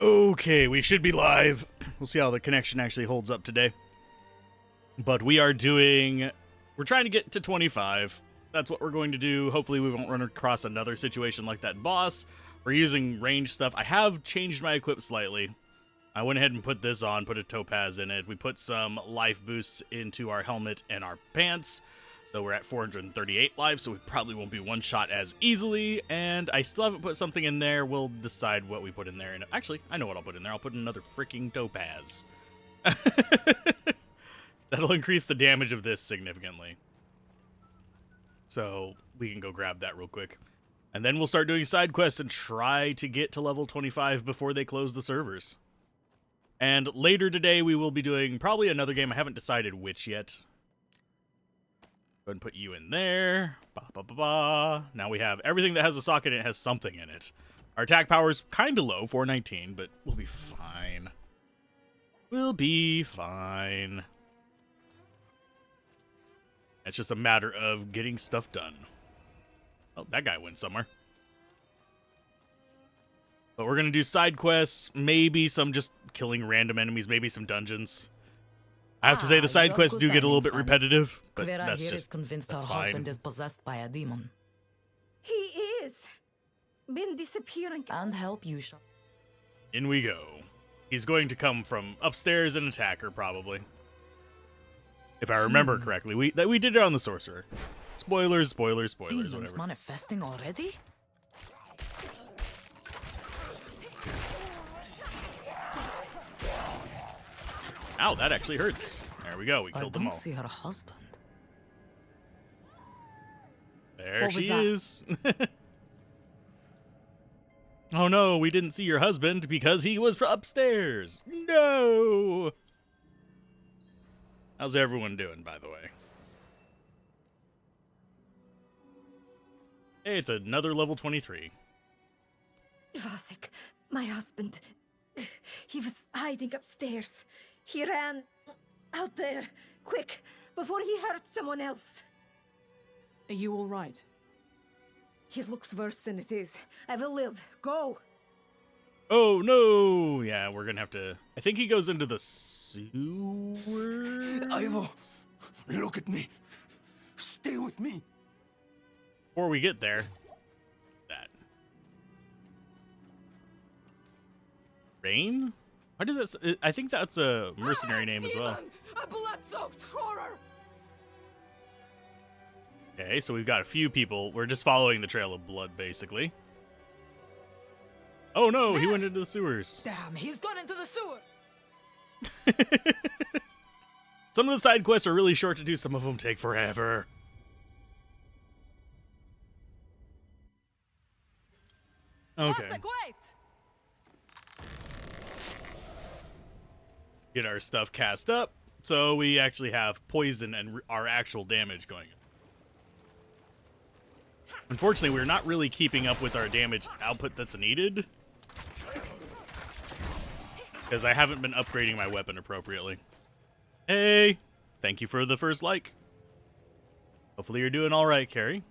Okay, we should be live. We'll see how the connection actually holds up today. But we're trying to get to 25. That's what we're going to do. Hopefully we won't run across another situation like that boss. We're using range stuff. I have changed my equip slightly. I went ahead and put this on, put a topaz in it. We put some life boosts into our helmet and our pants. So we're at 438 lives, so we probably won't be one-shot as easily. And I still haven't put something in there. We'll decide what we put in there. And actually, I know what I'll put in there. I'll put another freaking topaz. That'll increase the damage of this significantly. So we can go grab that real quick. And then we'll start doing side quests and try to get to level 25 before they close the servers. And later today, we will be doing probably another game. I haven't decided which yet. Go ahead and put you in there. Ba, ba, ba, ba. Now we have everything that has a socket in it has something in it. Our attack power is kind of low, 419, but we'll be fine. We'll be fine. It's just a matter of getting stuff done. Oh, that guy went somewhere. But we're going to do side quests, maybe some just killing random enemies, maybe some dungeons. I have to say the side quests do get a little bit repetitive, but that's here just is convinced that's her fine. husband is possessed by a demon. He is. Been disappearing. And help you, In we go. He's going to come from upstairs and attack her, probably. If I remember correctly. We did it on the sorcerer. Spoilers, spoilers, spoilers, Demons whatever. manifesting already? Ow, that actually hurts. There we go. We I killed them don't all. see her husband. There What was she that? is. Oh no, we didn't see your husband because he was upstairs. No. How's everyone doing, by the way? Hey, it's another level 23. Vasek, my husband. He was hiding upstairs. He ran out there, quick, before he hurt someone else. Are you all right? He looks worse than it is. I will live. Go. Oh no! Yeah, we're gonna have to. I think he goes into the sewer. Ivo, look at me. Stay with me. Before we get there, that Rain? Why does this? I think that's a mercenary name as well. A blood-soaked horror. Okay, so we've got a few people. We're just following the trail of blood, basically. Oh no, he went into the sewers. Damn, he's gone into the sewer! Some of the side quests are really short to do. Some of them take forever. Okay. Vasek, wait! Get our stuff cast up, so we actually have poison and our actual damage going. Unfortunately, we're not really keeping up with our damage output that's needed, because I haven't been upgrading my weapon appropriately. Hey, thank you for the first like. Hopefully you're doing all right, Carrie.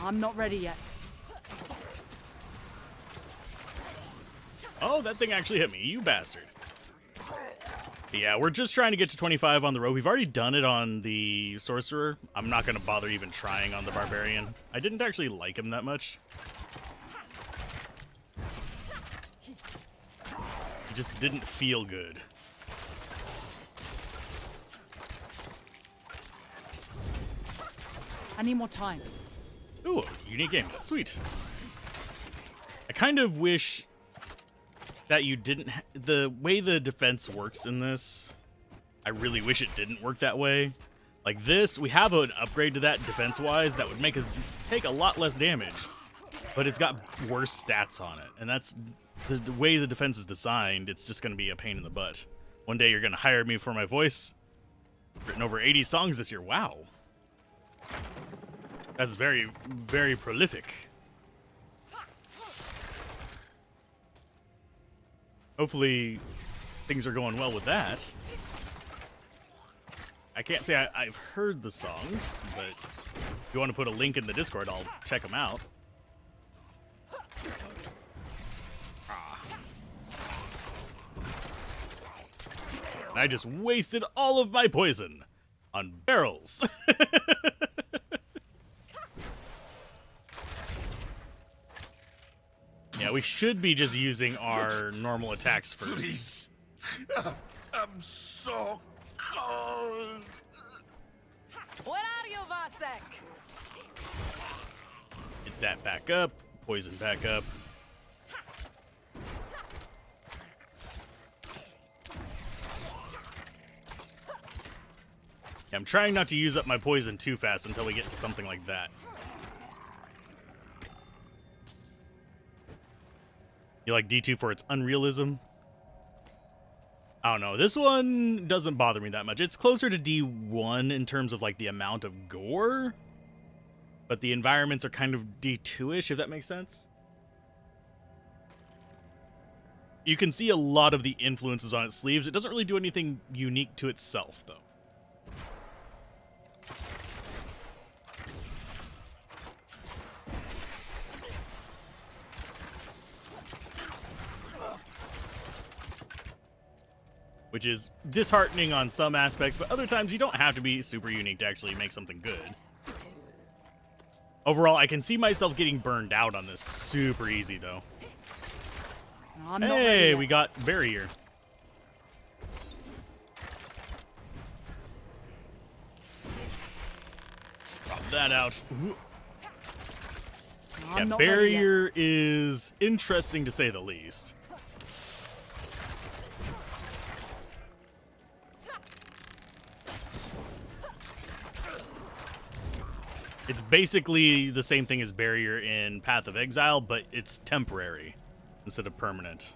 I'm not ready yet. Oh, that thing actually hit me, you bastard. Yeah, we're just trying to get to 25 on the road. We've already done it on the sorcerer. I'm not going to bother even trying on the barbarian. I didn't actually like him that much. It just didn't feel good. I need more time. Ooh, unique game. Sweet. I kind of wish that you didn't... the way the defense works in this, I really wish it didn't work that way. Like this, we have an upgrade to that defense-wise that would make us take a lot less damage. But it's got worse stats on it. And that's... the way the defense is designed, it's just going to be a pain in the butt. One day you're going to hire me for my voice. Written over 80 songs this year. Wow. That's very, very prolific. Hopefully, things are going well with that. I can't say I've heard the songs, but if you want to put a link in the Discord, I'll check them out. And I just wasted all of my poison on barrels. Yeah, we should be just using our normal attacks first. Please. I'm so cold. Where are you, Vasek? Get that back up. Poison back up. Yeah, I'm trying not to use up my poison too fast until we get to something like that. You like D2 for its unrealism? I don't know. This one doesn't bother me that much. It's closer to D1 in terms of like the amount of gore, but the environments are kind of D2-ish, if that makes sense. You can see a lot of the influences on its sleeves. It doesn't really do anything unique to itself, though. Which is disheartening on some aspects, but other times you don't have to be super unique to actually make something good. Overall, I can see myself getting burned out on this super easy, though. I'm not ready Hey, yet. we got barrier. Drop that out. Ooh. I'm Yeah, not ready yet. barrier is interesting to say the least. It's basically the same thing as barrier in Path of Exile, but it's temporary instead of permanent.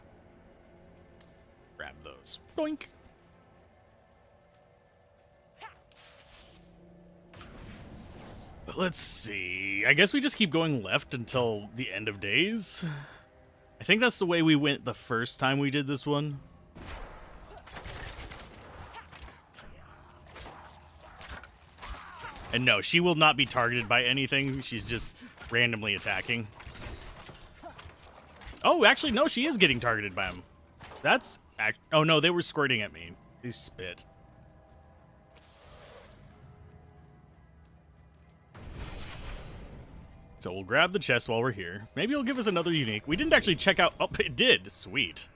Grab those. Doink. But let's see. I guess we just keep going left until the end of days. I think that's the way we went the first time we did this one. And no, she will not be targeted by anything. She's just randomly attacking. Oh, actually, no, she is getting targeted by him. That's... Oh, no, they were squirting at me. They spit. So we'll grab the chest while we're here. Maybe it'll give us another unique. We didn't actually check out... Oh, it did. Sweet.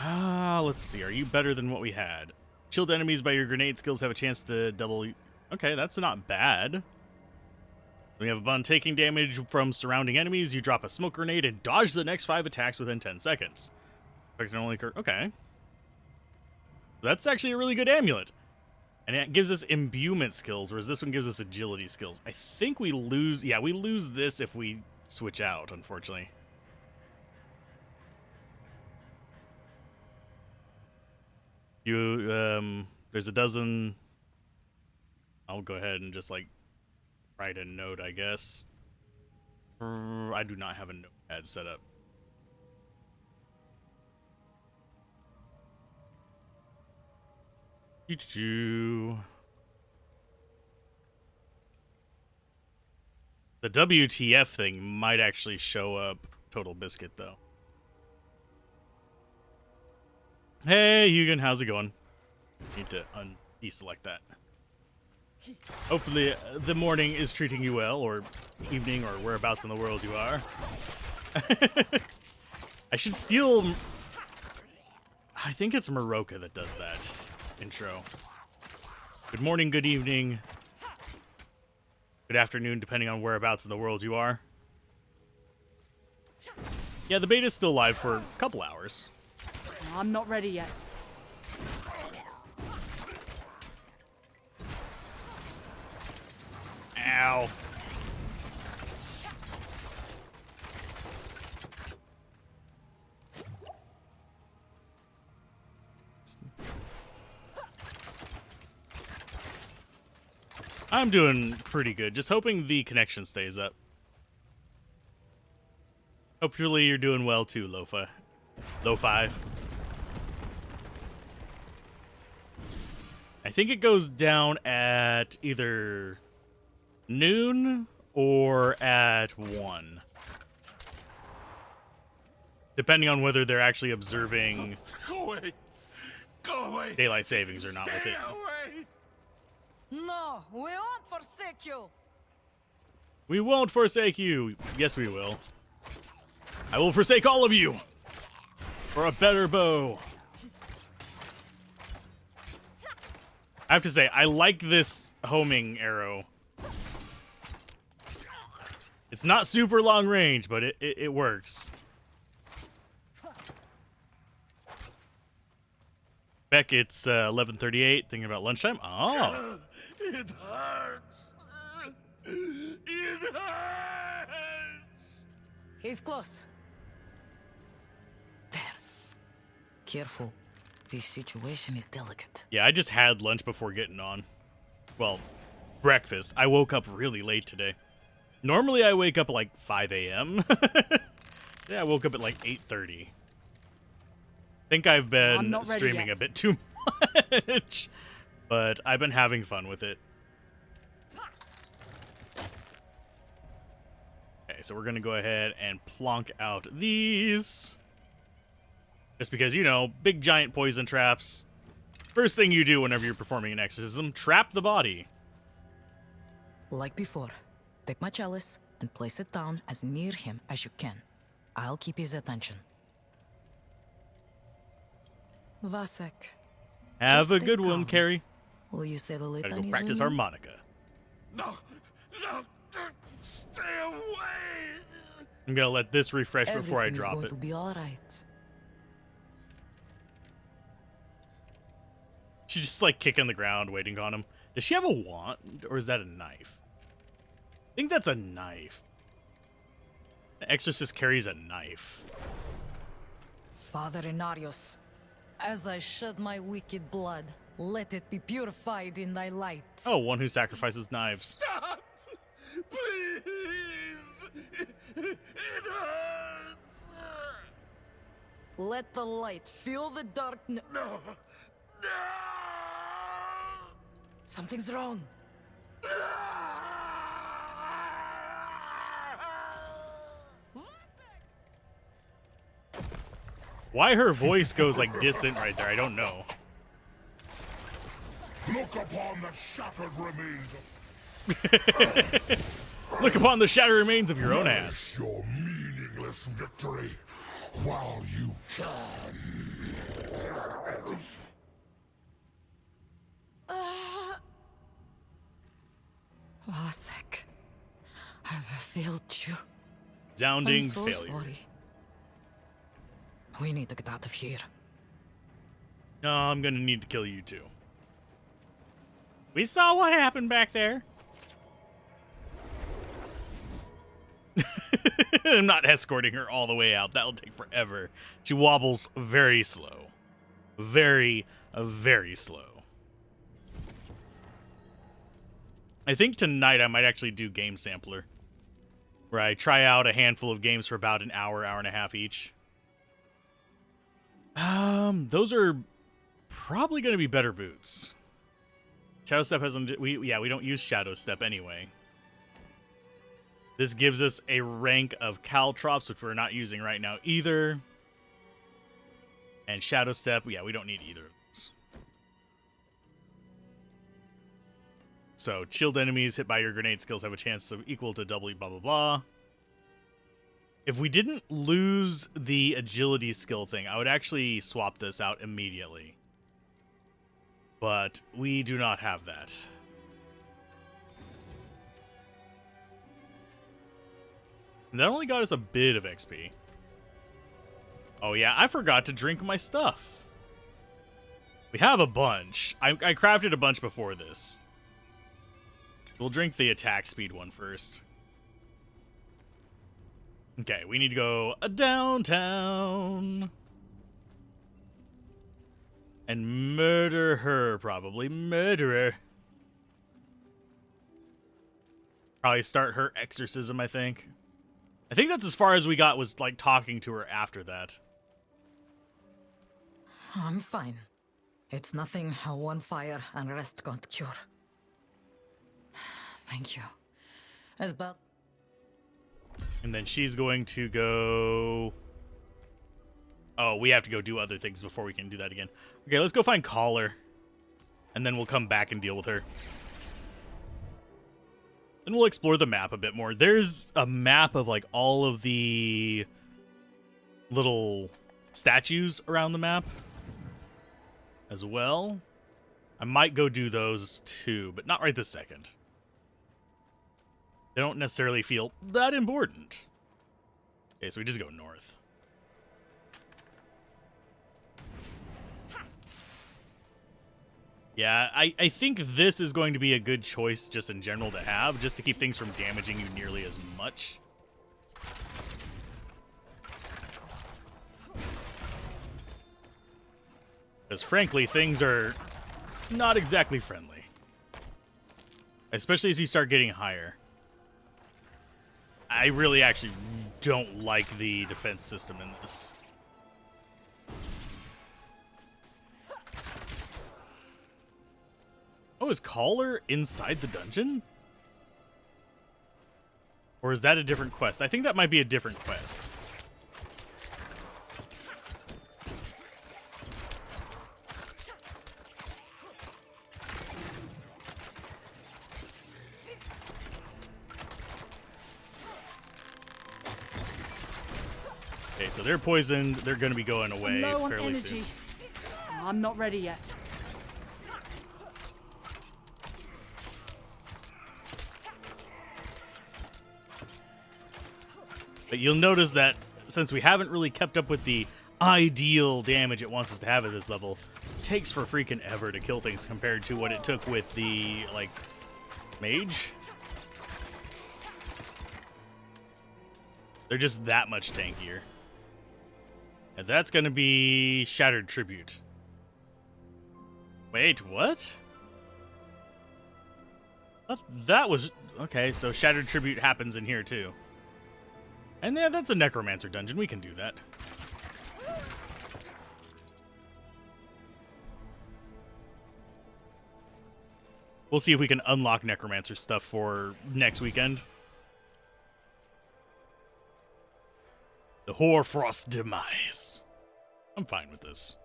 Let's see. Are you better than what we had? Shield enemies by your grenade skills have a chance to double... Okay, that's not bad. We have upon taking damage from surrounding enemies, you drop a smoke grenade and dodge the next 5 attacks within 10 seconds. Okay. That's actually a really good amulet. And it gives us imbuement skills, whereas this one gives us agility skills. I think we lose... Yeah, we lose this if we switch out, unfortunately. There's a dozen... I'll go ahead and just, like, write a note, I guess. I do not have a notepad set up. The WTF thing might actually show up Total Biscuit, though. Hey, Hugan, how's it going? Need to deselect that. Hopefully the morning is treating you well, or evening, or whereabouts in the world you are. I should steal... I think it's Maroka that does that intro. Good morning, good evening, good afternoon, depending on whereabouts in the world you are. Yeah, the beta's still live for a couple hours. I'm not ready yet. Ow. I'm doing pretty good. Just hoping the connection stays up. Hopefully you're doing well too, Lo-Fi. I think it goes down at either noon or at 1. Depending on whether they're actually observing Go away! Go away! daylight savings or not with Stay it. away! No, we won't forsake you. We won't forsake you. Yes, we will. I will forsake all of you for a better bow. I have to say, I like this homing arrow. It's not super long range, but it works. Beck, it's 11:38. Thinking about lunchtime. Oh, It hurts! It hurts! He's close. There. Careful. This situation is delicate. yeah. I just had lunch before getting on. Well, breakfast. I woke up really late today. Normally, I wake up at like 5 a.m. Yeah, I woke up at like 8:30. Think I've I'm been not ready streaming yet. a bit too much, but I've been having fun with it. Okay, so we're gonna go ahead and plonk out these. Just because, you know, big giant poison traps. First thing you do whenever you're performing an exorcism, trap the body. Like before, take my chalice and place it down as near him as you can. I'll keep his attention. Vasek, Have Just a stay good one, calm. Carrie. will you say the Gotta go litanies practice with me? harmonica. No! No! Stay away! I'm gonna let this refresh before I Everything is drop going it. to be all right. She's just like kicking the ground, waiting on him. Does she have a wand, or is that a knife? I think that's a knife. The exorcist carries a knife. Father Inarius, as I shed my wicked blood, let it be purified in thy light. Oh, one who sacrifices knives. Stop! Please! It hurts! Let the light fill the darkness. No! No! Something's wrong. Why her voice goes like distant right there, I don't know. Look upon the shattered remains Look upon the shattered remains of your own ass. of your meaningless victory while you can. Vasek, I've failed you. Resounding I'm so failure. sorry. We need to get out of here. No, I'm gonna need to kill you too. We saw what happened back there. I'm not escorting her all the way out. That'll take forever. She wobbles very slow. Very, very slow. I think tonight I might actually do Game Sampler, where I try out a handful of games for about an hour, hour and a half each. Those are probably going to be better boots. Shadow Step hasn't. We don't use Shadow Step anyway. This gives us a rank of Caltrops, which we're not using right now either. And Shadow Step, yeah, we don't need either of those. So, chilled enemies hit by your grenade skills have a chance of equal to double blah blah blah. If we didn't lose the agility skill thing, I would actually swap this out immediately. But we do not have that. And that only got us a bit of XP. Oh yeah, I forgot to drink my stuff. We have a bunch. I crafted a bunch before this. We'll drink the attack speed one first. Okay, we need to go downtown. And murder her, probably. Murder her. Probably start her exorcism, I think. I think that's as far as we got, was like talking to her after that. I'm fine. It's nothing how one fire and rest can't cure. Thank you. As bad. And then she's going to go... Oh, we have to go do other things before we can do that again. Okay, let's go find Caller. And then we'll come back and deal with her. And we'll explore the map a bit more. There's a map of, like, all of the little statues around the map as well. I might go do those too, but not right this second. They don't necessarily feel that important. Okay, so we just go north. Yeah, I think this is going to be a good choice just in general to have, just to keep things from damaging you nearly as much. Because frankly, things are not exactly friendly. Especially as you start getting higher. I really actually don't like the defense system in this. Oh, is Caller inside the dungeon? Or is that a different quest? I think that might be a different quest. Okay, so they're poisoned. They're going to be going away Low on fairly energy. soon. I'm not ready yet. But you'll notice that since we haven't really kept up with the ideal damage it wants us to have at this level, it takes for freaking ever to kill things compared to what it took with the, like, mage. They're just that much tankier. And that's going to be Shattered Tribute. Wait, what? That was... Okay, so Shattered Tribute happens in here, too. And yeah, that's a Necromancer dungeon. We can do that. We'll see if we can unlock Necromancer stuff for next weekend. The Hoarfrost Demise. I'm fine with this.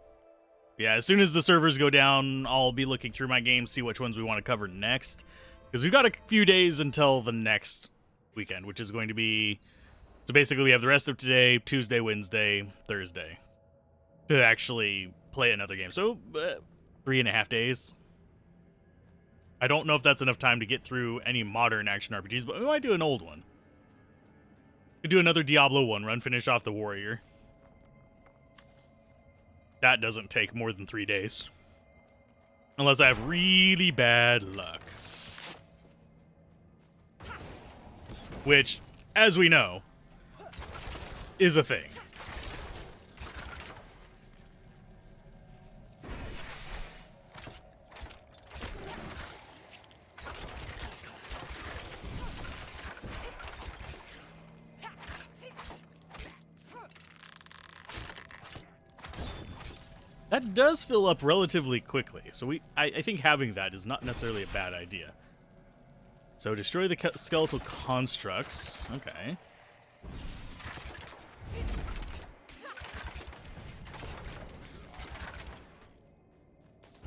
Yeah, as soon as the servers go down, I'll be looking through my games, see which ones we want to cover next. Because we've got a few days until the next weekend, which is going to be... So basically we have the rest of today, Tuesday, Wednesday, Thursday, to actually play another game. So 3.5 days. I don't know if that's enough time to get through any modern action RPGs, but we might do an old one. Could do another Diablo 1 run, finish off the Warrior. That doesn't take more than 3 days. Unless I have really bad luck. Which, as we know, is a thing. That does fill up relatively quickly, so I think having that is not necessarily a bad idea. So destroy the skeletal constructs. Okay.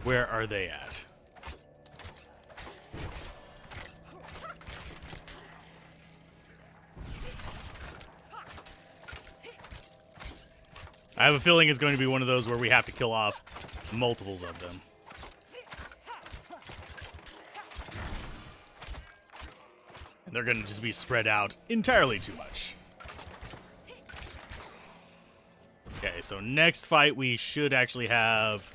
Where are they at? I have a feeling it's going to be one of those where we have to kill off multiples of them. And they're going to just be spread out entirely too much. Okay, so next fight we should actually have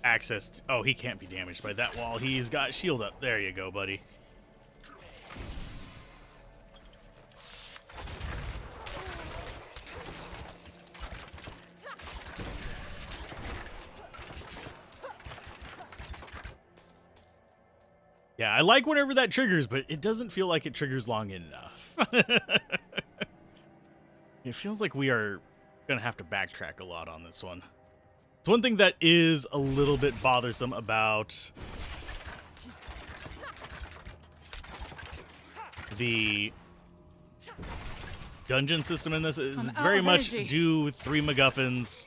access to... Oh, he can't be damaged by that wall. He's got shield up. There you go, buddy. Yeah, I like whenever that triggers, but it doesn't feel like it triggers long enough. It feels like we are going to have to backtrack a lot on this one. It's one thing that is a little bit bothersome about the dungeon system in this is I'm it's out very of much energy. do 3 MacGuffins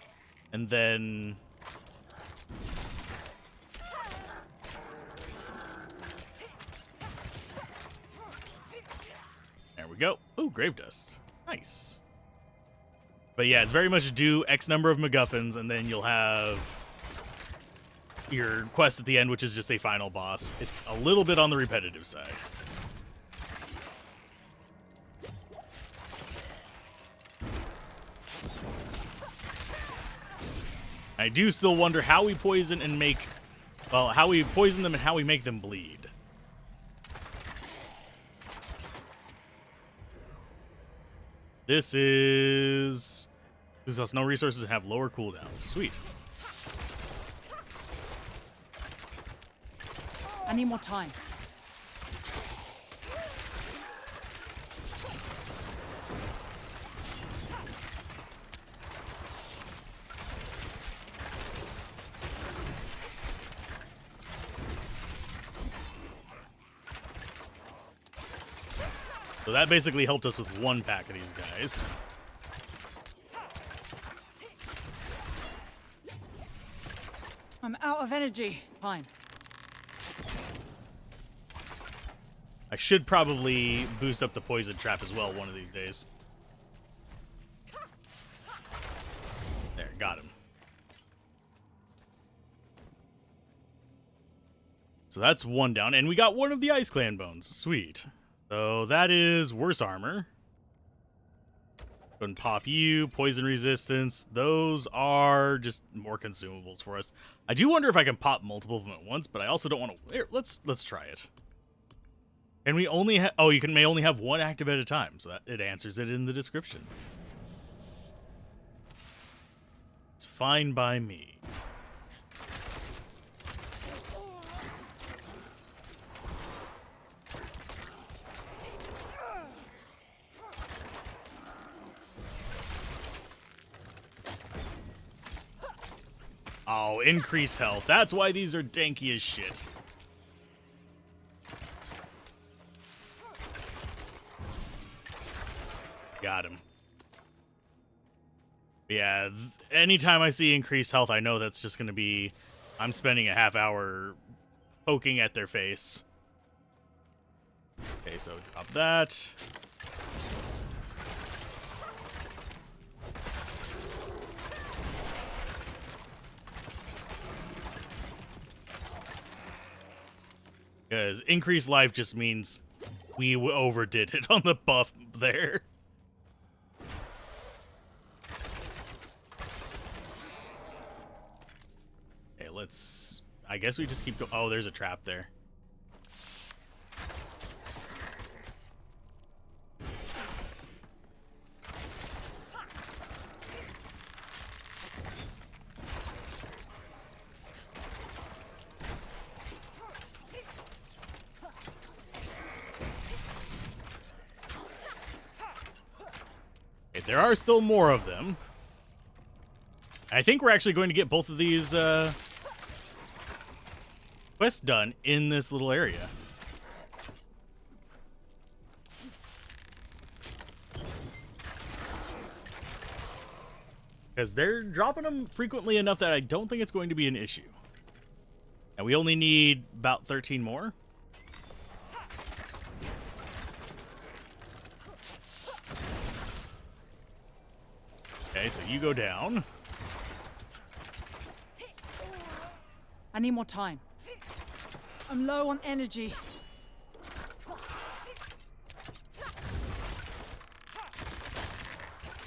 and then there we go. Ooh, grave dust. Nice. But yeah, it's very much do X number of MacGuffins and then you'll have your quest at the end, which is just a final boss. It's a little bit on the repetitive side. I do still wonder how we poison and make, well, how we poison them and how we make them bleed. This has no resources and have lower cooldowns. Sweet. I need more time. So that basically helped us with 1 pack of these guys. I'm out of energy. Fine. I should probably boost up the poison trap as well one of these days. There, got him. So that's 1 down, and we got 1 of the Ice Clan bones. Sweet. So that is worse armor. Go and pop you, poison resistance. Those are just more consumables for us. I do wonder if I can pop multiple of them at once, but I also don't want to. Here, let's try it. And we only have. Oh, may only have 1 active at a time, so that it answers it in the description. It's fine by me. Oh, increased health. That's why these are danky as shit. Got him. Yeah, anytime I see increased health, I know that's just going to be... I'm spending a half hour poking at their face. Okay, so drop that. Because increased life just means we overdid it on the buff there. Okay, let's... I guess we just keep going. Oh, there's a trap there. There are still more of them. I think we're actually going to get both of these quests done in this little area. Because they're dropping them frequently enough that I don't think it's going to be an issue. And we only need about 13 more. Okay, so you go down. I need more time. I'm low on energy.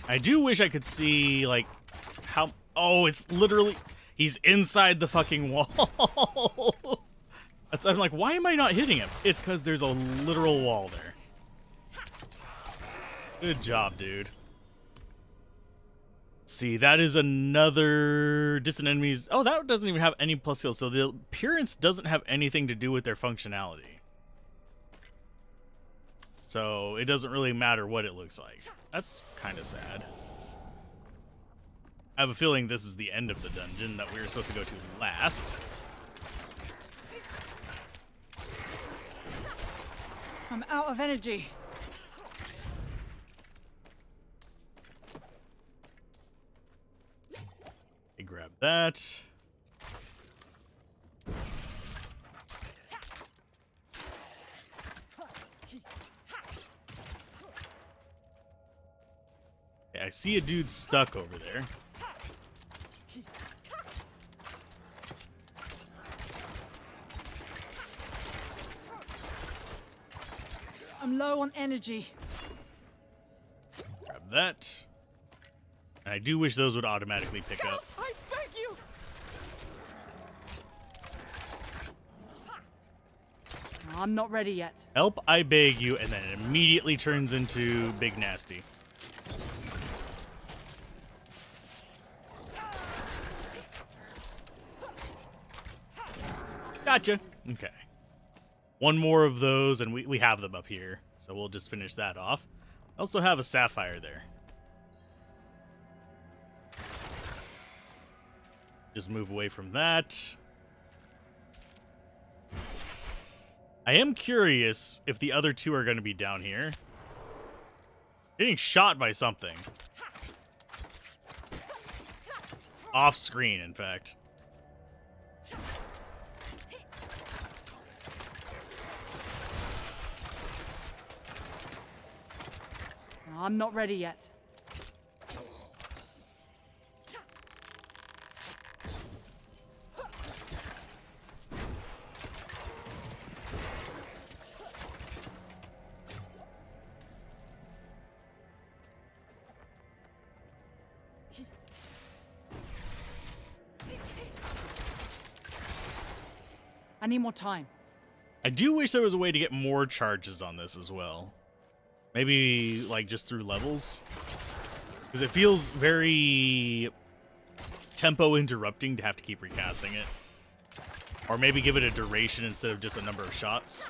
I do wish I could see, like, how... Oh, it's literally... He's inside the fucking wall. I'm like, why am I not hitting him? It's because there's a literal wall there. Good job, dude. See, that is another distant enemies. Oh, that doesn't even have any plus skills. So the appearance doesn't have anything to do with their functionality. So it doesn't really matter what it looks like. That's kind of sad. I have a feeling this is the end of the dungeon that we were supposed to go to last. I'm out of energy. I grab that. Okay, I see a dude stuck over there. I'm low on energy. Grab that. And I do wish those would automatically pick up. I beg you! I'm not ready yet. Help, I beg you, and then it immediately turns into Big Nasty. Gotcha. Okay. One more of those, and we have them up here. So we'll just finish that off. I also have a sapphire there. Just move away from that. I am curious if the other two are going to be down here. Getting shot by something. Off screen, in fact. I'm not ready yet. I need more time. I do wish there was a way to get more charges on this as well. Maybe, like, just through levels? Because it feels very tempo interrupting to have to keep recasting it. Or maybe give it a duration instead of just a number of shots.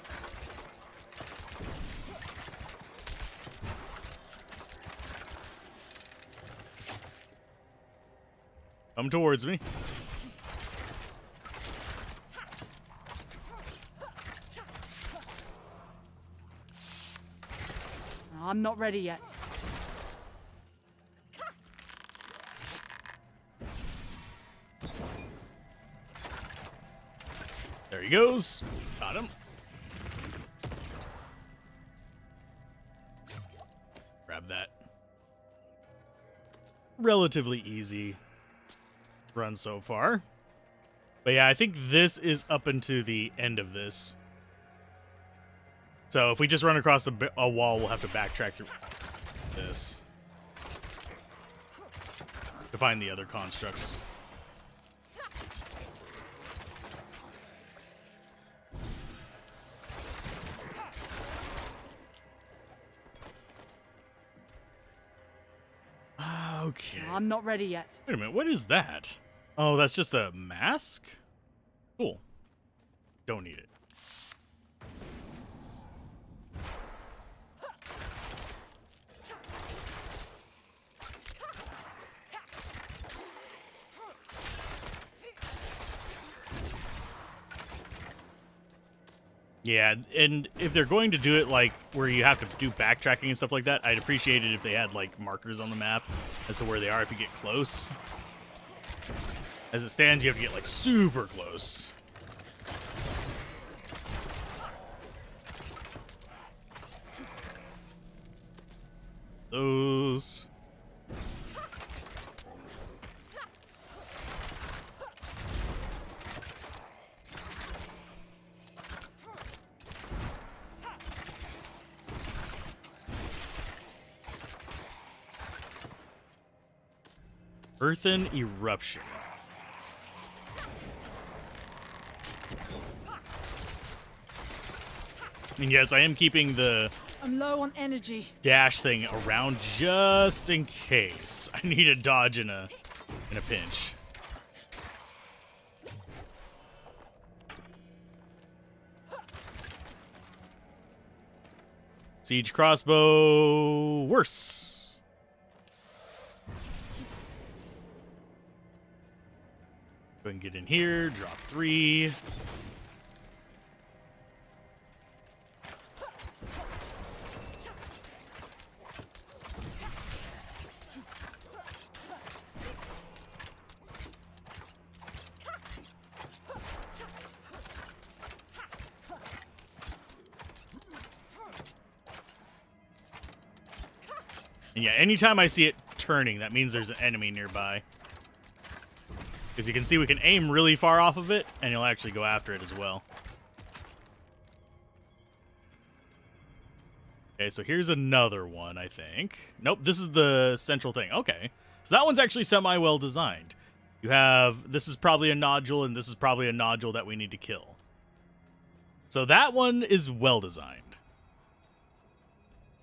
Come towards me. I'm not ready yet. There he goes. Got him. Grab that. Relatively easy run so far. But yeah, I think this is up into the end of this. So if we just run across a wall, we'll have to backtrack through this to find the other constructs. Okay. I'm not ready yet. Wait a minute, what is that? Oh, that's just a mask? Cool. Don't need it. Yeah, and if they're going to do it like where you have to do backtracking and stuff like that, I'd appreciate it if they had like markers on the map as to where they are if you get close. As it stands, you have to get like super close. Those. Earthen Eruption. And yes, I am keeping the I'm low on energy. dash thing around just in case I need a dodge in a pinch. Siege crossbow worse. and get in here, drop 3. And yeah, anytime I see it turning, that means there's an enemy nearby. Because you can see we can aim really far off of it, and you'll actually go after it as well. Okay, so here's another one, I think. Nope, this is the central thing. Okay, so that one's actually semi-well designed. You have, this is probably a nodule, and this is probably a nodule that we need to kill. So that one is well designed.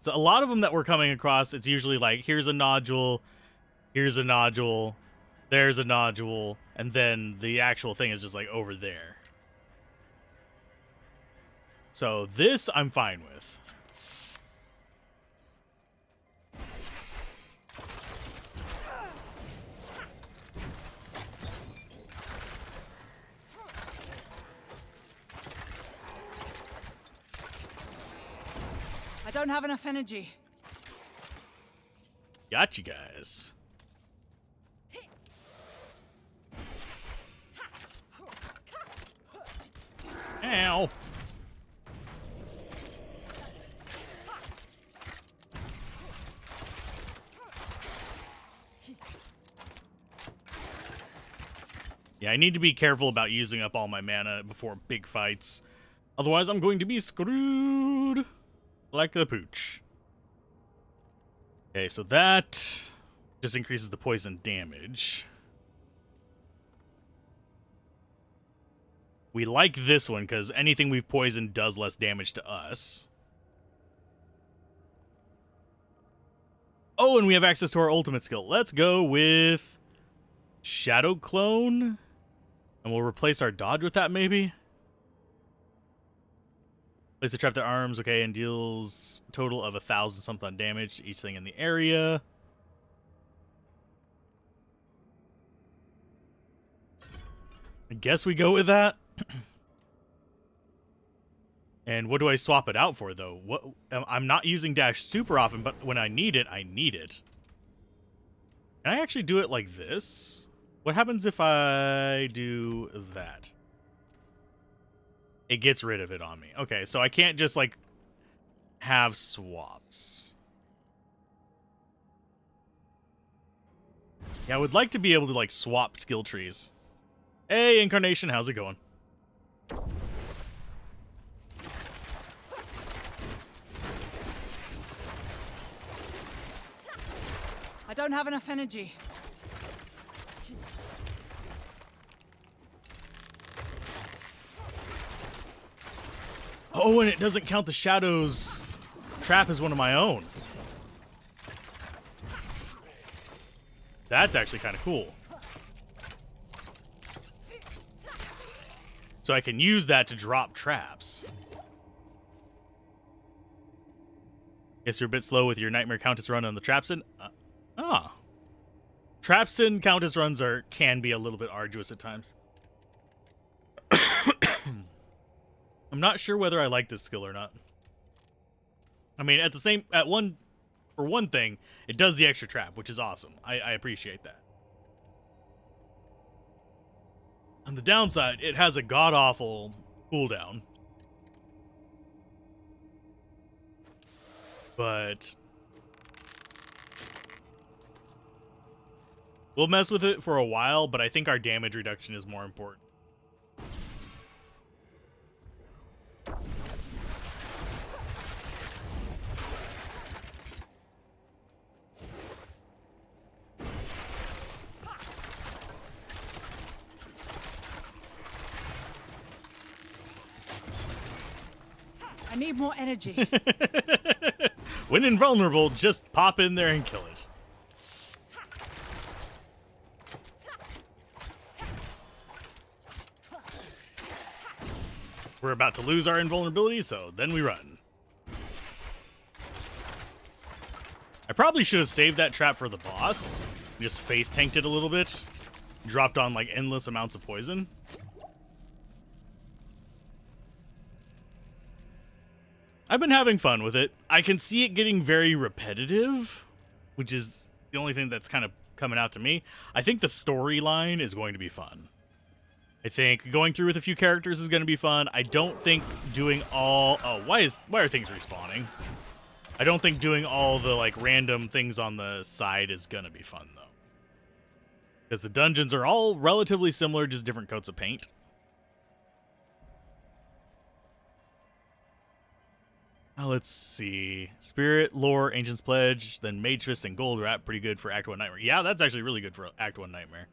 So a lot of them that we're coming across, it's usually like, here's a nodule, there's a nodule, and then the actual thing is just like over there. So this I'm fine with. I don't have enough energy. Got you guys. Ow. Yeah, I need to be careful about using up all my mana before big fights. Otherwise, I'm going to be screwed like the pooch. Okay, so that just increases the poison damage. We like this one because anything we've poisoned does less damage to us. Oh, and we have access to our ultimate skill. Let's go with Shadow Clone. And we'll replace our dodge with that, maybe? Place a trap their arms, okay, and deals a total of 1,000 something damage to each thing in the area. I guess we go with that. And what do I swap it out for, though? What? I'm not using dash super often, but when I need it, I need it. Can I actually do it like this? What happens if I do that? It gets rid of it on me. Okay, so I can't just, like, have swaps. Yeah, I would like to be able to, like, swap skill trees. Hey, Incarnation, how's it going? I don't have enough energy. Oh, and it doesn't count the shadows trap as one of my own. That's actually kind of cool. So I can use that to drop traps. Guess you're a bit slow with your Nightmare Countess run on the Trapsin. Trapsin Countess runs can be a little bit arduous at times. I'm not sure whether I like this skill or not. I mean, for one thing, it does the extra trap, which is awesome. I appreciate that. On the downside, it has a god-awful cooldown. But we'll mess with it for a while, but I think our damage reduction is more important. I need more energy. When invulnerable, just pop in there and kill it. We're about to lose our invulnerability, so then we run. I probably should have saved that trap for the boss. Just face tanked it a little bit. dropped on like endless amounts of poison. I've been having fun with it. I can see it getting very repetitive, which is the only thing that's kind of coming out to me. I think the storyline is going to be fun. I think going through with a few characters is going to be fun. I don't think doing all... Oh, why are things respawning? I don't think doing all the like random things on the side is going to be fun, though. Because the dungeons are all relatively similar, just different coats of paint. Now let's see. Spirit, Lore, Ancient's Pledge, then Mage Fist and Gold Rat. Pretty good for Act 1 Nightmare. Yeah, that's actually really good for Act 1 Nightmare.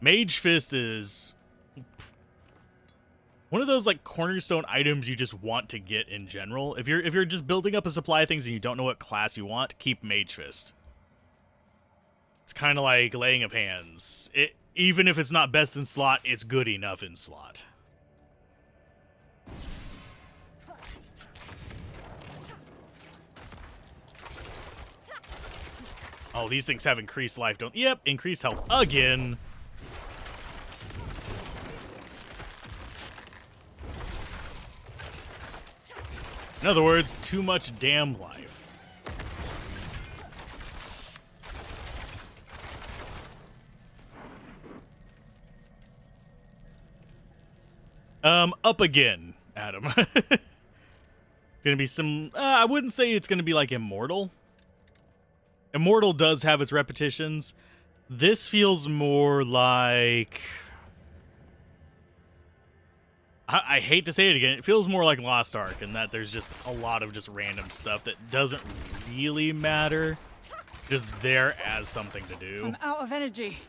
Mage Fist is one of those like cornerstone items you just want to get in general. If you're just building up a supply of things and you don't know what class you want, keep Mage Fist. It's kind of like Laying of Hands. Even if it's not best in slot, it's good enough in slot. Oh, these things have increased life, don't... Yep, increased health again. In other words, too much damn life. Up again, Adam. It's gonna be some... I wouldn't say it's gonna be like Immortal. Immortal does have its repetitions. This feels more like... I hate to say it again. It feels more like Lost Ark in that there's just a lot of just random stuff that doesn't really matter. Just there as something to do. I'm out of energy.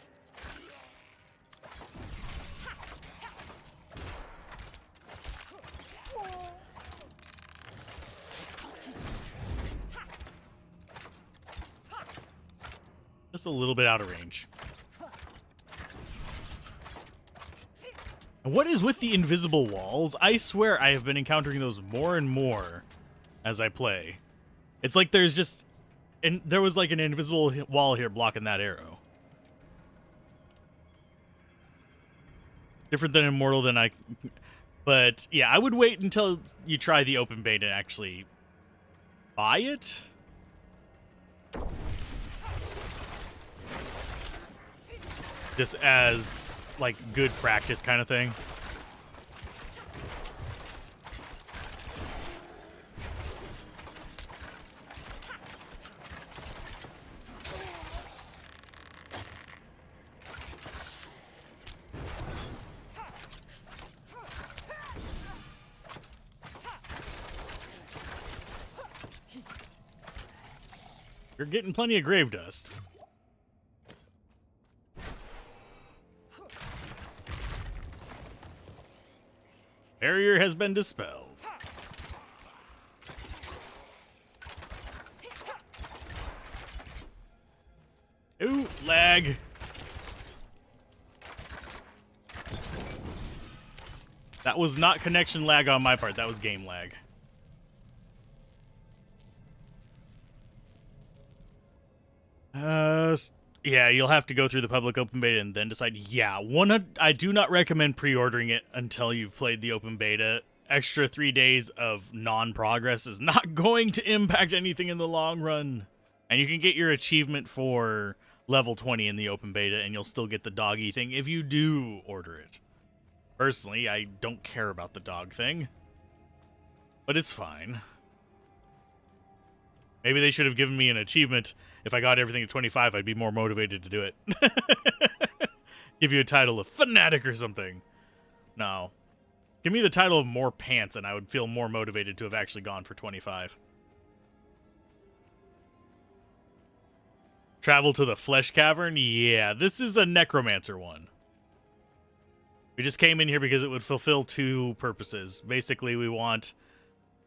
Just a little bit out of range. And what is with the invisible walls? I swear I have been encountering those more and more as I play. It's like there's just... And there was like an invisible wall here blocking that arrow. Different than Immortal than I... But yeah, I would wait until you try the open beta and actually buy it. Just as, like, good practice kind of thing. You're getting plenty of grave dust. Barrier has been dispelled. Ooh, lag. That was not connection lag on my part. That was game lag. Yeah, you'll have to go through the public open beta and then decide. Yeah, I do not recommend pre-ordering it until you've played the open beta. Extra 3 days of non-progress is not going to impact anything in the long run. And you can get your achievement for level 20 in the open beta, and you'll still get the doggy thing if you do order it. Personally, I don't care about the dog thing, but it's fine. Maybe they should have given me an achievement. If I got everything at 25, I'd be more motivated to do it. Give you a title of Fanatic or something. No. Give me the title of More Pants, and I would feel more motivated to have actually gone for 25. Travel to the Flesh Cavern? Yeah, this is a Necromancer one. We just came in here because it would fulfill two purposes. Basically, we want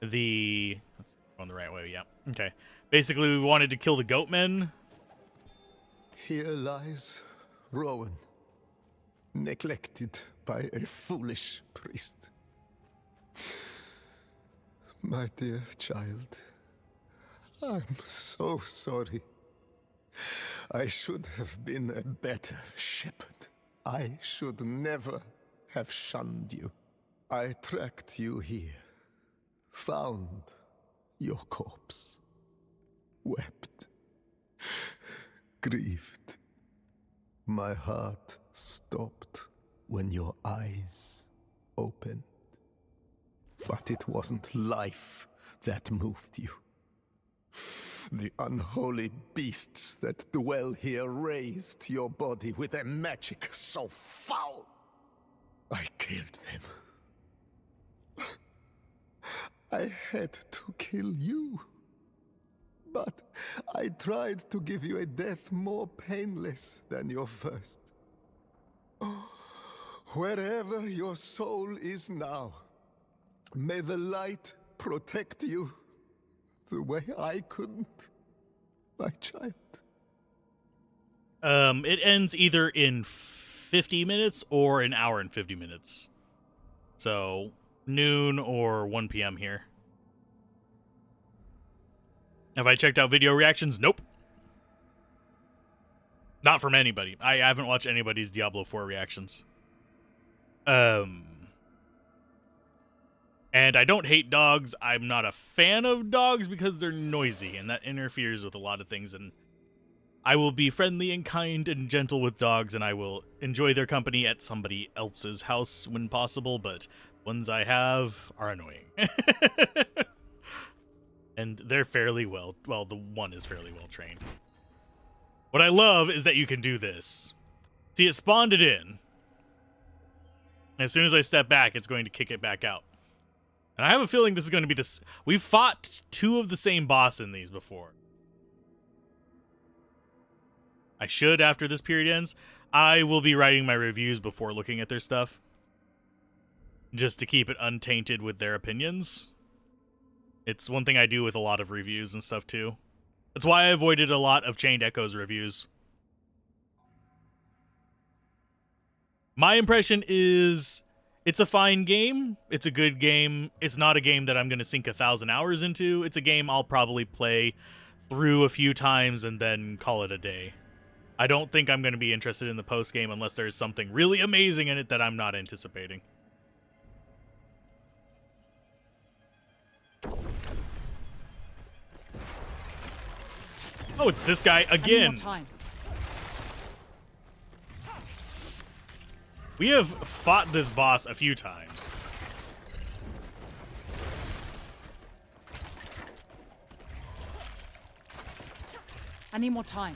the... Let's go on the right way, yeah. Okay. Basically, we wanted to kill the goatmen. Here lies Rowan, neglected by a foolish priest. My dear child, I'm so sorry. I should have been a better shepherd. I should never have shunned you. I tracked you here, found your corpse, wept, grieved. My heart stopped when your eyes opened. But it wasn't life that moved you. The unholy beasts that dwell here raised your body with a magic so foul. I killed them. I had to kill you. But I tried to give you a death more painless than your first. Wherever your soul is now, may the light protect you the way I couldn't, my child. It ends either in 50 minutes or an hour and 50 minutes. So, noon or 1 p.m. here. Have I checked out video reactions? Nope. Not from anybody. I haven't watched anybody's Diablo 4 reactions. And I don't hate dogs. I'm not a fan of dogs because they're noisy, and that interferes with a lot of things. And I will be friendly and kind and gentle with dogs, and I will enjoy their company at somebody else's house when possible, but ones I have are annoying. And they're fairly well, the one is fairly well trained. What I love is that you can do this. See, it spawned it in. As soon as I step back, it's going to kick it back out. And I have a feeling this is going to be this. We've fought 2 of the same boss in these before. I should, after this period ends, I will be writing my reviews before looking at their stuff. Just to keep it untainted with their opinions. It's one thing I do with a lot of reviews and stuff, too. That's why I avoided a lot of Chained Echoes reviews. My impression is it's a fine game. It's a good game. It's not a game that I'm going to sink 1,000 hours into. It's a game I'll probably play through a few times and then call it a day. I don't think I'm going to be interested in the post-game unless there's something really amazing in it that I'm not anticipating. Oh, it's this guy I need again. more time. We have fought this boss a few times. I need more time.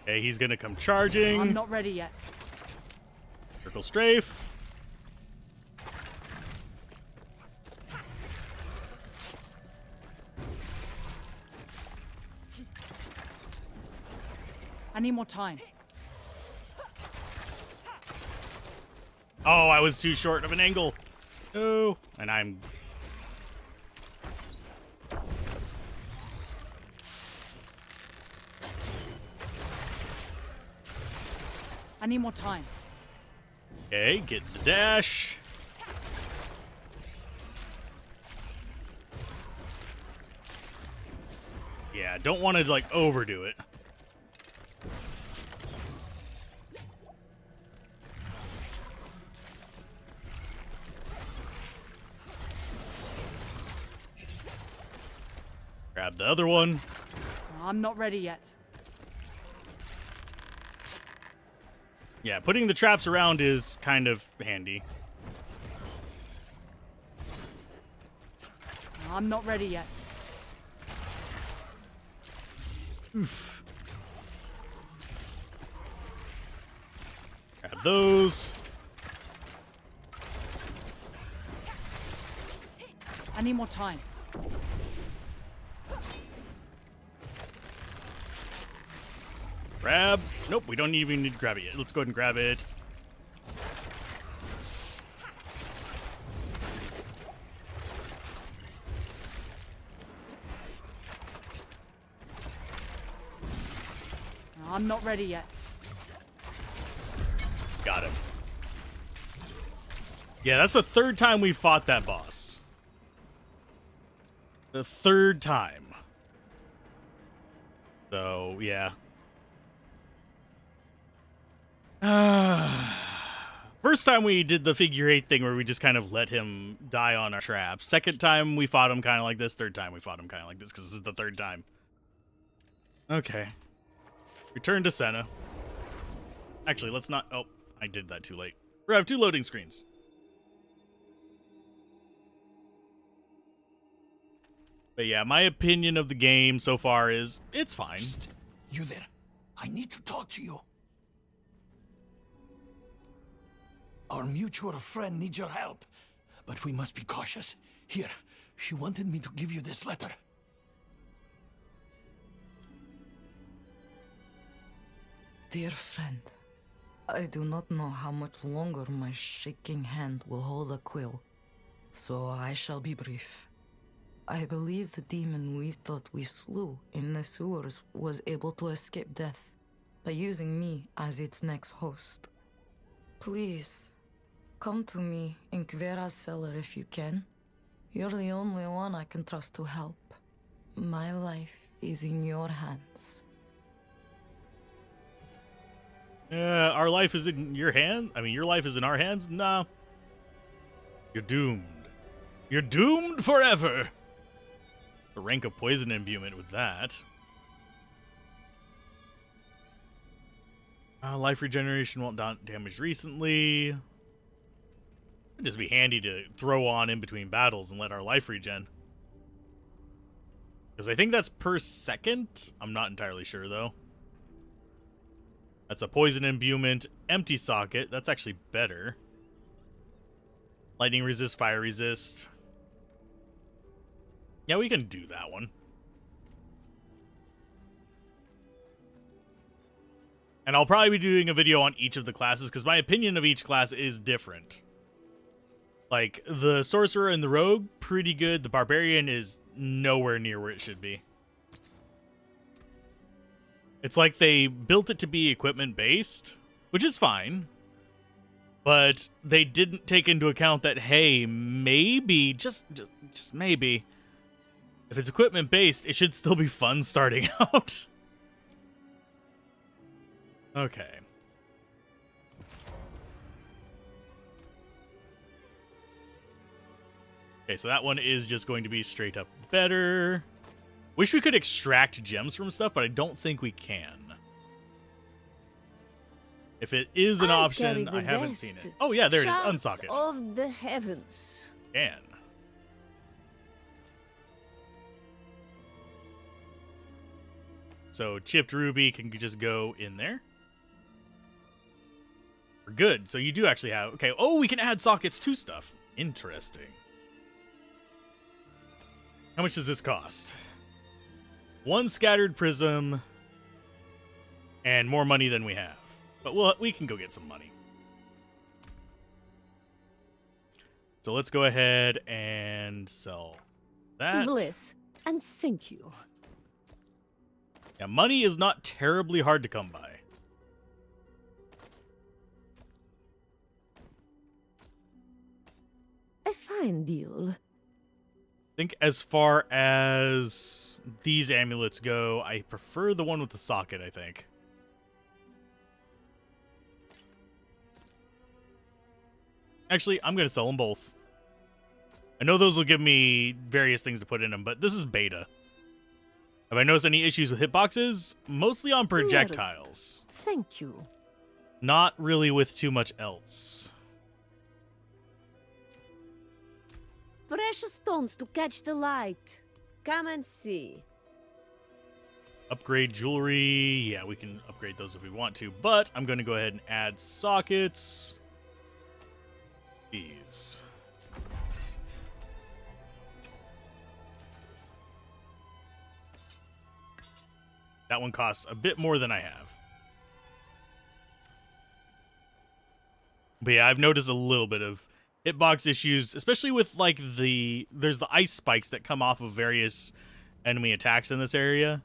Okay, he's gonna come charging. I'm not ready yet. Circle strafe. I need more time. Oh, I was too short of an angle. Oh, and I'm... I need more time. Okay, get the dash. Yeah, don't want to, like, overdo it. Grab the other one. I'm not ready yet. Yeah, putting the traps around is kind of handy. I'm not ready yet. Oof. Grab those. I need more time. Grab. Nope, we don't even need to grab it yet. Let's go ahead and grab it. I'm not ready yet. Got him. Yeah, that's the third time we fought that boss. The third time. So, yeah. First time we did the figure 8 thing where we just kind of let him die on our traps. Second time we fought him kind of like this. Third time we fought him kind of like this because this is the third time. Okay. Return to Senna. Actually, let's not... Oh, I did that too late. We have 2 loading screens. But yeah, my opinion of the game so far is it's fine. Psst, you there. I need to talk to you. Our mutual friend needs your help, but we must be cautious. Here, she wanted me to give you this letter. Dear friend, I do not know how much longer my shaking hand will hold a quill, so I shall be brief. I believe the demon we thought we slew in the sewers was able to escape death by using me as its next host. Please, come to me in Kvera's cellar if you can. You're the only one I can trust to help. My life is in your hands. Our life is in your hand? I mean, your life is in our hands? Nah. You're doomed. You're doomed forever. The rank of poison imbuement with that. Life regeneration won't damage recently. It'd just be handy to throw on in between battles and let our life regen. Because I think that's per second. I'm not entirely sure, though. That's a poison imbuement, empty socket. That's actually better. Lightning resist, fire resist. Yeah, we can do that one. And I'll probably be doing a video on each of the classes because my opinion of each class is different. Like, the sorcerer and the rogue, pretty good. The barbarian is nowhere near where it should be. It's like they built it to be equipment-based, which is fine. But they didn't take into account that, hey, maybe, just maybe, if it's equipment-based, it should still be fun starting out. Okay. Okay, so that one is just going to be straight up better. Wish we could extract gems from stuff, but I don't think we can. If it is an option, I haven't seen it. Oh yeah, there it is. Unsocket. Of the heavens. Can. So chipped ruby can just go in there. We're good. So you do actually have... Okay. Oh, we can add sockets to stuff. Interesting. How much does this cost? 1 scattered prism and more money than we have. But we can go get some money. So let's go ahead and sell that. Bliss, and thank you. Yeah, money is not terribly hard to come by. A fine deal. I think as far as these amulets go, I prefer the one with the socket, I think. Actually, I'm going to sell them both. I know those will give me various things to put in them, but this is beta. Have I noticed any issues with hitboxes? Mostly on projectiles. Thank you. Not really with too much else. Precious stones to catch the light. Come and see. Upgrade jewelry. Yeah, we can upgrade those if we want to, but I'm going to go ahead and add sockets. These. That one costs a bit more than I have. But yeah, I've noticed a little bit of hitbox issues, especially with like there's the ice spikes that come off of various enemy attacks in this area.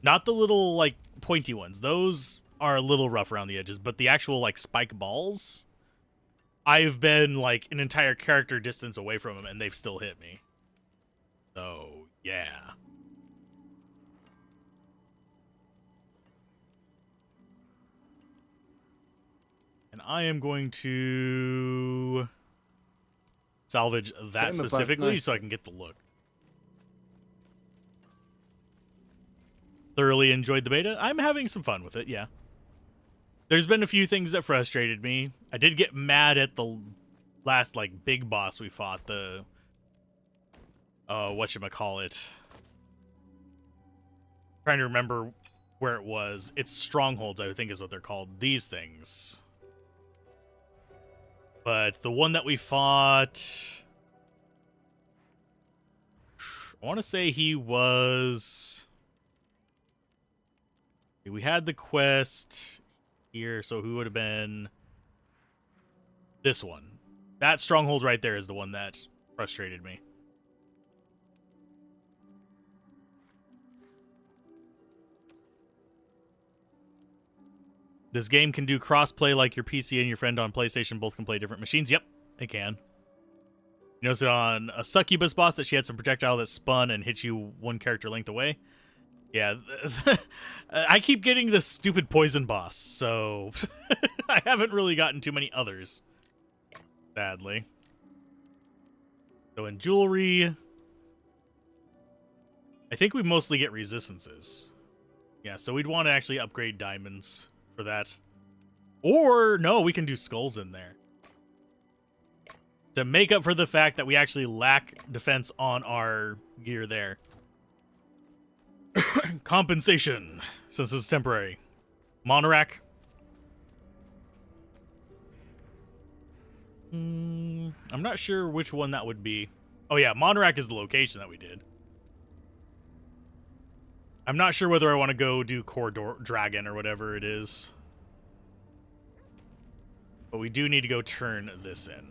Not the little, like, pointy ones. Those are a little rough around the edges, but the actual, like, spike balls, I've been, like, an entire character distance away from them, and they've still hit me. So, yeah. And I am going to salvage that specifically so I can get the look. Thoroughly enjoyed the beta. I'm having some fun with it, yeah. There's been a few things that frustrated me. I did get mad at the last, like, big boss we fought, the whatchamacallit. Trying to remember where it was. It's strongholds, I think is what they're called. These things. But the one that we fought, I want to say he was... We had the quest here, so who would have been this one? That stronghold right there is the one that frustrated me. This game can do crossplay like your PC and your friend on PlayStation both can play different machines. Yep, it can. You notice it on a succubus boss that she had some projectile that spun and hit you one character length away. Yeah, I keep getting this stupid poison boss, so I haven't really gotten too many others, sadly. So in jewelry, I think we mostly get resistances. Yeah, so we'd want to actually upgrade diamonds for that. Or, no, we can do skulls in there. To make up for the fact that we actually lack defense on our gear there. Compensation, since it's temporary. Monorack. I'm not sure which one that would be. Oh yeah, Monorack is the location that we did. I'm not sure whether I want to go do Core Dragon or whatever it is. But we do need to go turn this in.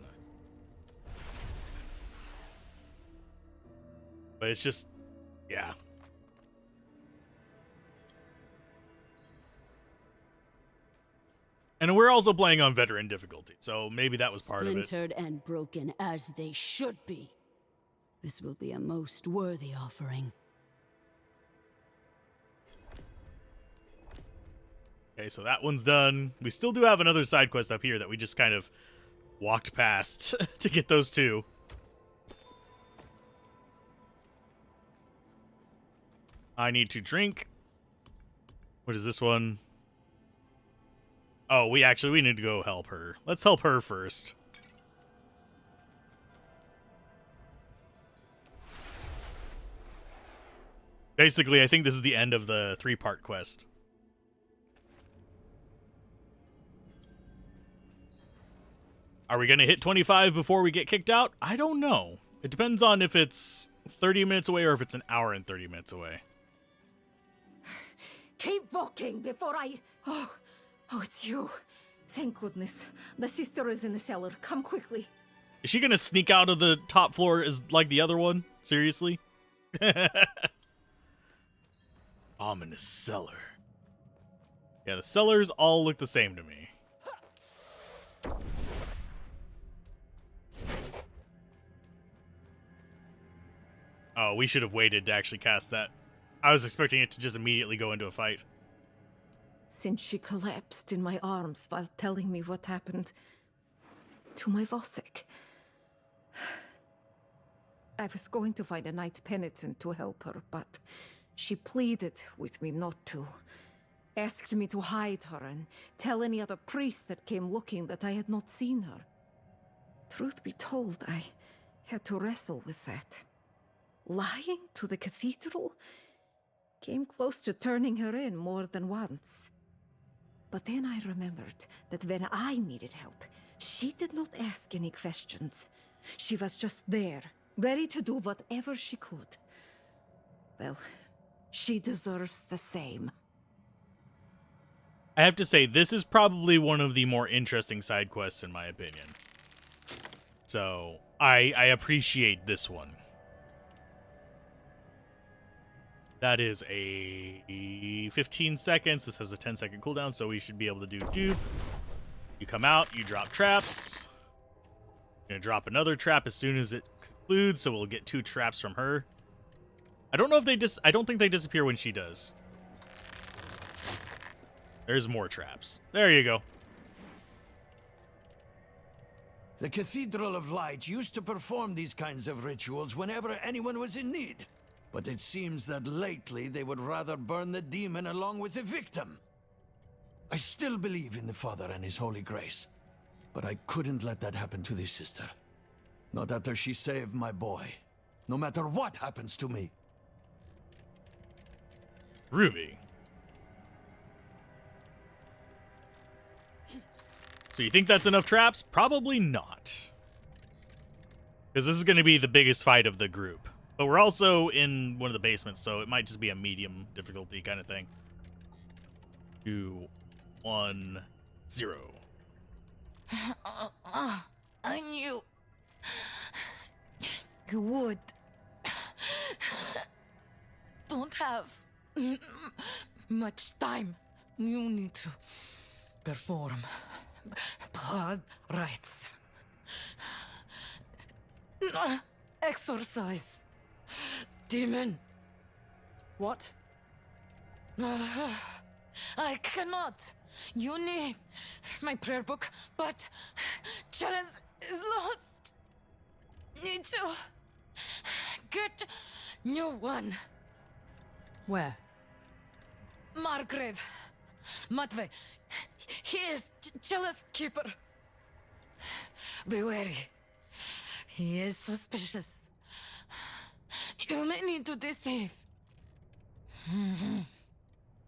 But it's just, yeah. And we're also playing on veteran difficulty, so maybe that was part of it. Splintered and broken as they should be. This will be a most worthy offering. Okay, so that one's done. We still do have another side quest up here that we just kind of walked past to get those two. I need to drink. What is this one? Oh, we need to go help her. Let's help her first. Basically, I think this is the end of the 3-part quest. Are we going to hit 25 before we get kicked out? I don't know. It depends on if it's 30 minutes away or if it's an hour and 30 minutes away. Keep walking before I... Oh, it's you. Thank goodness. The sister is in the cellar. Come quickly. Is she going to sneak out of the top floor as like the other one? Seriously? Ominous cellar. Yeah, the cellars all look the same to me. Oh, we should have waited to actually cast that. I was expecting it to just immediately go into a fight. Since she collapsed in my arms while telling me what happened to my Vosik. I was going to find a knight penitent to help her, but she pleaded with me not to. Asked me to hide her and tell any other priests that came looking that I had not seen her. Truth be told, I had to wrestle with that. Lying to the cathedral came close to turning her in more than once. But then I remembered that when I needed help, she did not ask any questions. She was just there, ready to do whatever she could. Well, she deserves the same. I have to say, this is probably one of the more interesting side quests in my opinion. So, I appreciate this one. That is a 15 seconds. This has a 10-second cooldown, so we should be able to do dupe. You come out, you drop traps. Gonna drop another trap as soon as it concludes, so we'll get 2 traps from her. I don't know if they I don't think they disappear when she does. There's more traps. There you go. The Cathedral of Light used to perform these kinds of rituals whenever anyone was in need. But it seems that lately they would rather burn the demon along with the victim. I still believe in the Father and his holy grace, but I couldn't let that happen to this sister. Not after she saved my boy. No matter what happens to me. Groovy. So you think that's enough traps? Probably not. Because this is going to be the biggest fight of the group. But we're also in one of the basements, so it might just be a medium difficulty kind of thing. 2, 1, 0. I knew you would. Don't have much time. You need to perform blood rites. Exorcise. Demon. What? I cannot. You need my prayer book, but Chalice is lost. Need to get new one. Where? Margrave. Matvey. He is Chalice keeper. Be wary. He is suspicious. You may need to deceive.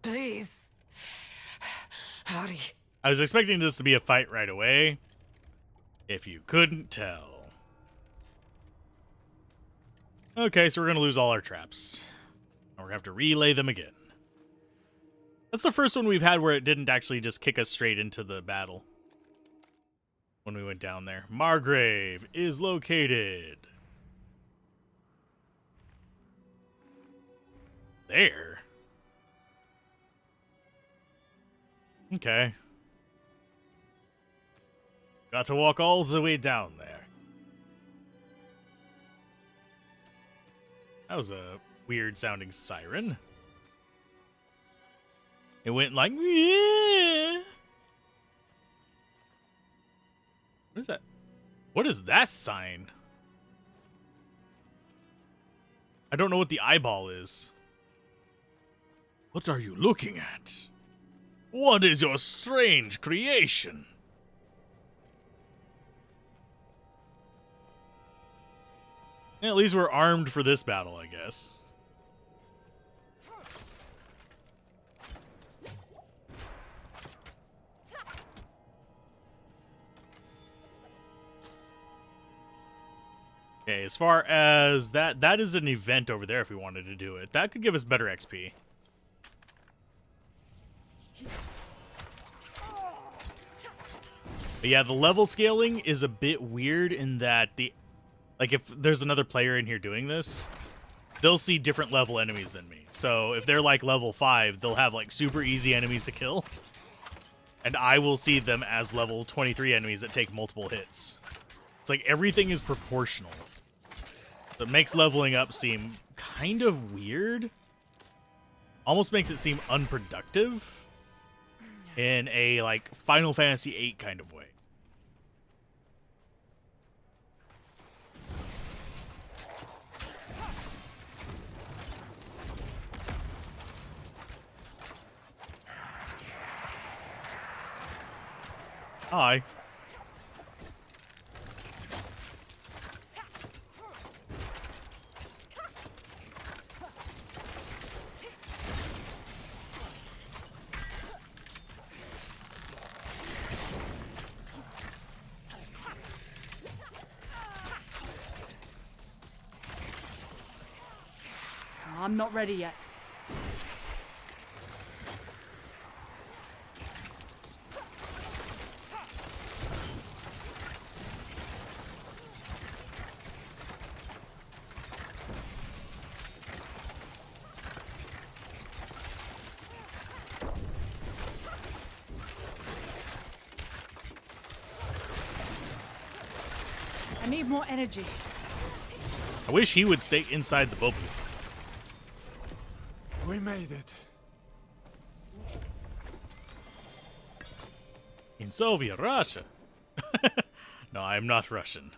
Please. Hurry. I was expecting this to be a fight right away. If you couldn't tell. Okay, so we're going to lose all our traps. And we're going to have to relay them again. That's the first one we've had where it didn't actually just kick us straight into the battle. When we went down there. Margrave is located there. Okay. Got to walk all the way down there. That was a weird sounding siren. It went like, yeah. What is that? What is that sign? I don't know what the eyeball is. What are you looking at? What is your strange creation? Yeah, at least we're armed for this battle, I guess. Okay, as far as that is an event over there if we wanted to do it. That could give us better XP. But yeah, the level scaling is a bit weird in that like if there's another player in here doing this, they'll see different level enemies than me. So if they're like level 5, they'll have like super easy enemies to kill. And I will see them as level 23 enemies that take multiple hits. It's like everything is proportional. So it makes leveling up seem kind of weird. Almost makes it seem unproductive in a like Final Fantasy VIII kind of way. Hi. I'm not ready yet. I need more energy. I wish he would stay inside the bubble. We made it. In Soviet Russia. No, I'm not Russian.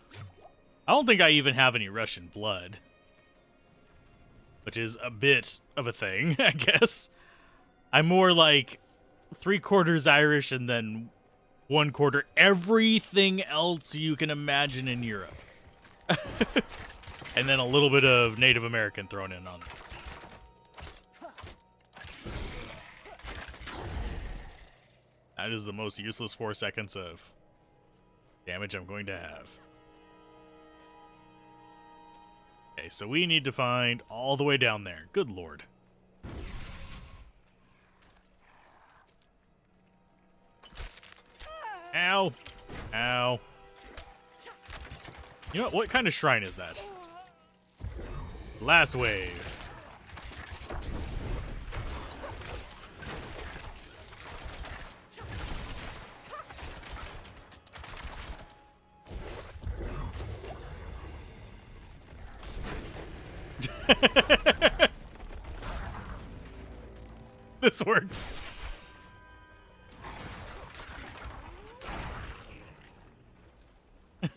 I don't think I even have any Russian blood. Which is a bit of a thing, I guess. I'm more like 3/4 Irish and then 1/4 everything else you can imagine in Europe. And then a little bit of Native American thrown in on it. That is the most useless 4 seconds of damage I'm going to have. Okay, so we need to find all the way down there. Good lord. Ow. Ow. You know what kind of shrine is that? Last wave. This works.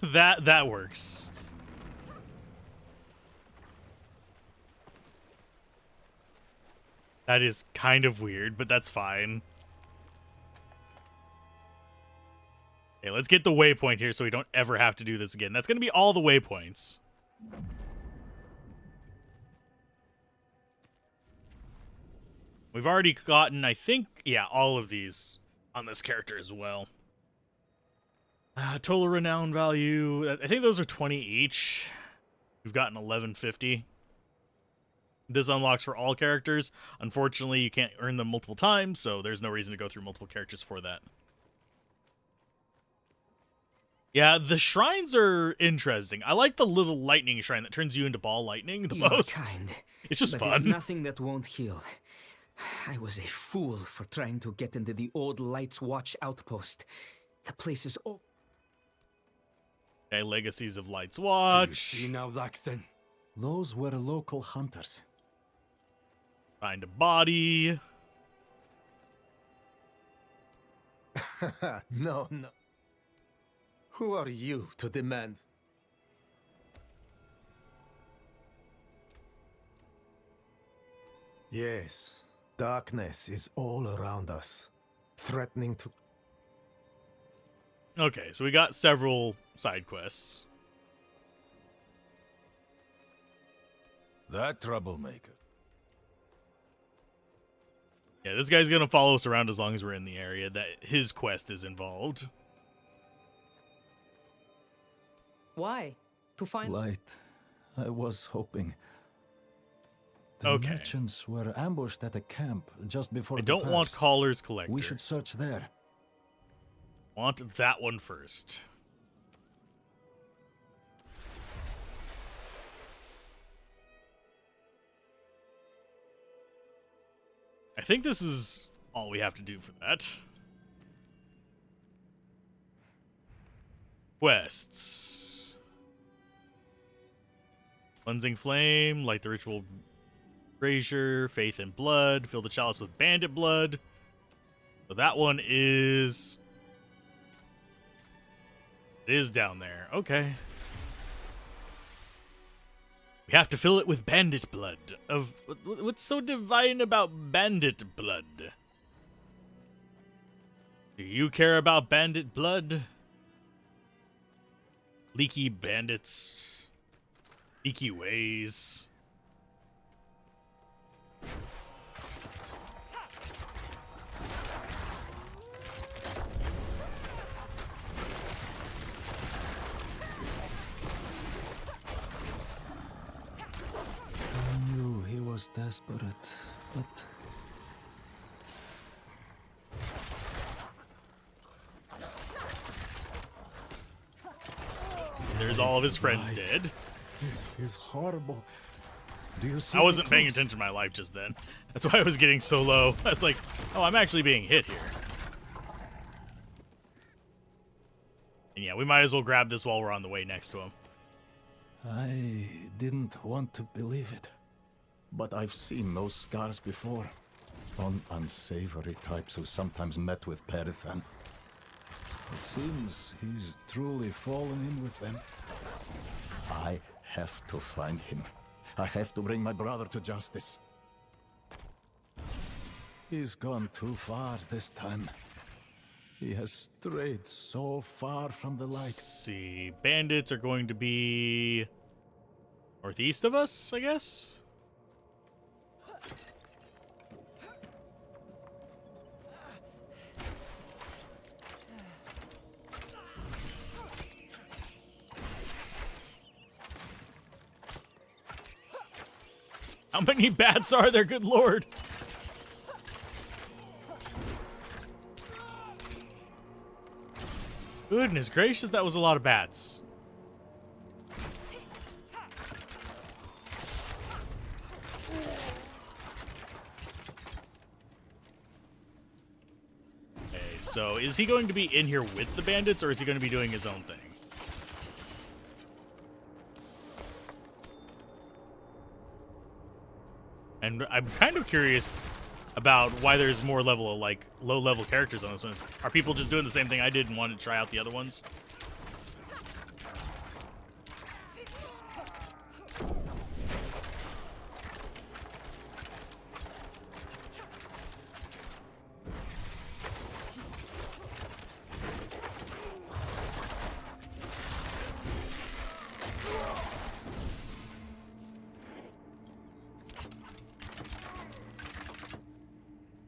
That works. That is kind of weird, but that's fine. Okay, let's get the waypoint here so we don't ever have to do this again. That's going to be all the waypoints. We've already gotten, I think, yeah, all of these on this character as well. Total renown value, I think those are 20 each. We've gotten 1150. This unlocks for all characters. Unfortunately, you can't earn them multiple times, so there's no reason to go through multiple characters for that. Yeah, the shrines are interesting. I like the little lightning shrine that turns you into ball lightning the most. Kind, it's just but fun. It's nothing that won't heal. I was a fool for trying to get into the old Lights Watch outpost. The place is all... Okay, Legacies of Lights Watch. Do you see now, Lackton? Those were local hunters. Find a body. No. Who are you to demand? Yes, darkness is all around us, threatening to... Okay, so we got several side quests. That troublemaker. Yeah, this guy's gonna follow us around as long as we're in the area that his quest is involved. Why? To find light. I was hoping. The Okay. merchants were ambushed at a camp just before I the don't want pass. Caller's Collector. We should search there. Want that one first. I think this is all we have to do for that. Quests. Cleansing Flame, light the ritual brazier, faith in blood, fill the chalice with bandit blood. So that one is... It is down there. Okay. We have to fill it with bandit blood. Of what's so divine about bandit blood? Do you care about bandit blood? Leaky bandits. Leaky ways. I knew he was desperate, but There's all of his friends dead. This is horrible. Do you see I wasn't the paying clues? attention to my life just then. That's why I was getting so low. I was like, oh, I'm actually being hit here. And yeah, we might as well grab this while we're on the way next to him. I didn't want to believe it. But I've seen those scars before. On unsavory types who sometimes met with Perithan. It seems he's truly fallen in with them. I have to find him. I have to bring my brother to justice. He's gone too far this time. He has strayed so far from the light. Let's see. Bandits are going to be northeast of us, I guess? How many bats are there, good lord? Goodness gracious, that was a lot of bats. Okay, so is he going to be in here with the bandits, or is he going to be doing his own thing? And I'm kind of curious about why there's more level, like, low-level characters on this one. Are people just doing the same thing I did and wanted to try out the other ones?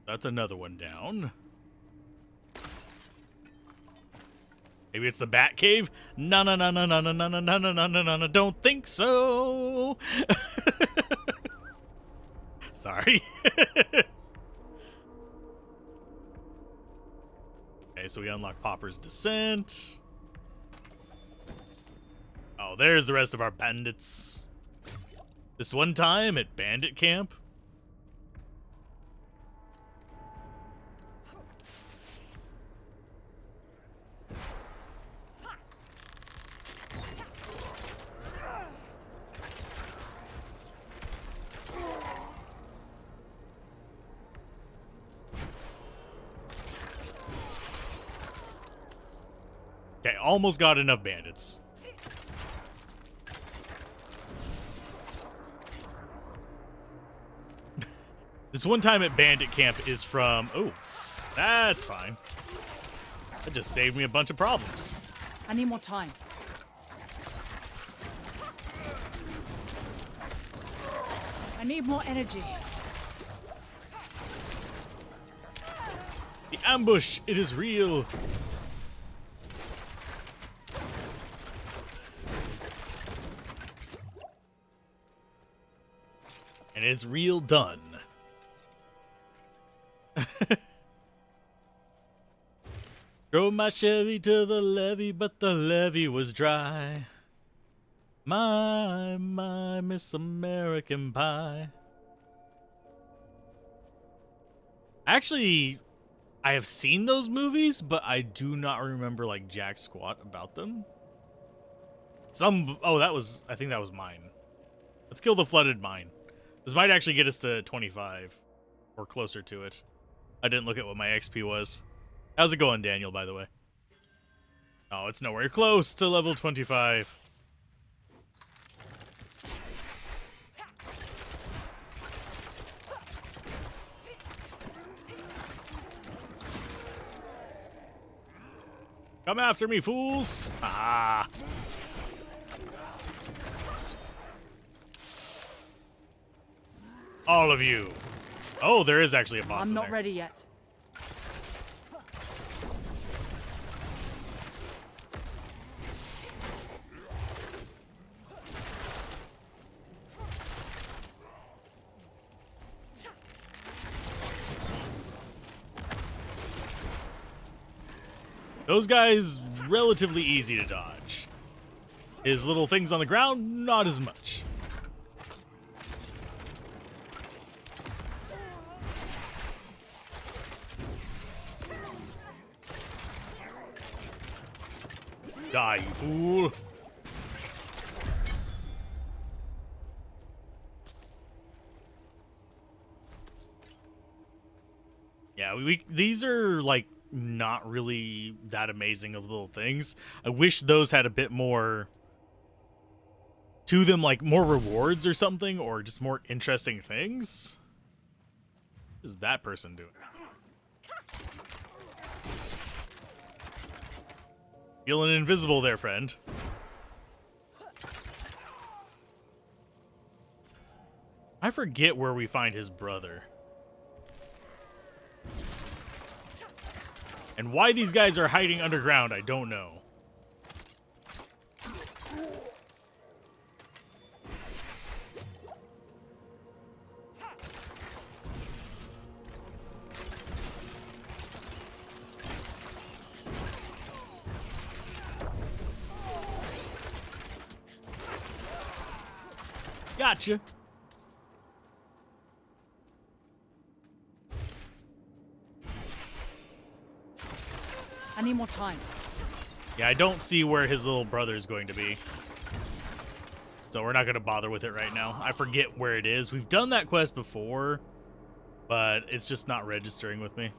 That's another one down. Maybe it's the Bat Cave? No, no, no, no, no, no, no, no, no, no, no, no, no, don't think so. Sorry. Okay, so we unlock Popper's Descent. Oh, there's the rest of our bandits. This one time at Bandit Camp. Okay, almost got enough bandits. This one time at Bandit Camp is from... Oh, that's fine. That just saved me a bunch of problems. I need more time. I need more energy. The ambush, it is real. And it's real done. Drove my Chevy to the levee, but the levee was dry. My, Miss American Pie. Actually, I have seen those movies, but I do not remember, like, jack squat about them. Oh, I think that was mine. Let's kill the flooded mine. This might actually get us to 25, or closer to it. I didn't look at what my XP was. How's it going, Daniel, by the way? Oh, it's nowhere close to level 25. Come after me, fools! Ah! All of you. Oh, there is actually a boss I'm in not there. ready yet. Those guys, relatively easy to dodge. His little things on the ground, not as much. Die, you fool. these are like not really that amazing of little things. I wish those had a bit more to them, like more rewards or something, or just more interesting things. What is that person doing? Feeling invisible there, friend. I forget where we find his brother. And why these guys are hiding underground, I don't know. Gotcha. I need more time. Yeah, I don't see where his little brother is going to be. So we're not going to bother with it right now. I forget where it is. We've done that quest before, but it's just not registering with me.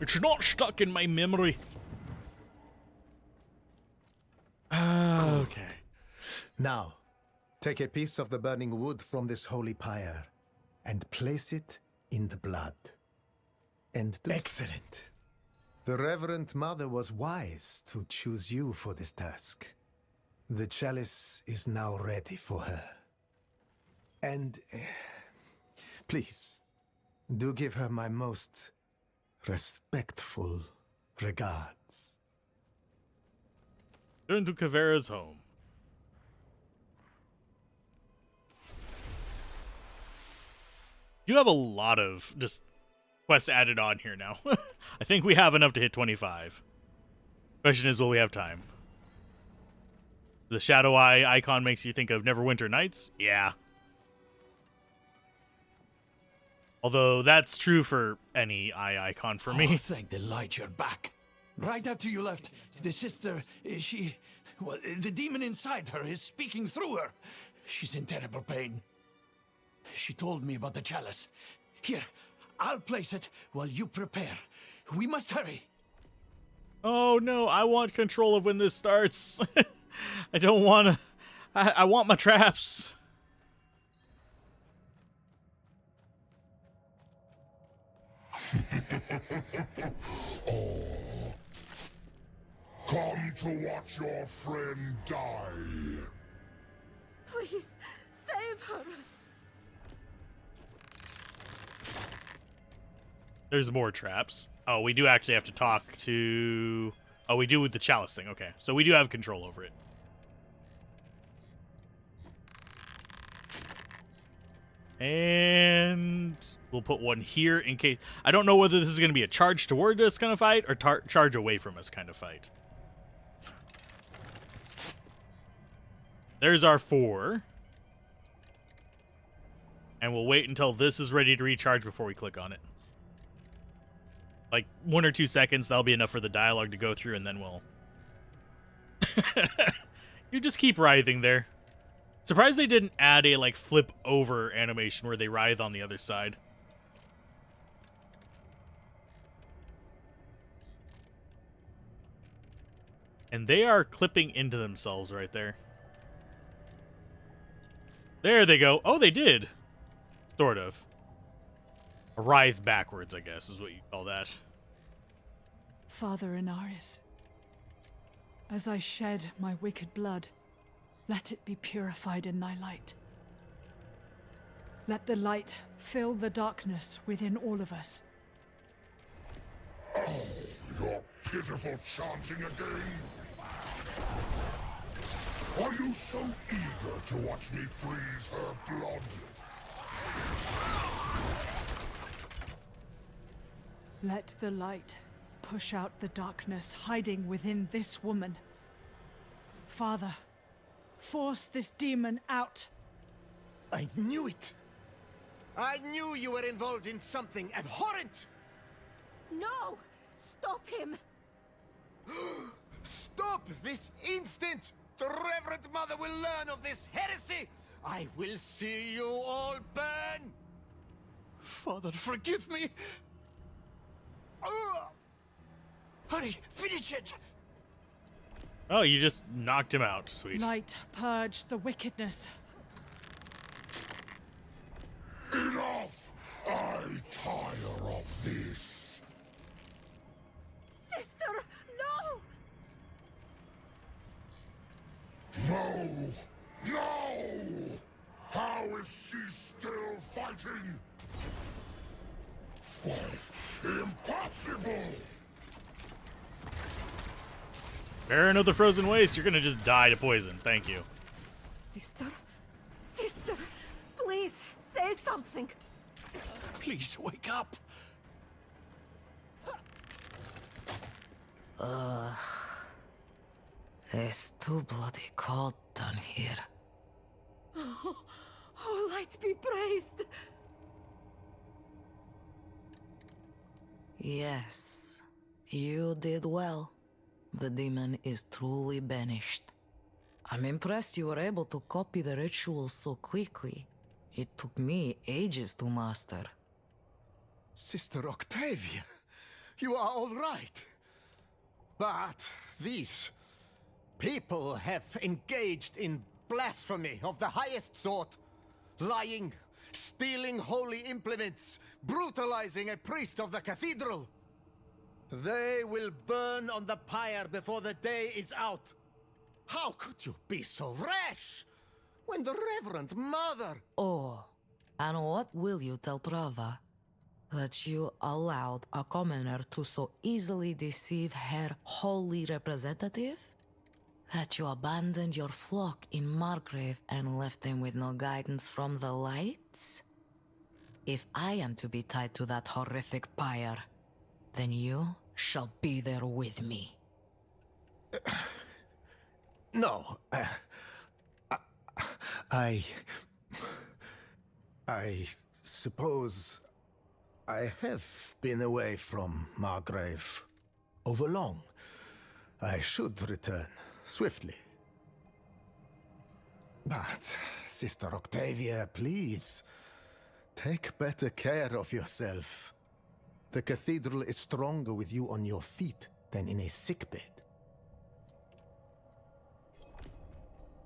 It's not stuck in my memory. Okay. Now, take a piece of the burning wood from this holy pyre and place it in the blood. And excellent. The Reverend Mother was wise to choose you for this task. The chalice is now ready for her. And please, do give her my most respectful regards. Turn to Kavera's home. You have a lot of just quests added on here now. I think we have enough to hit 25. Question is, will we have time? The Shadow Eye icon makes you think of Neverwinter Nights? Yeah. Although that's true for any eye icon for me. Oh, thank the light you're back. Right after you left, the sister, well, the demon inside her is speaking through her. She's in terrible pain. She told me about the chalice. Here, I'll place it while you prepare. We must hurry. Oh no, I want control of when this starts. I don't want to... I want my traps. Oh. Come to watch your friend die. Please, save her. There's more traps. Oh, we do actually have to talk to... Oh, we do with the chalice thing. Okay, so we do have control over it. And we'll put one here in case... I don't know whether this is going to be a charge toward us kind of fight or charge away from us kind of fight. There's our 4. And we'll wait until this is ready to recharge before we click on it. Like 1 or 2 seconds, that'll be enough for the dialogue to go through, and then we'll... You just keep writhing there. Surprised they didn't add a, like, flip over animation where they writhe on the other side. And they are clipping into themselves right there. There they go. Oh, they did. Sort of. A writhe backwards, I guess, is what you call that. Father Inaris, as I shed my wicked blood, let it be purified in thy light. Let the light fill the darkness within all of us. Oh, your pitiful chanting again. Are you so eager to watch me freeze her blood? Let the light push out the darkness hiding within this woman. Father, force this demon out. I knew it! I knew you were involved in something abhorrent! No! Stop him! Stop this instant! The Reverend Mother will learn of this heresy! I will see you all burn! Father, forgive me! Hurry, finish it! Oh, you just knocked him out. Sweet. Light, purge the wickedness. Enough! I tire of this. Sister, no! No! No! How is she still fighting? Why, impossible! Baron of the Frozen Waste, you're gonna just die to poison. Thank you. Sister? Sister! Please, say something! Please, wake up! It's too bloody cold down here. Oh, light be praised! Yes, you did well. The demon is truly banished. I'm impressed you were able to copy the ritual so quickly. It took me ages to master. Sister Octavia, you are all right. But these people have engaged in blasphemy of the highest sort. Lying, stealing holy implements, brutalizing a priest of the cathedral. They will burn on the pyre before the day is out. How could you be so rash when the Reverend Mother... Oh, and what will you tell Prava? That you allowed a commoner to so easily deceive her holy representative? That you abandoned your flock in Margrave and left them with no guidance from the lights? If I am to be tied to that horrific pyre, then you shall be there with me. No. I suppose I have been away from Margrave overlong. I should return swiftly. But, Sister Octavia, please, take better care of yourself. The cathedral is stronger with you on your feet than in a sickbed.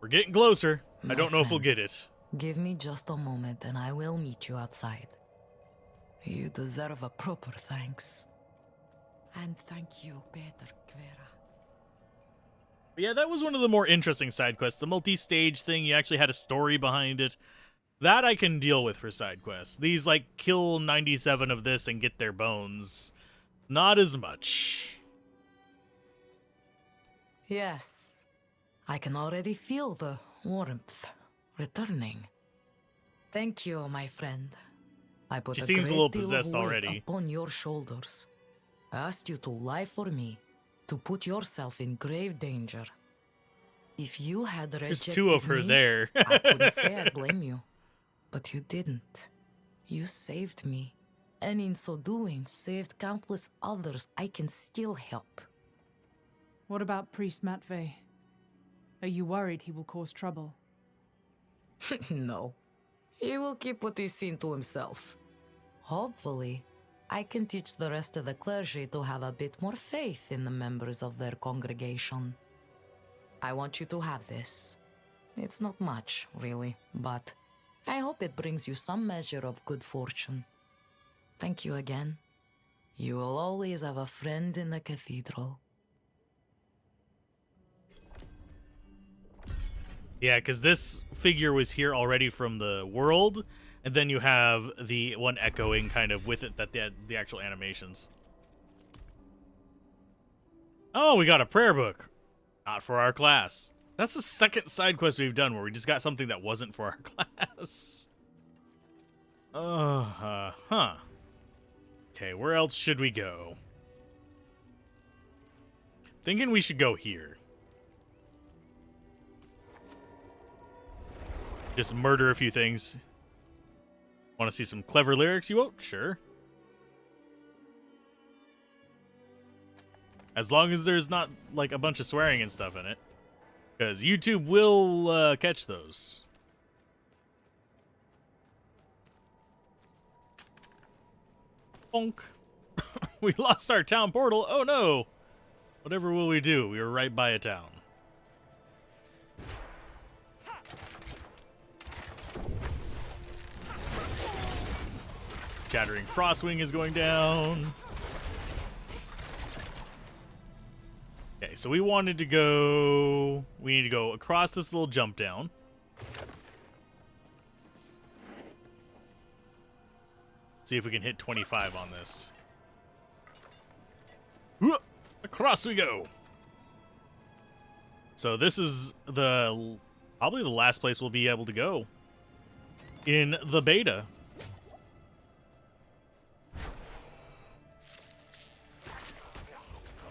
We're getting closer. I My don't know if we'll friend, get it. Give me just a moment and I will meet you outside. You deserve a proper thanks. And thank you, Peter Quera. Yeah, that was one of the more interesting side quests. The multi-stage thing, you actually had a story behind it. That I can deal with for side quests. These, like, kill 97 of this and get their bones. Not as much. Yes, I can already feel the warmth returning. Thank you, my friend. I put She a seems a great little deal of possessed weight already. upon your shoulders. I asked you to lie for me, to put yourself in grave danger. If you had rejected There's two of her me, there. I couldn't say I blame you. But you didn't. You saved me. And in so doing, saved countless others I can still help. What about Priest Matvey? Are you worried he will cause trouble? No. He will keep what he's seen to himself. Hopefully, I can teach the rest of the clergy to have a bit more faith in the members of their congregation. I want you to have this. It's not much, really, but I hope it brings you some measure of good fortune. Thank you again. You will always have a friend in the cathedral. Yeah, because this figure was here already from the world, and then you have the one echoing kind of with it, that the actual animations. Oh, we got a prayer book. Not for our class. That's the second side quest we've done where we just got something that wasn't for our class. Huh. Okay, where else should we go? Thinking we should go here. Just murder a few things. Want to see some clever lyrics, you won't? Sure. As long as there's not, like, a bunch of swearing and stuff in it. Because YouTube will catch those. Bonk. We lost our town portal. Oh no. Whatever will we do? We were right by a town. Shattering Frostwing is going down. Okay, so we need to go across this little jump down. See if we can hit 25 on this. Across we go. So this is probably the last place we'll be able to go in the beta.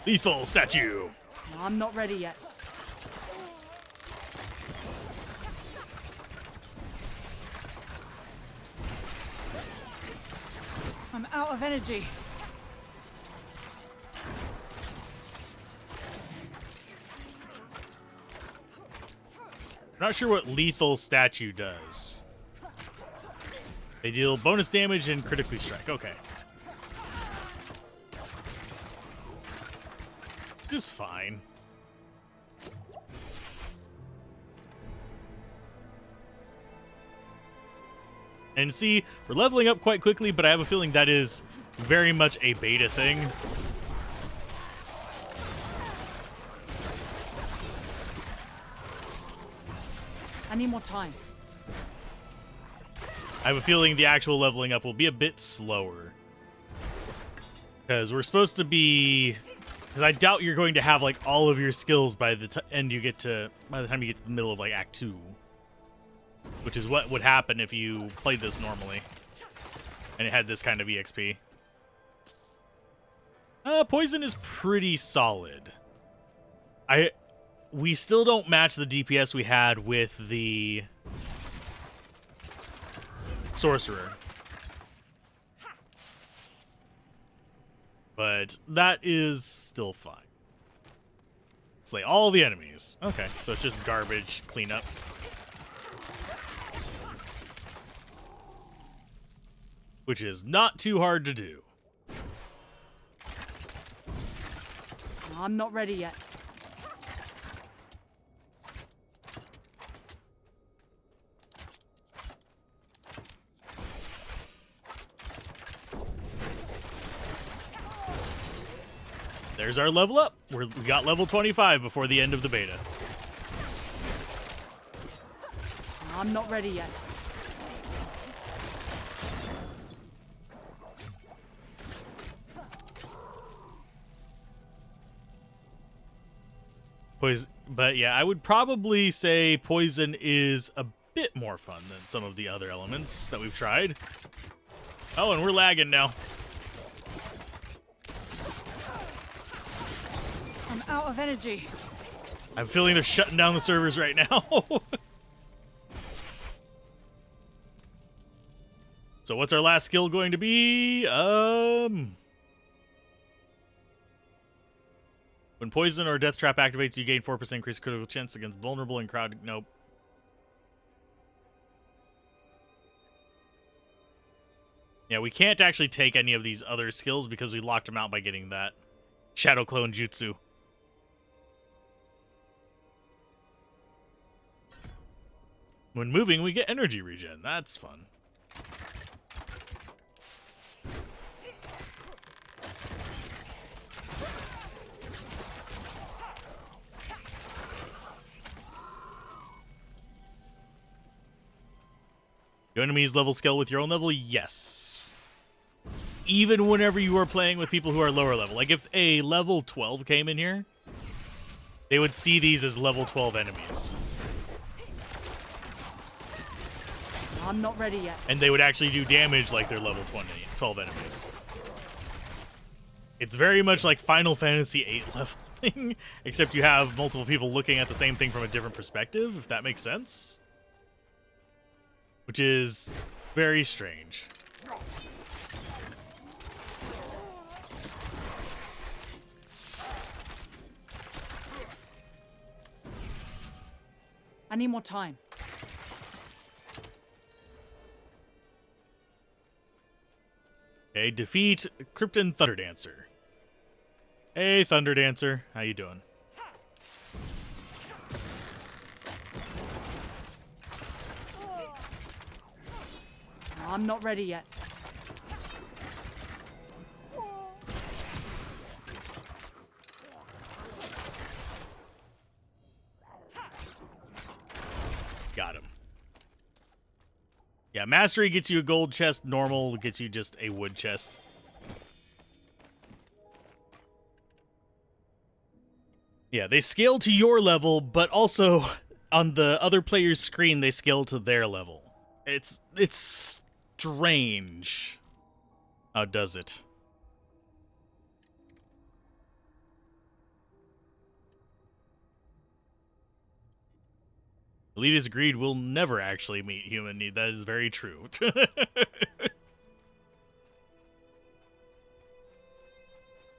Lethal statue. I'm not ready yet. I'm out of energy. Not sure what lethal statue does. They deal bonus damage and critically strike. Okay. Just fine. And see, we're leveling up quite quickly, but I have a feeling that is very much a beta thing. I need more time. I have a feeling the actual leveling up will be a bit slower. Because we're supposed to be... Because I doubt you're going to have, like, all of your skills by the time you get to the middle of, like, Act 2. Which is what would happen if you played this normally. And it had this kind of EXP. Poison is pretty solid. We still don't match the DPS we had with the Sorcerer. But that is still fine. Slay all the enemies. Okay, so it's just garbage cleanup. Which is not too hard to do. I'm not ready yet. There's our level up. We got level 25 before the end of the beta. I'm not ready yet. But yeah, I would probably say poison is a bit more fun than some of the other elements that we've tried. Oh, and we're lagging now. I'm out of energy. I have a feeling they're shutting down the servers right now. So what's our last skill going to be? When poison or death trap activates, you gain 4% increased critical chance against vulnerable and crowd. Nope. Yeah, we can't actually take any of these other skills because we locked them out by getting that Shadow Clone Jutsu. When moving, we get energy regen. That's fun. Do enemies level scale with your own level? Yes. Even whenever you are playing with people who are lower level. Like if a level 12 came in here, they would see these as level 12 enemies. I'm not ready yet. And they would actually do damage like they're level 12 enemies. It's very much like Final Fantasy VIII leveling, except you have multiple people looking at the same thing from a different perspective, if that makes sense. Which is very strange. I need more time. Okay, defeat Krypton Thunder Dancer. Hey, Thunder Dancer. How you doing? I'm not ready yet. Got him. Yeah, Mastery gets you a gold chest. Normal gets you just a wood chest. Yeah, they scale to your level, but also on the other player's screen, they scale to their level. It's strange. How does it? Elite agreed we'll never actually meet human need. That is very true.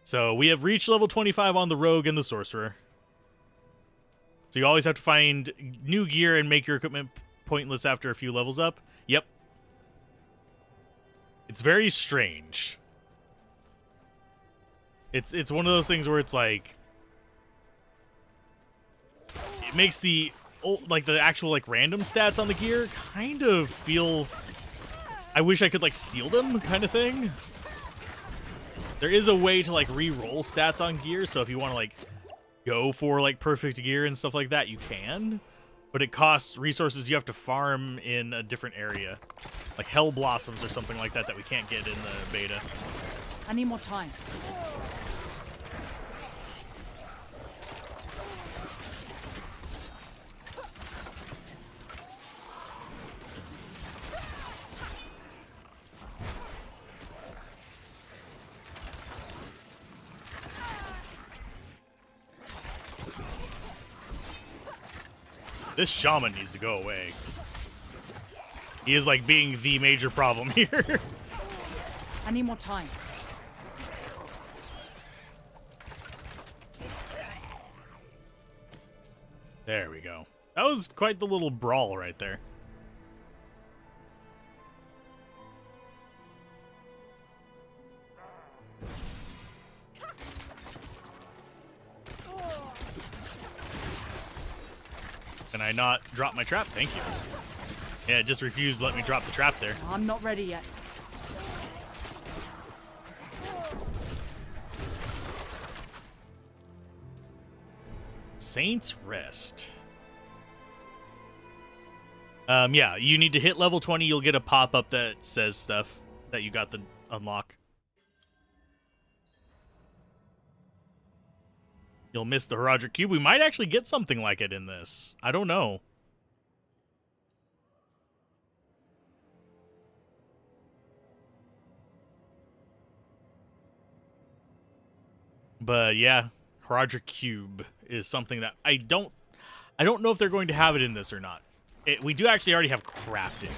So we have reached level 25 on the Rogue and the Sorcerer. So you always have to find new gear and make your equipment pointless after a few levels up. Yep. It's very strange. It's one of those things where it's like it makes the actual random stats on the gear kind of feel I wish I could steal them kind of thing. There is a way to re-roll stats on gear, so if you want to go for perfect gear and stuff like that, you can. But it costs resources you have to farm in a different area. Like Hell Blossoms or something like that we can't get in the beta. I need more time. This shaman needs to go away. He is being the major problem here. I need more time. There we go. That was quite the little brawl right there. Can I not drop my trap? Thank you. Yeah, it just refused to let me drop the trap there. I'm not ready yet. Saints Rest. Yeah, you need to hit level 20. You'll get a pop-up that says stuff that you got the unlock. You'll miss the Herodric Cube. We might actually get something like it in this. I don't know. But yeah, Herodric Cube is something that I don't know if they're going to have it in this or not. We do actually already have crafting.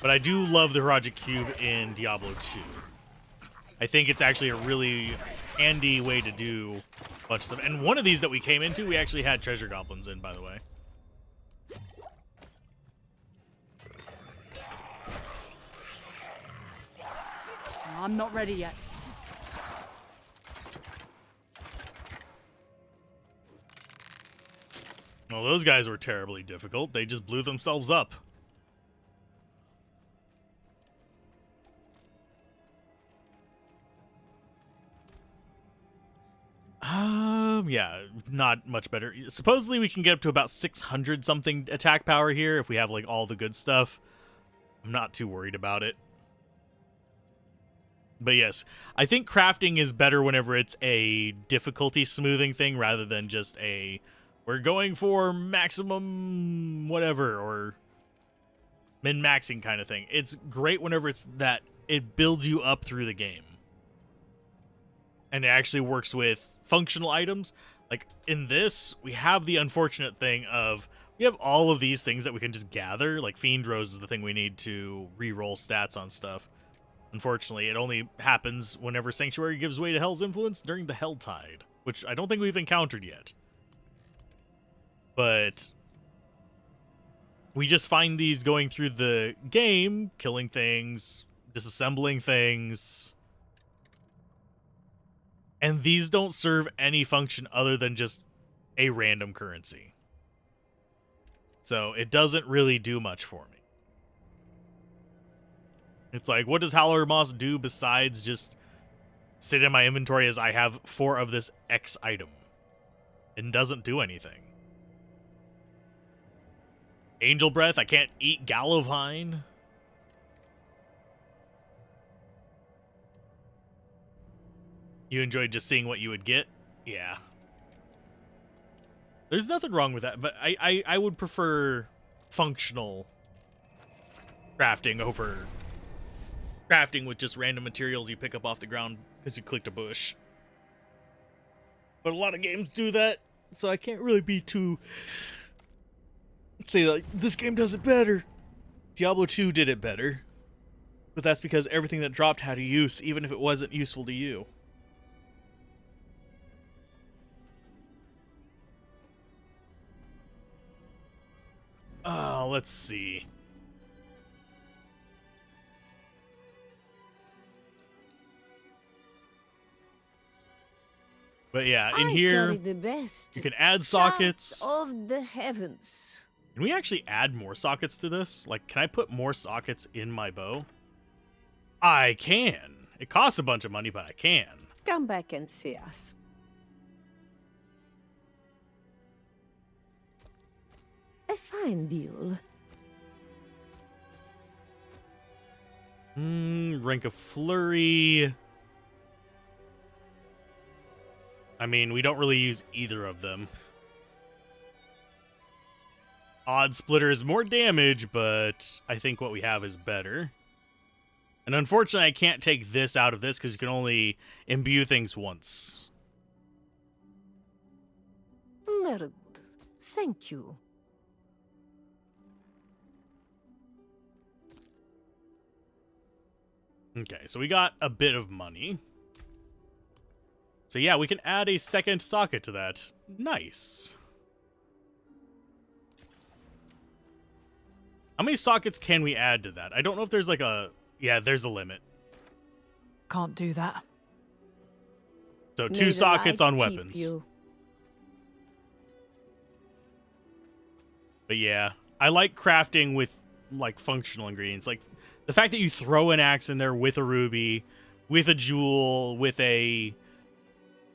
But I do love the Herodric Cube in Diablo 2. I think it's actually a really handy way to do a bunch of stuff. And one of these that we came into, we actually had treasure goblins in, by the way. I'm not ready yet. Well, those guys were terribly difficult. They just blew themselves up. Yeah, not much better. Supposedly we can get up to about 600 something attack power here if we have all the good stuff. I'm not too worried about it. But yes, I think crafting is better whenever it's a difficulty smoothing thing rather than just we're going for maximum whatever or min-maxing kind of thing. It's great whenever it's that it builds you up through the game. And it actually works with functional items. Like in this, we have the unfortunate thing of we have all of these things that we can just gather. Like Fiend Rose is the thing we need to re-roll stats on stuff. Unfortunately, it only happens whenever Sanctuary gives way to Hell's influence during the Hell Tide, which I don't think we've encountered yet. But we just find these going through the game, killing things, disassembling things. And these don't serve any function other than just a random currency. So it doesn't really do much for me. It's like, what does Howler Moss do besides just sit in my inventory as I have 4 of this X item? It doesn't do anything. Angel Breath, I can't eat Gallovine. You enjoyed just seeing what you would get? Yeah. There's nothing wrong with that, but I would prefer functional crafting over crafting with just random materials you pick up off the ground because you clicked a bush. But a lot of games do that, so I can't really be too... say, like, this game does it better. Diablo 2 did it better. But that's because everything that dropped had a use, even if it wasn't useful to you. Let's see. But yeah, in here, the best. you can add sockets. Shout of the heavens. Can we actually add more sockets to this? Like, can I put more sockets in my bow? I can. It costs a bunch of money, but I can. Come back and see us. A fine deal. Rank of Flurry. I mean, we don't really use either of them. Odd Splitter is more damage, but I think what we have is better. And unfortunately, I can't take this out of this because you can only imbue things once. Very good. Thank you. Okay, so we got a bit of money. So yeah, we can add a second socket to that. Nice. How many sockets can we add to that? I don't know if there's like a... Yeah, there's a limit. Can't do that. So 2 sockets on weapons. But yeah, I like crafting with like functional ingredients. Like the fact that you throw an axe in there with a ruby, with a jewel, with a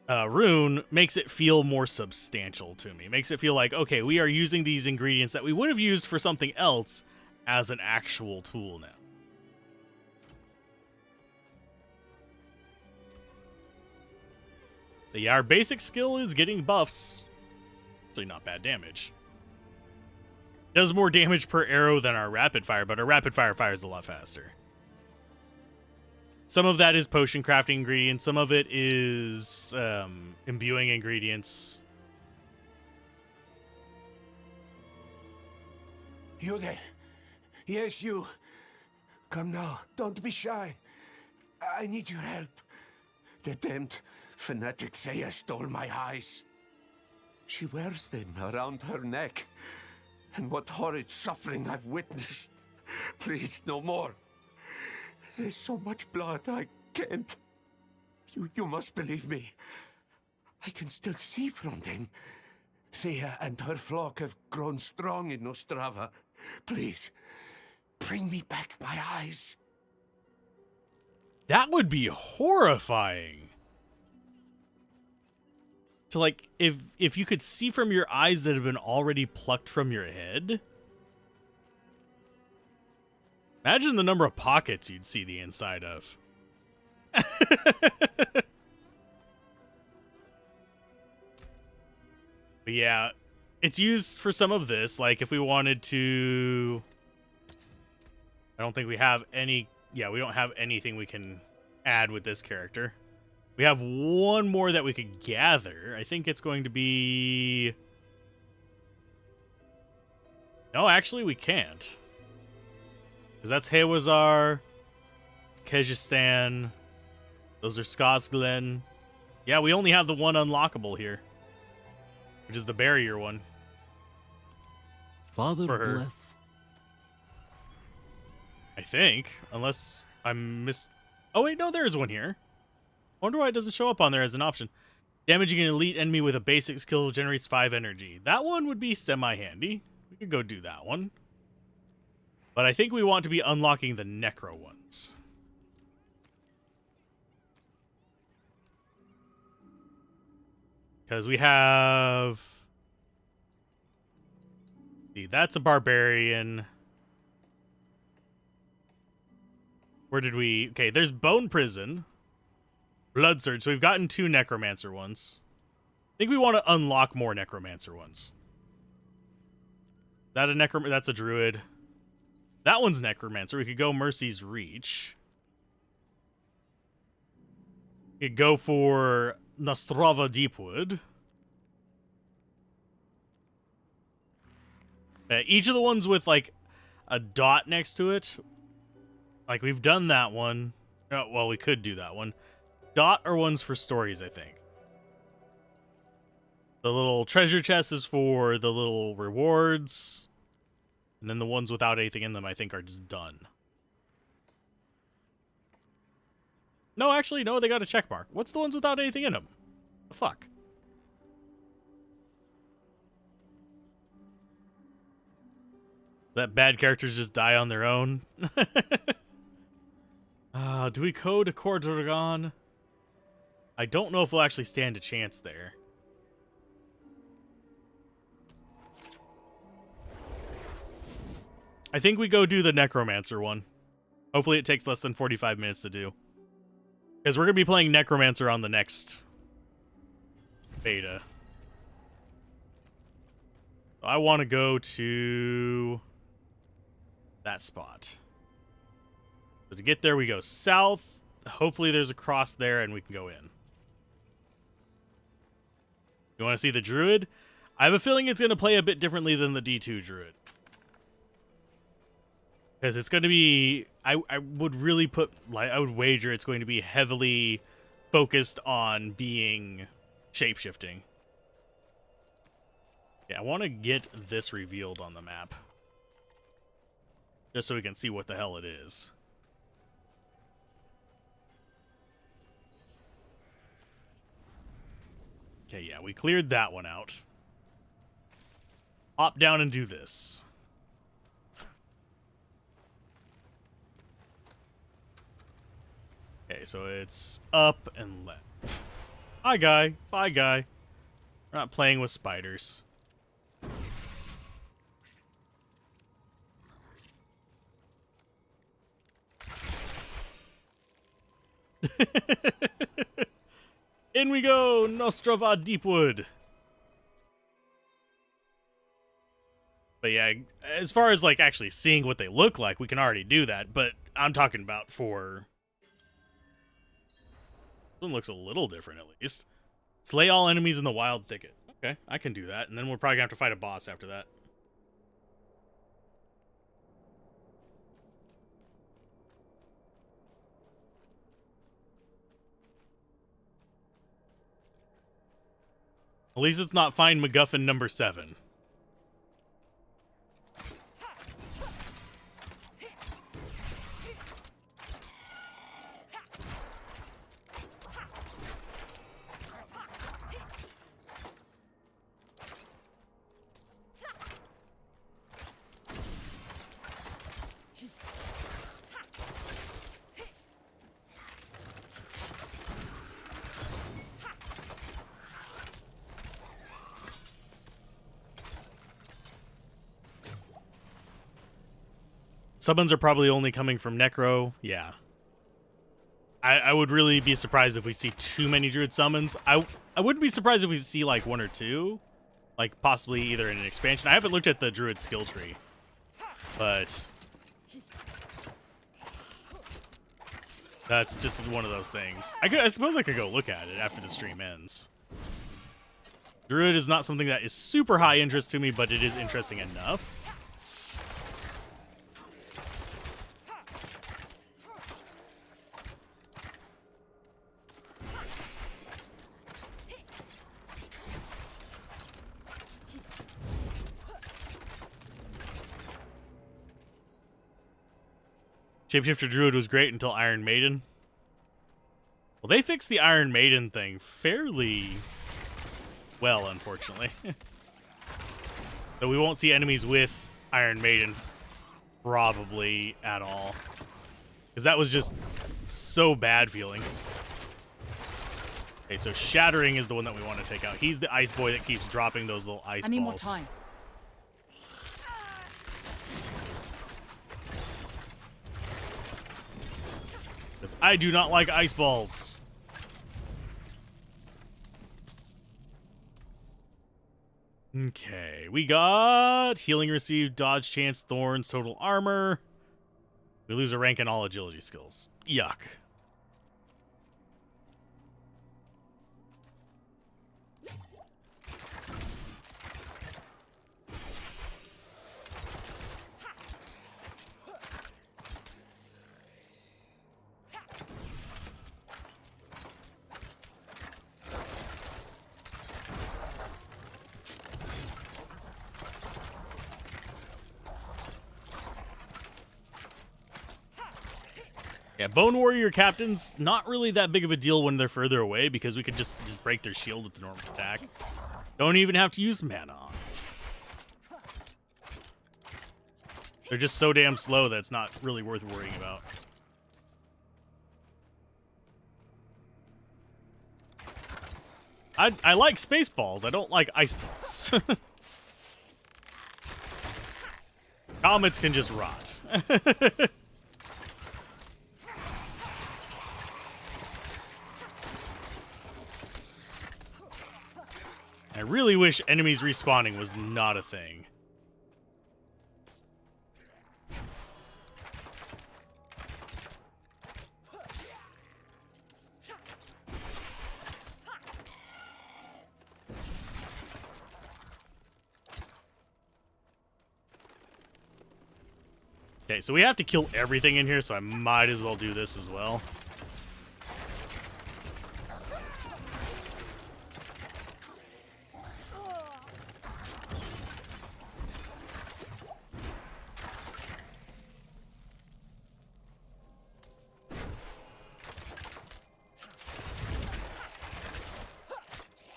rune makes it feel more substantial to me. Makes it feel like, okay, we are using these ingredients that we would have used for something else as an actual tool now. But yeah, our basic skill is getting buffs. Actually not bad damage. Does more damage per arrow than our rapid fire, but our rapid fire fires a lot faster. Some of that is potion crafting ingredients. Some of it is imbuing ingredients. You there? Yes, you. Come now. Don't be shy. I need your help. The damned fanatic Thea stole my eyes. She wears them around her neck. And what horrid suffering I've witnessed. Please, no more. There's so much blood, I can't. You must believe me. I can still see from them. Thea and her flock have grown strong in Nostrava. Please, bring me back my eyes. That would be horrifying. So, like, if you could see from your eyes that have been already plucked from your head... Imagine the number of pockets you'd see the inside of. But yeah, it's used for some of this. Like, if we wanted to... I don't think we have any... Yeah, we don't have anything we can add with this character. We have one more that we could gather. I think it's going to be... No, actually, we can't. Because that's Hewazar, Kyrgyzstan. Those are Skotsglen. Yeah, we only have the one unlockable here. Which is the barrier one. Father bless. I think. Unless Oh wait, no, there is one here. Wonder why it doesn't show up on there as an option. Damaging an elite enemy with a basic skill generates 5 energy. That one would be semi-handy. We could go do that one. But I think we want to be unlocking the necro ones. Because we have... See, that's a barbarian. Where did we... Okay, there's Bone Prison. Blood Surge. So we've gotten 2 Necromancer ones. I think we want to unlock more Necromancer ones. That a That's a Druid. That one's Necromancer. We could go Mercy's Reach. We could go for Nostrava Deepwood. Each of the ones with, like, a dot next to it. Like, we've done that one. Oh, well, we could do that one. Dot are ones for stories, I think. The little treasure chest is for the little rewards. And then the ones without anything in them, I think, are just done. No, actually, no, they got a check mark. What's the ones without anything in them? The fuck? That bad characters just die on their own? Do we code to Cordragon? I don't know if we'll actually stand a chance there. I think we go do the Necromancer one. Hopefully it takes less than 45 minutes to do. Because we're going to be playing Necromancer on the next beta. I want to go to that spot. So to get there, we go south. Hopefully there's a cross there and we can go in. You want to see the Druid? I have a feeling it's going to play a bit differently than the D2 Druid. Because it's going to be... I would really put... Like, I would wager it's going to be heavily focused on being shape-shifting. Yeah, I want to get this revealed on the map. Just so we can see what the hell it is. Okay, yeah, we cleared that one out. Hop down and do this. Okay, so it's up and left. Hi, guy. Bye, guy. We're not playing with spiders. In we go, Nostrava Deepwood. But yeah, as far as like actually seeing what they look like, we can already do that. But I'm talking about for... This one looks a little different at least. Slay all enemies in the wild thicket. Okay, I can do that. And then we're probably going to have to fight a boss after that. At least it's not find MacGuffin number 7. Summons are probably only coming from Necro. Yeah. I would really be surprised if we see too many Druid summons. I wouldn't be surprised if we see like 1 or 2. Like possibly either in an expansion. I haven't looked at the Druid skill tree. But that's just one of those things. I suppose I could go look at it after the stream ends. Druid is not something that is super high interest to me, but it is interesting enough. Shapeshifter Druid was great until Iron Maiden. Well, they fixed the Iron Maiden thing fairly well, unfortunately. So we won't see enemies with Iron Maiden probably at all. Because that was just so bad feeling. Okay, so Shattering is the one that we want to take out. He's the ice boy that keeps dropping those little ice balls. I need more time. Because I do not like ice balls. Okay, we got healing received, dodge chance, thorns, total armor. We lose a rank in all agility skills. Yuck. Yeah, Bone Warrior captains, not really that big of a deal when they're further away because we could just break their shield with the normal attack. Don't even have to use mana on it. They're just so damn slow that it's not really worth worrying about. I like space balls. I don't like ice balls. Comets can just rot. I really wish enemies respawning was not a thing. Okay, so we have to kill everything in here, so I might as well do this as well.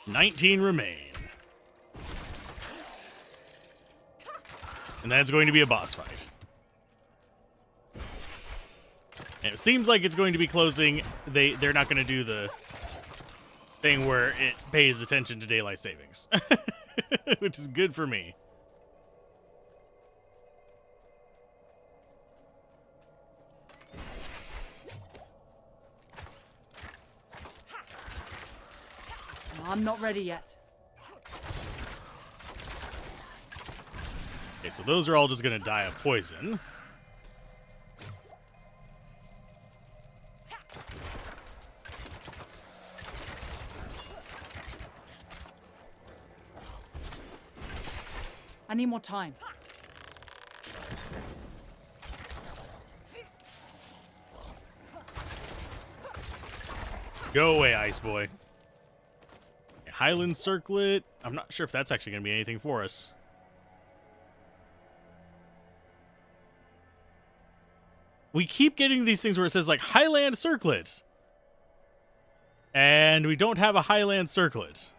$19 remain. And that's going to be a boss fight. And it seems like it's going to be closing. They're not going to do the thing where it pays attention to daylight savings. Which is good for me. I'm not ready yet. Okay, so those are all just going to die of poison. I need more time. Go away, Ice Boy. Highland Circlet. I'm not sure if that's actually going to be anything for us. We keep getting these things where it says like Highland Circlet. And we don't have a Highland Circlet.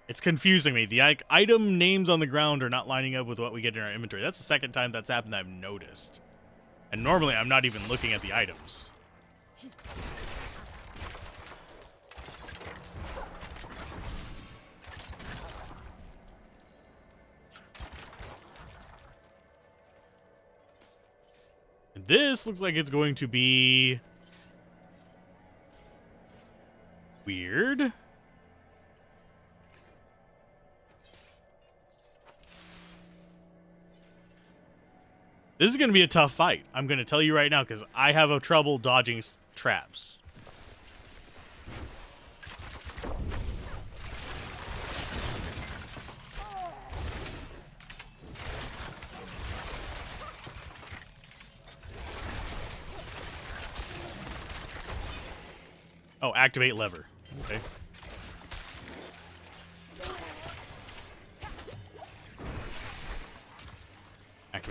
It's confusing me. The item names on the ground are not lining up with what we get in our inventory. That's the second time that's happened that I've noticed. And normally I'm not even looking at the items. And this looks like it's going to be weird. This is going to be a tough fight. I'm going to tell you right now because I have a trouble dodging traps. Oh, activate lever. Okay.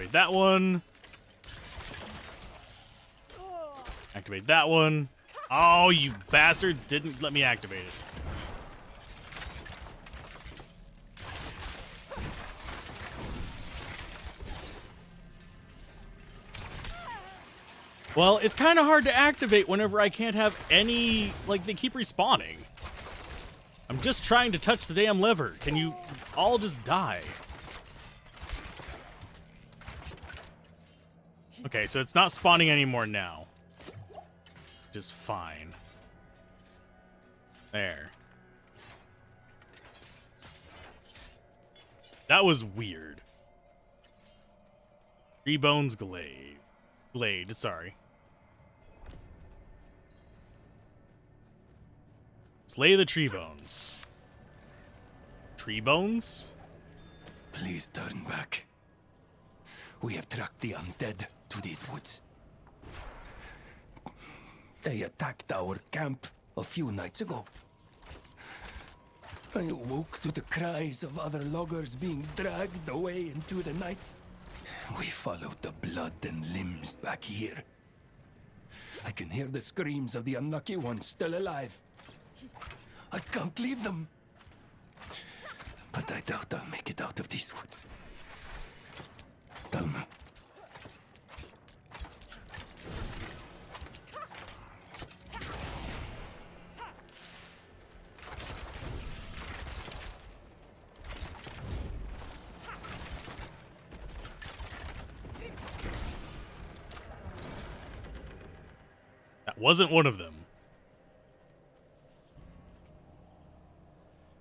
Activate that one. Activate that one. Oh, you bastards didn't let me activate it. Well, it's kind of hard to activate whenever I can't have any, like, they keep respawning. I'm just trying to touch the damn lever. Can you all just die? Okay, so it's not spawning anymore now. Which is fine. There. That was weird. Tree Bones Glade. Glade, sorry. Slay the tree bones. Tree bones? Please turn back. We have tracked the undead to these woods. They attacked our camp a few nights ago. I awoke to the cries of other loggers being dragged away into the night. We followed the blood and limbs back here. I can hear the screams of the unlucky ones still alive. I can't leave them. But I doubt I'll make it out of these woods. Thelma. That wasn't one of them.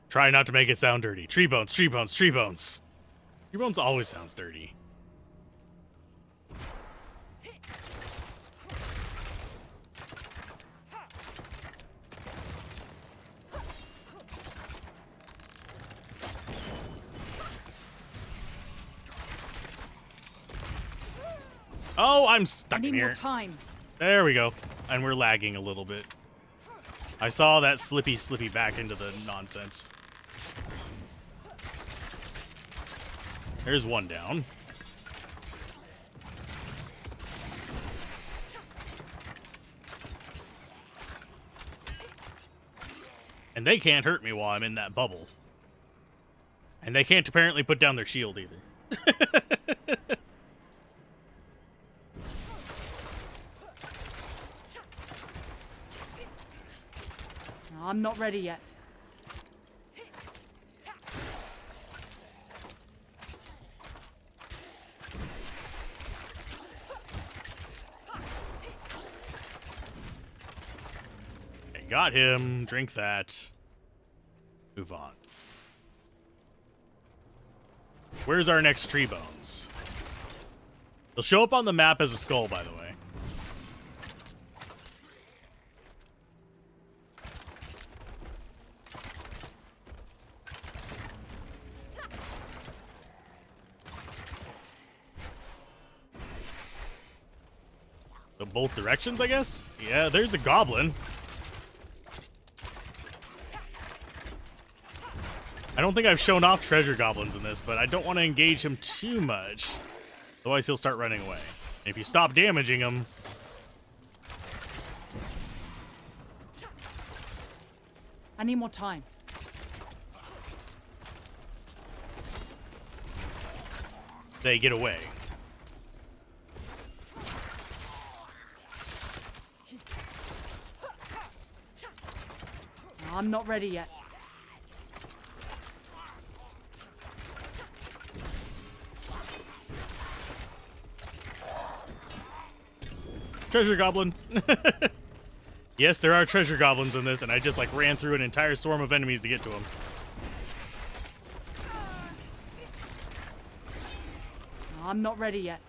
Try not to make it sound dirty. Tree bones, tree bones, tree bones. Tree bones always sounds dirty. Oh, I'm stuck in here. More time. There we go. And we're lagging a little bit. I saw that slippy back into the nonsense. There's one down. And they can't hurt me while I'm in that bubble. And they can't apparently put down their shield either. I'm not ready yet. Okay, got him. Drink that. Move on. Where's our next tree bones? They'll show up on the map as a skull, by the way. So both directions, I guess? Yeah, there's a goblin. I don't think I've shown off treasure goblins in this, but I don't want to engage him too much. Otherwise he'll start running away. And if you stop damaging him... I need more time. They get away. I'm not ready yet. Treasure goblin. Yes, there are treasure goblins in this, and I just like ran through an entire swarm of enemies to get to them. I'm not ready yet.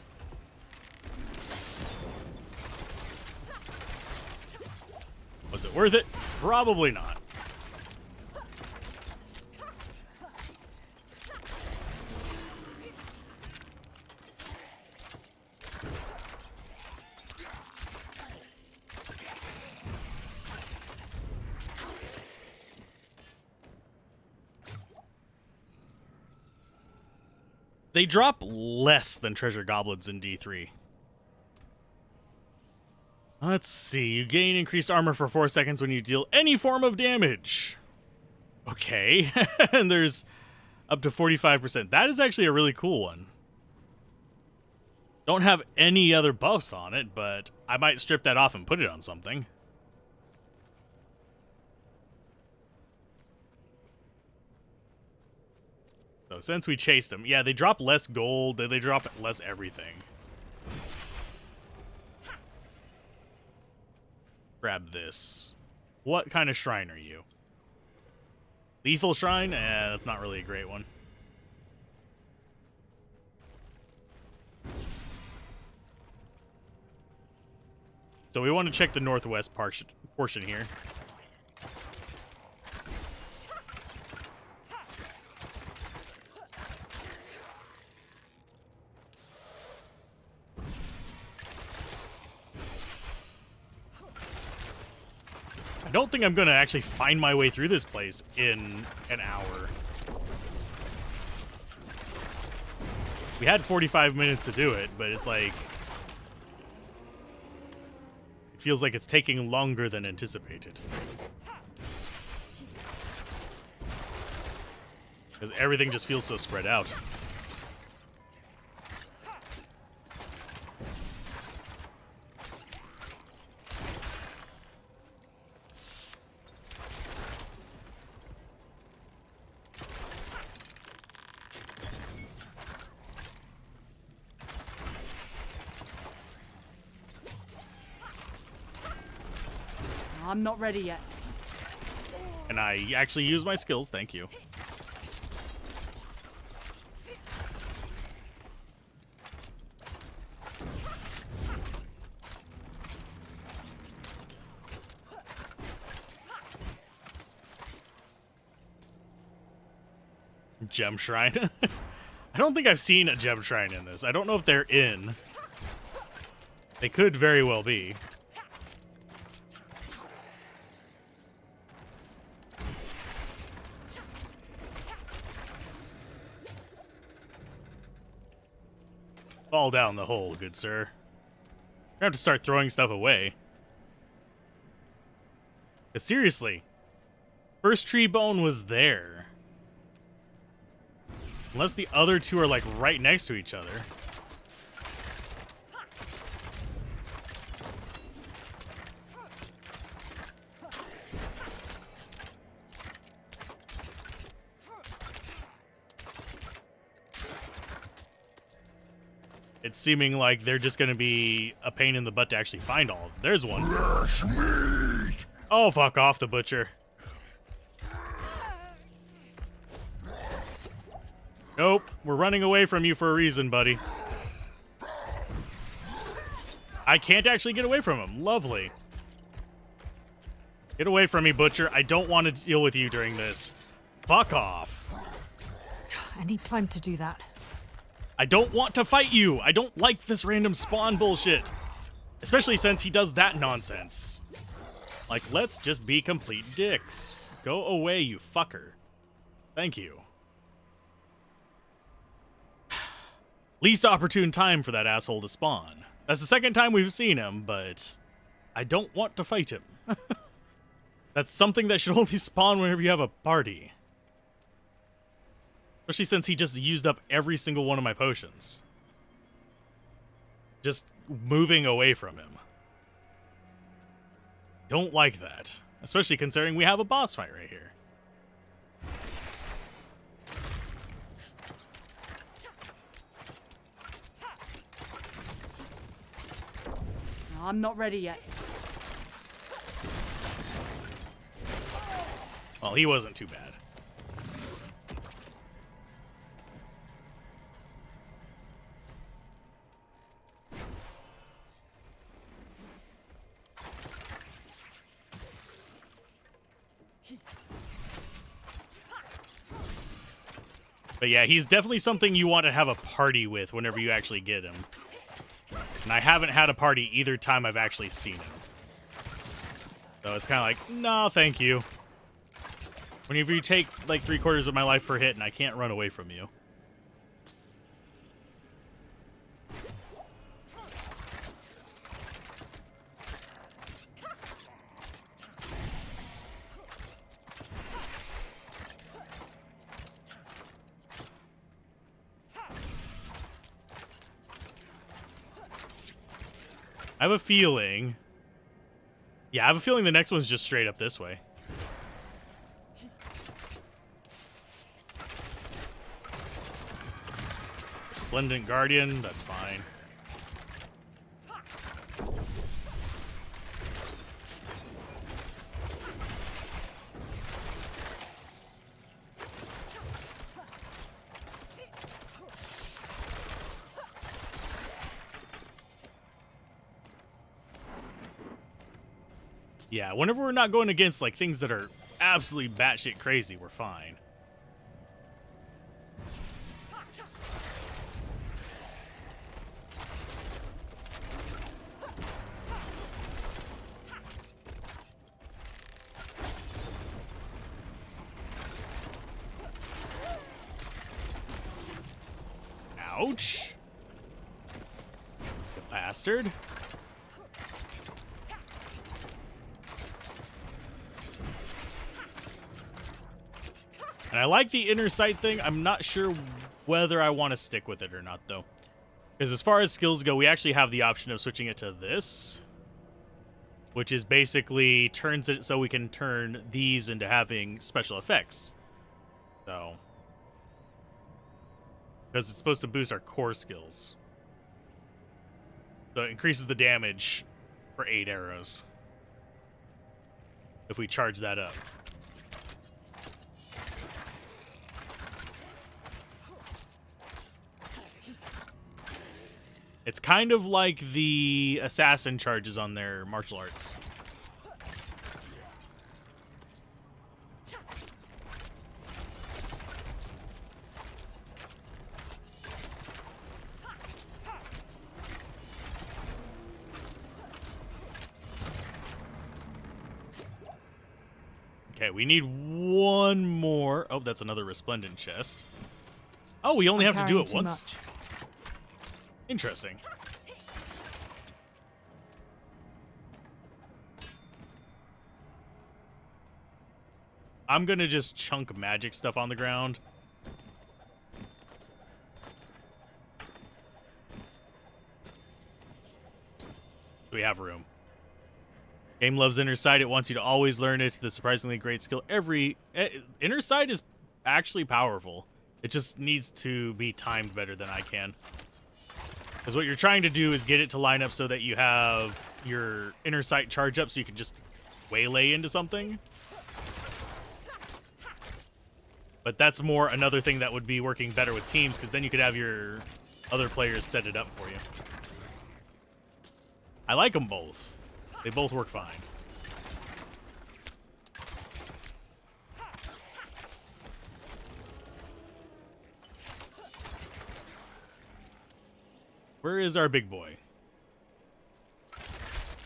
Was it worth it? Probably not. They drop less than treasure goblins in D3. Let's see. You gain increased armor for 4 seconds when you deal any form of damage. Okay. And there's up to 45%. That is actually a really cool one. Don't have any other buffs on it, but I might strip that off and put it on something. So since we chased them, yeah, they drop less gold, they drop less everything. Grab this. What kind of shrine are you? Lethal shrine? That's not really a great one. So we want to check the northwest portion here. I don't think I'm going to actually find my way through this place in an hour. We had 45 minutes to do it, but it's like... It feels like it's taking longer than anticipated. Because everything just feels so spread out. I'm not ready yet. And I actually use my skills, thank you. Gem shrine. I don't think I've seen a gem shrine in this. I don't know if they're in. They could very well be. Fall down the hole, good sir. I have to start throwing stuff away. But seriously, first tree bone was there. Unless the other two are like right next to each other. It's seeming like they're just going to be a pain in the butt to actually find all of them. There's one. Fresh meat! Oh, fuck off, the butcher. Nope, we're running away from you for a reason, buddy. I can't actually get away from him. Lovely. Get away from me, butcher. I don't want to deal with you during this. Fuck off. I need time to do that. I don't want to fight you. I don't like this random spawn bullshit. Especially since he does that nonsense. Like, let's just be complete dicks. Go away, you fucker. Thank you. Least opportune time for that asshole to spawn. That's the second time we've seen him, but I don't want to fight him. That's something that should only spawn whenever you have a party. Especially since he just used up every single one of my potions. Just moving away from him. Don't like that. Especially considering we have a boss fight right here. I'm not ready yet. Well, he wasn't too bad. But yeah, he's definitely something you want to have a party with whenever you actually get him. And I haven't had a party either time I've actually seen him. So it's kind of like, no, thank you. Whenever you take like 3/4 of my life per hit and I can't run away from you. I have a feeling. Yeah, I have a feeling the next one's just straight up this way. Resplendent Guardian, that's fine. Yeah, whenever we're not going against like things that are absolutely batshit crazy, we're fine. Ouch. You bastard. And I like the inner sight thing. I'm not sure whether I want to stick with it or not, though. Because as far as skills go, we actually have the option of switching it to this. Which is basically turns it so we can turn these into having special effects. So. Because it's supposed to boost our core skills. So it increases the damage for 8 arrows. If we charge that up. It's kind of like the assassin charges on their martial arts. Okay, we need one more. Oh, that's another resplendent chest. Oh, we only have to do it once? Much. Interesting. I'm gonna just chunk magic stuff on the ground. We have room. Game loves Inner Sight. It wants you to always learn it. The surprisingly great skill. Inner Sight is actually powerful. It just needs to be timed better than I can. Because what you're trying to do is get it to line up so that you have your inner sight charge up so you can just waylay into something. But that's more another thing that would be working better with teams, because then you could have your other players set it up for you. I like them both. They both work fine. Where is our big boy?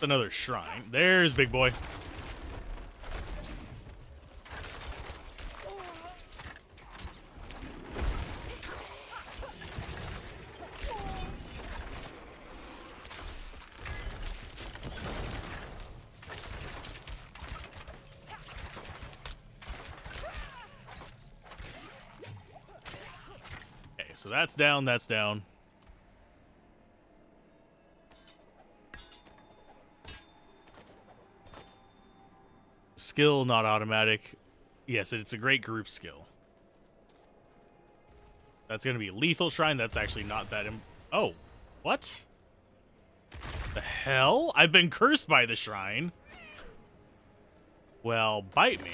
Another shrine. There's big boy. Okay, so that's down, that's down. Skill, not automatic. Yes, it's a great group skill. That's going to be lethal shrine. That's actually not that... Oh, what? The hell? I've been cursed by the shrine. Well, bite me.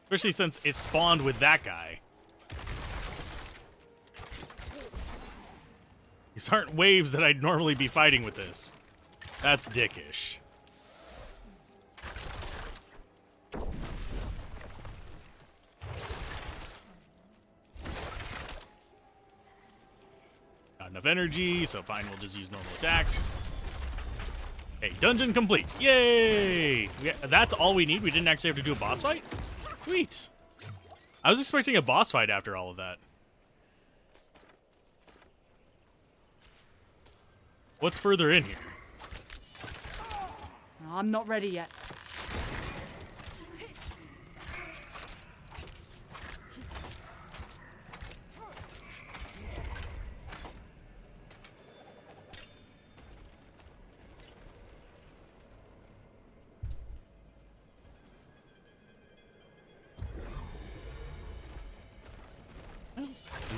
Especially since it spawned with that guy. These aren't waves that I'd normally be fighting with this. That's dickish. Not enough energy, so fine, we'll just use normal attacks. Hey, dungeon complete. Yay! That's all we need? We didn't actually have to do a boss fight? Sweet. I was expecting a boss fight after all of that. What's further in here? I'm not ready yet.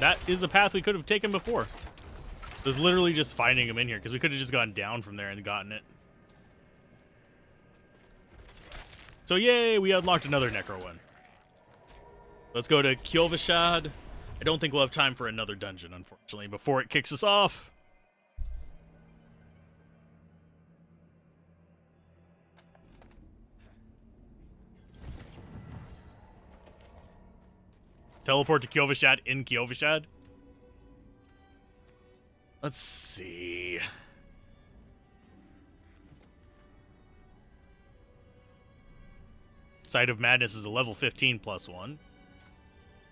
That is a path we could have taken before. It was literally just finding him in here, because we could have just gone down from there and gotten it. So yay, we unlocked another Necro one. Let's go to Kjolvashad. I don't think we'll have time for another dungeon, unfortunately, before it kicks us off. Teleport to Kjolvashad in Kjolvashad. Let's see. Site of Madness is a level 15 +1.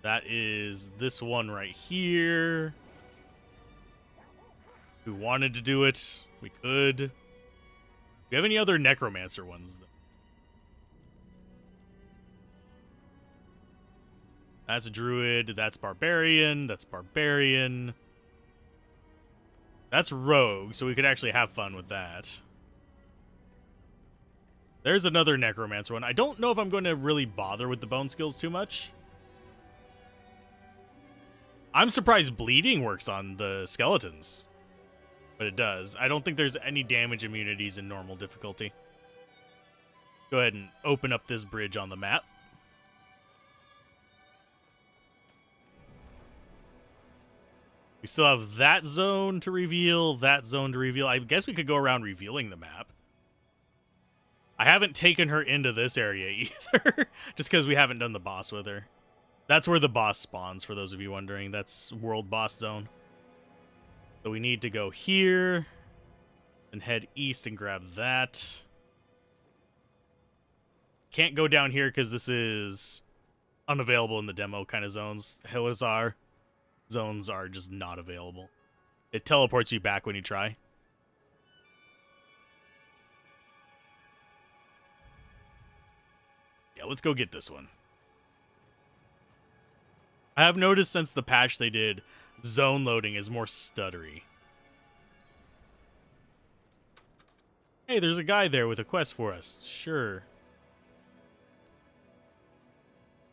That is this one right here. If we wanted to do it, we could. Do we have any other Necromancer ones? That's Druid, that's Barbarian, that's Barbarian. That's Rogue, so we could actually have fun with that. There's another Necromancer one. I don't know if I'm going to really bother with the bone skills too much. I'm surprised bleeding works on the skeletons. But it does. I don't think there's any damage immunities in normal difficulty. Go ahead and open up this bridge on the map. We still have that zone to reveal, that zone to reveal. I guess we could go around revealing the map. I haven't taken her into this area either, just because we haven't done the boss with her. That's where the boss spawns, for those of you wondering. That's world boss zone. So we need to go here and head east and grab that. Can't go down here because this is unavailable in the demo kind of zones. Helizar zones are just not available. It teleports you back when you try. Yeah, let's go get this one. I have noticed since the patch they did, zone loading is more stuttery. Hey, there's a guy there with a quest for us. Sure.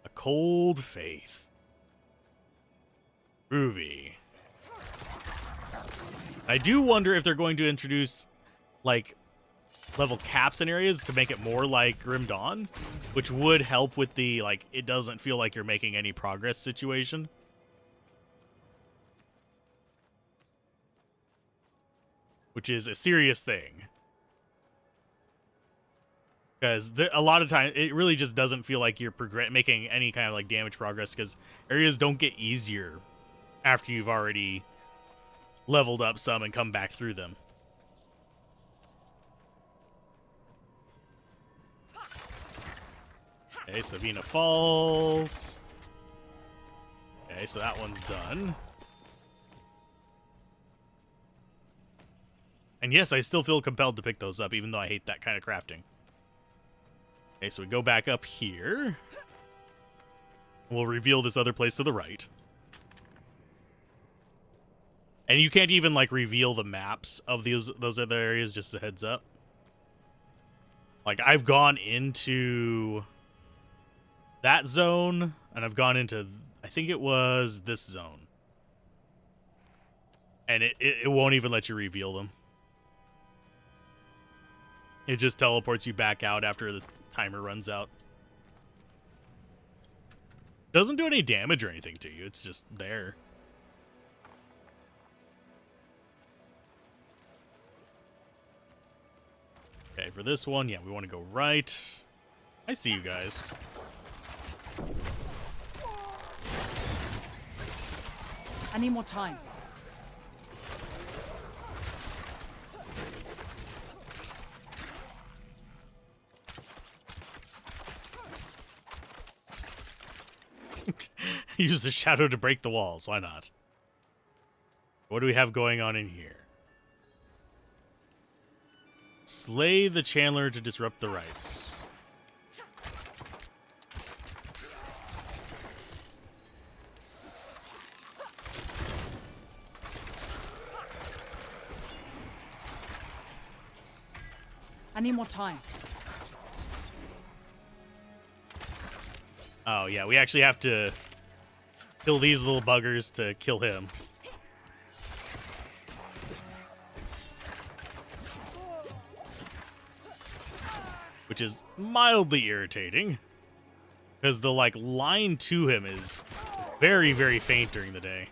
A Cold Faith. Groovy. I do wonder if they're going to introduce, like, level caps in areas to make it more like Grim Dawn, which would help with the, like, it doesn't feel like you're making any progress situation. Which is a serious thing. Because a lot of times, it really just doesn't feel like you're making any kind of, like, damage progress, because areas don't get easier after you've already leveled up some and come back through them. Okay, Savina Falls. Okay, so that one's done. And yes, I still feel compelled to pick those up, even though I hate that kind of crafting. Okay, so we go back up here. We'll reveal this other place to the right. And you can't even, like, reveal the maps of those other areas, just a heads up. Like, I've gone into that zone, and I've gone into, I think it was this zone. And it won't even let you reveal them. It just teleports you back out after the timer runs out. Doesn't do any damage or anything to you, it's just there. Okay, for this one, yeah, we want to go right. I see you guys. I need more time. Use the shadow to break the walls. Why not? What do we have going on in here? Slay the Chandler to disrupt the rites. I need more time. Oh, yeah, we actually have to kill these little buggers to kill him. Which is mildly irritating, because the line to him is very, very faint during the day.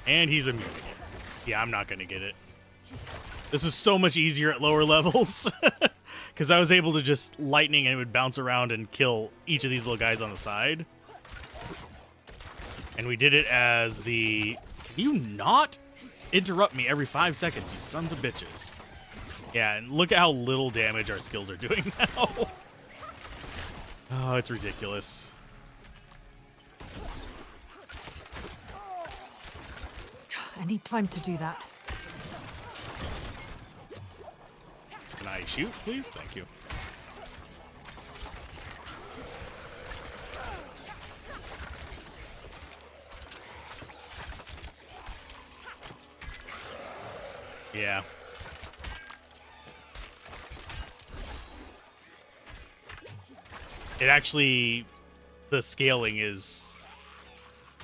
And he's immune. Yeah, I'm not gonna get it. This was so much easier at lower levels. Because I was able to just lightning and it would bounce around and kill each of these little guys on the side. And we did it as the... Can you not interrupt me every 5 seconds, you sons of bitches? Yeah, and look at how little damage our skills are doing now. Oh, it's ridiculous. I need time to do that. Can I shoot, please? Thank you. Yeah. It actually, the scaling is,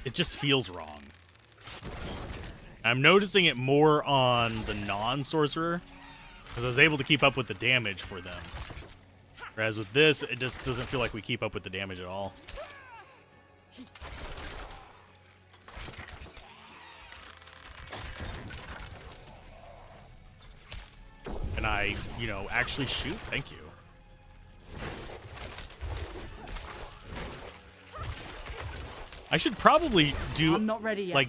it just feels wrong. I'm noticing it more on the non-sorcerer, because I was able to keep up with the damage for them. Whereas with this, it just doesn't feel like we keep up with the damage at all. Can I, actually shoot? Thank you. I should probably do... I'm not ready yet.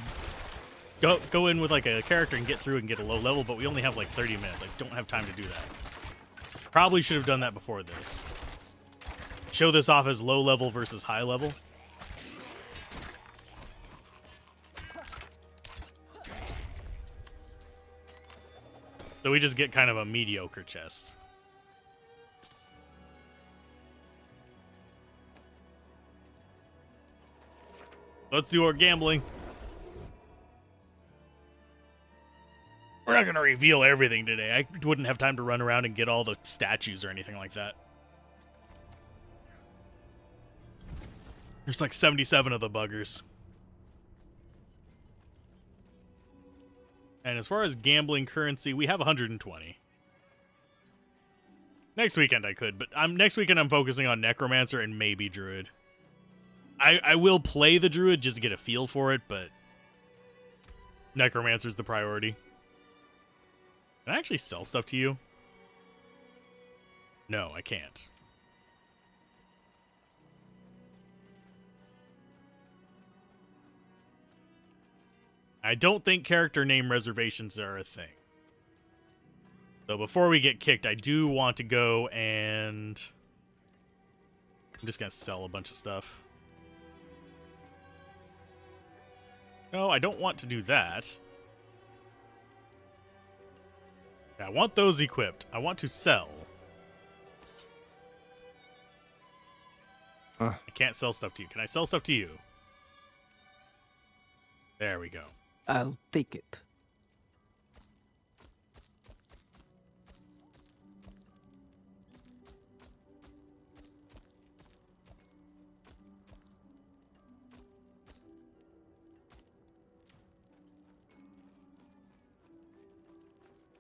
Go in with a character and get through and get a low level, but we only have 30 minutes. I don't have time to do that. Probably should have done that before this. Show this off as low level versus high level. So we just get kind of a mediocre chest. Let's do our gambling. We're not going to reveal everything today. I wouldn't have time to run around and get all the statues or anything like that. There's 77 of the buggers. And as far as gambling currency, we have 120. Next weekend I could, but next weekend I'm focusing on Necromancer and maybe Druid. I will play the Druid just to get a feel for it, but Necromancer's the priority. Can I actually sell stuff to you? No, I can't. I don't think character name reservations are a thing. So before we get kicked, I do want to go and... I'm just going to sell a bunch of stuff. No, I don't want to do that. I want those equipped. I want to sell. I can't sell stuff to you. Can I sell stuff to you? There we go. I'll take it.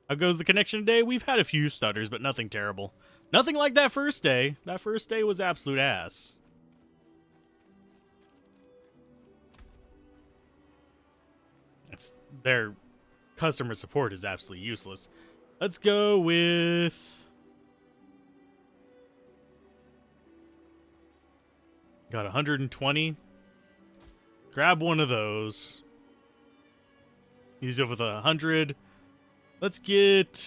How goes the connection today? We've had a few stutters, but nothing terrible. Nothing like that first day. That first day was absolute ass. Their customer support is absolutely useless. Let's go with... Got 120. Grab one of those. Use it with 100. Let's get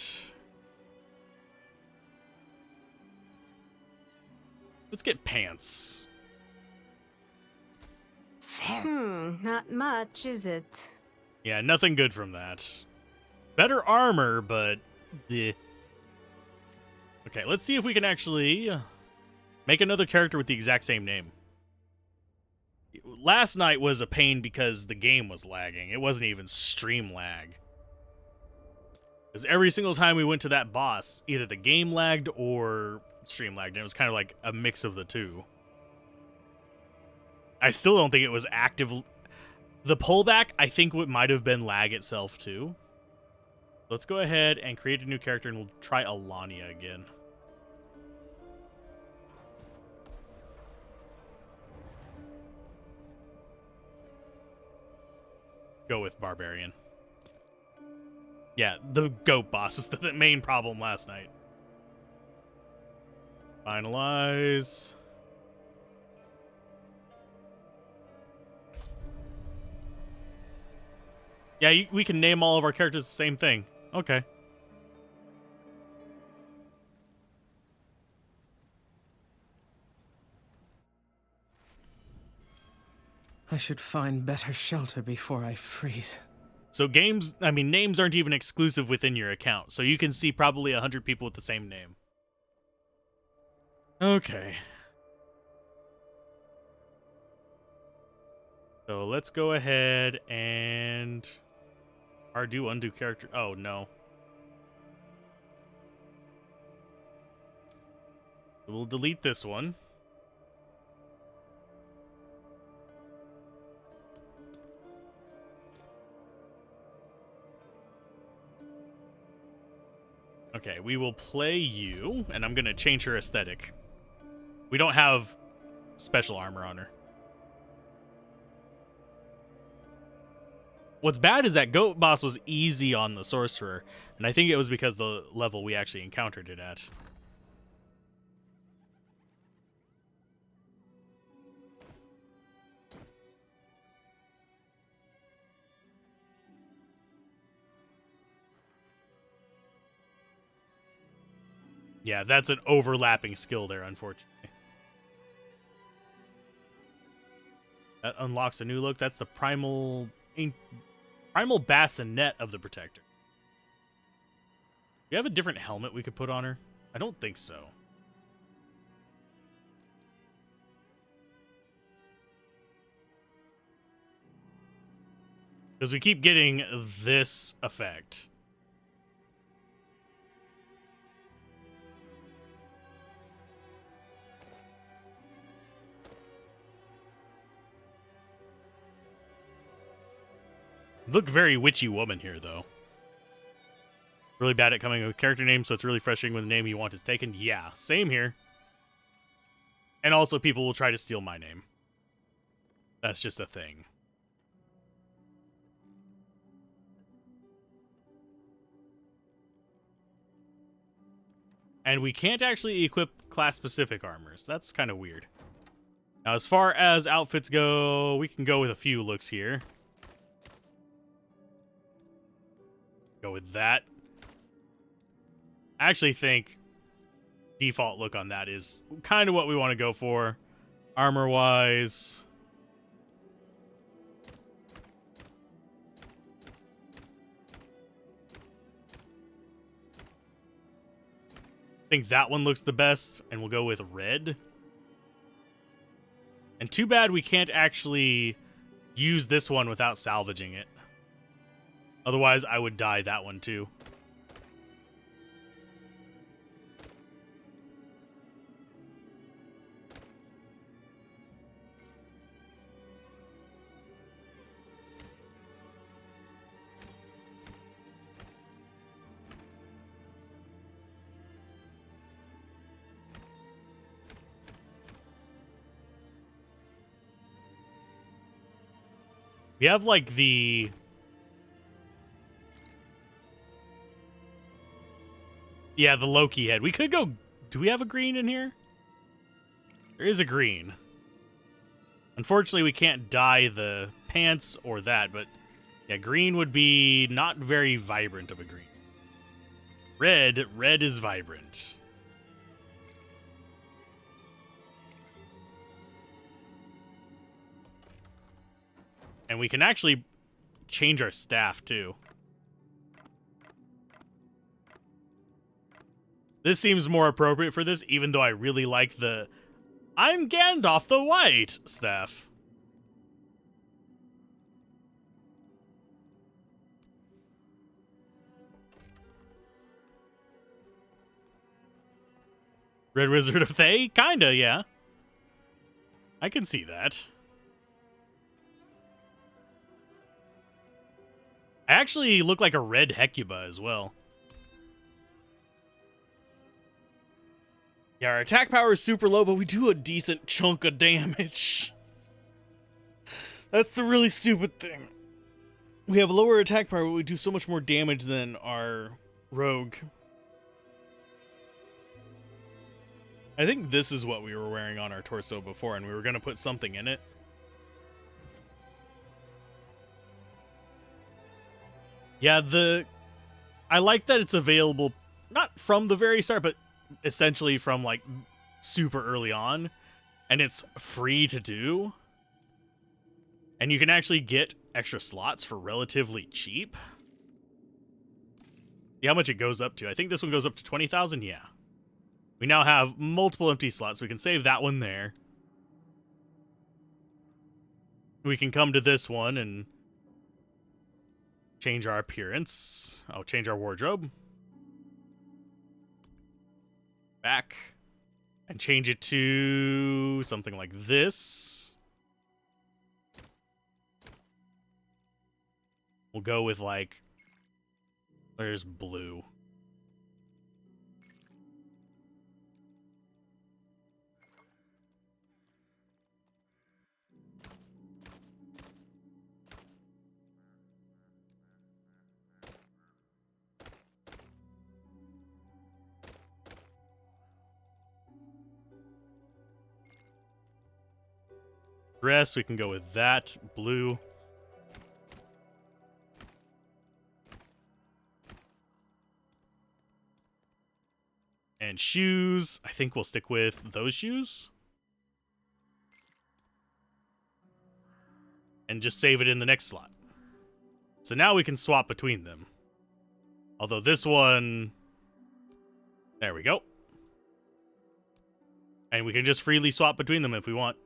pants. Not much, is it? Yeah, nothing good from that. Better armor, but... Okay, let's see if we can actually make another character with the exact same name. last night was a pain because the game was lagging. It wasn't even stream lag. Because every single time we went to that boss, either the game lagged or stream lagged. And it was kind of like a mix of the two. I still don't think it was active. The pullback, I think, might have been lag itself too. Let's go ahead and create a new character, and we'll try Alania again. Go with Barbarian. Yeah, the goat boss was the main problem last night. Finalize. Yeah, we can name all of our characters the same thing. Okay. I should find better shelter before I freeze. So names aren't even exclusive within your account. So you can see probably 100 people with the same name. Okay. So let's go ahead and undo character. Oh, no. We'll delete this one. Okay, we will play you, and I'm going to change her aesthetic. We don't have special armor on her. What's bad is that Goat Boss was easy on the Sorcerer, and I think it was because the level we actually encountered it at. Yeah, that's an overlapping skill there, unfortunately. That unlocks a new look. That's the primal bassinet of the Protector. Do you have a different helmet we could put on her? I don't think so. Because we keep getting this effect. Look very witchy woman here, though. Really bad at coming up with character names, so it's really frustrating when the name you want is taken. Yeah, same here. And also, people will try to steal my name. That's just a thing. And we can't actually equip class-specific armors. That's kind of weird. Now, as far as outfits go, we can go with a few looks here. Go with that. I actually think default look on that is kind of what we want to go for. Armor-wise. I think that one looks the best, and we'll go with red. And too bad we can't actually use this one without salvaging it. Otherwise, I would dye that one too. We have like the... Yeah, the Loki head. We could go... Do we have a green in here? There is a green. Unfortunately, we can't dye the pants or that, but... Yeah, green would be not very vibrant of a green. Red is vibrant. And we can actually change our staff, too. This seems more appropriate for this, even though I really like the I'm Gandalf the White staff. Red Wizard of Thay? Kinda, yeah. I can see that. I actually look like a red Hecuba as well. Yeah, our attack power is super low, but we do a decent chunk of damage. That's the really stupid thing. We have lower attack power, but we do so much more damage than our rogue. I think this is what we were wearing on our torso before, and we were going to put something in it. Yeah, I like that it's available, not from the very start, but essentially from, like, super early on. And it's free to do. And you can actually get extra slots for relatively cheap. See how much it goes up to. I think this one goes up to 20,000, yeah. We now have multiple empty slots. We can save that one there. We can come to this one and change our appearance. Oh, change our wardrobe. Back. And change it to something like this. We'll go with, like, there's blue. Dress, we can go with that, blue. And shoes, I think we'll stick with those shoes. And just save it in the next slot. So now we can swap between them. Although this one, there we go. And we can just freely swap between them if we want.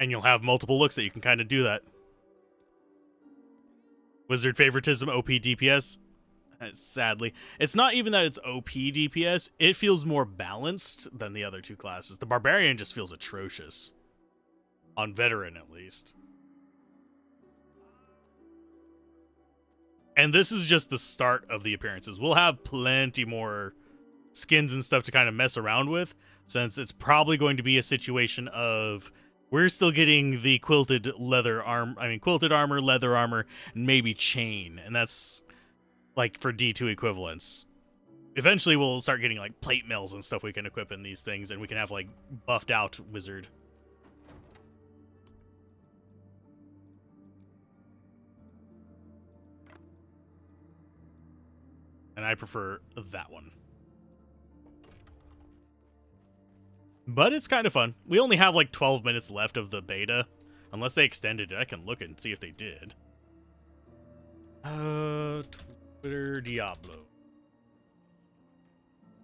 And you'll have multiple looks that you can kind of do that. Wizard favoritism, OP DPS. Sadly. It's not even that it's OP DPS. It feels more balanced than the other two classes. The Barbarian just feels atrocious. On Veteran, at least. And this is just the start of the appearances. We'll have plenty more skins and stuff to kind of mess around with, since it's probably going to be a situation of we're still getting the quilted quilted armor, leather armor, and maybe chain. And that's like for D2 equivalents. Eventually we'll start getting like plate mills and stuff we can equip in these things, and we can have like buffed out wizard. And I prefer that one. But it's kind of fun. We only have like 12 minutes left of the beta. Unless they extended it. I can look and see if they did. Twitter Diablo.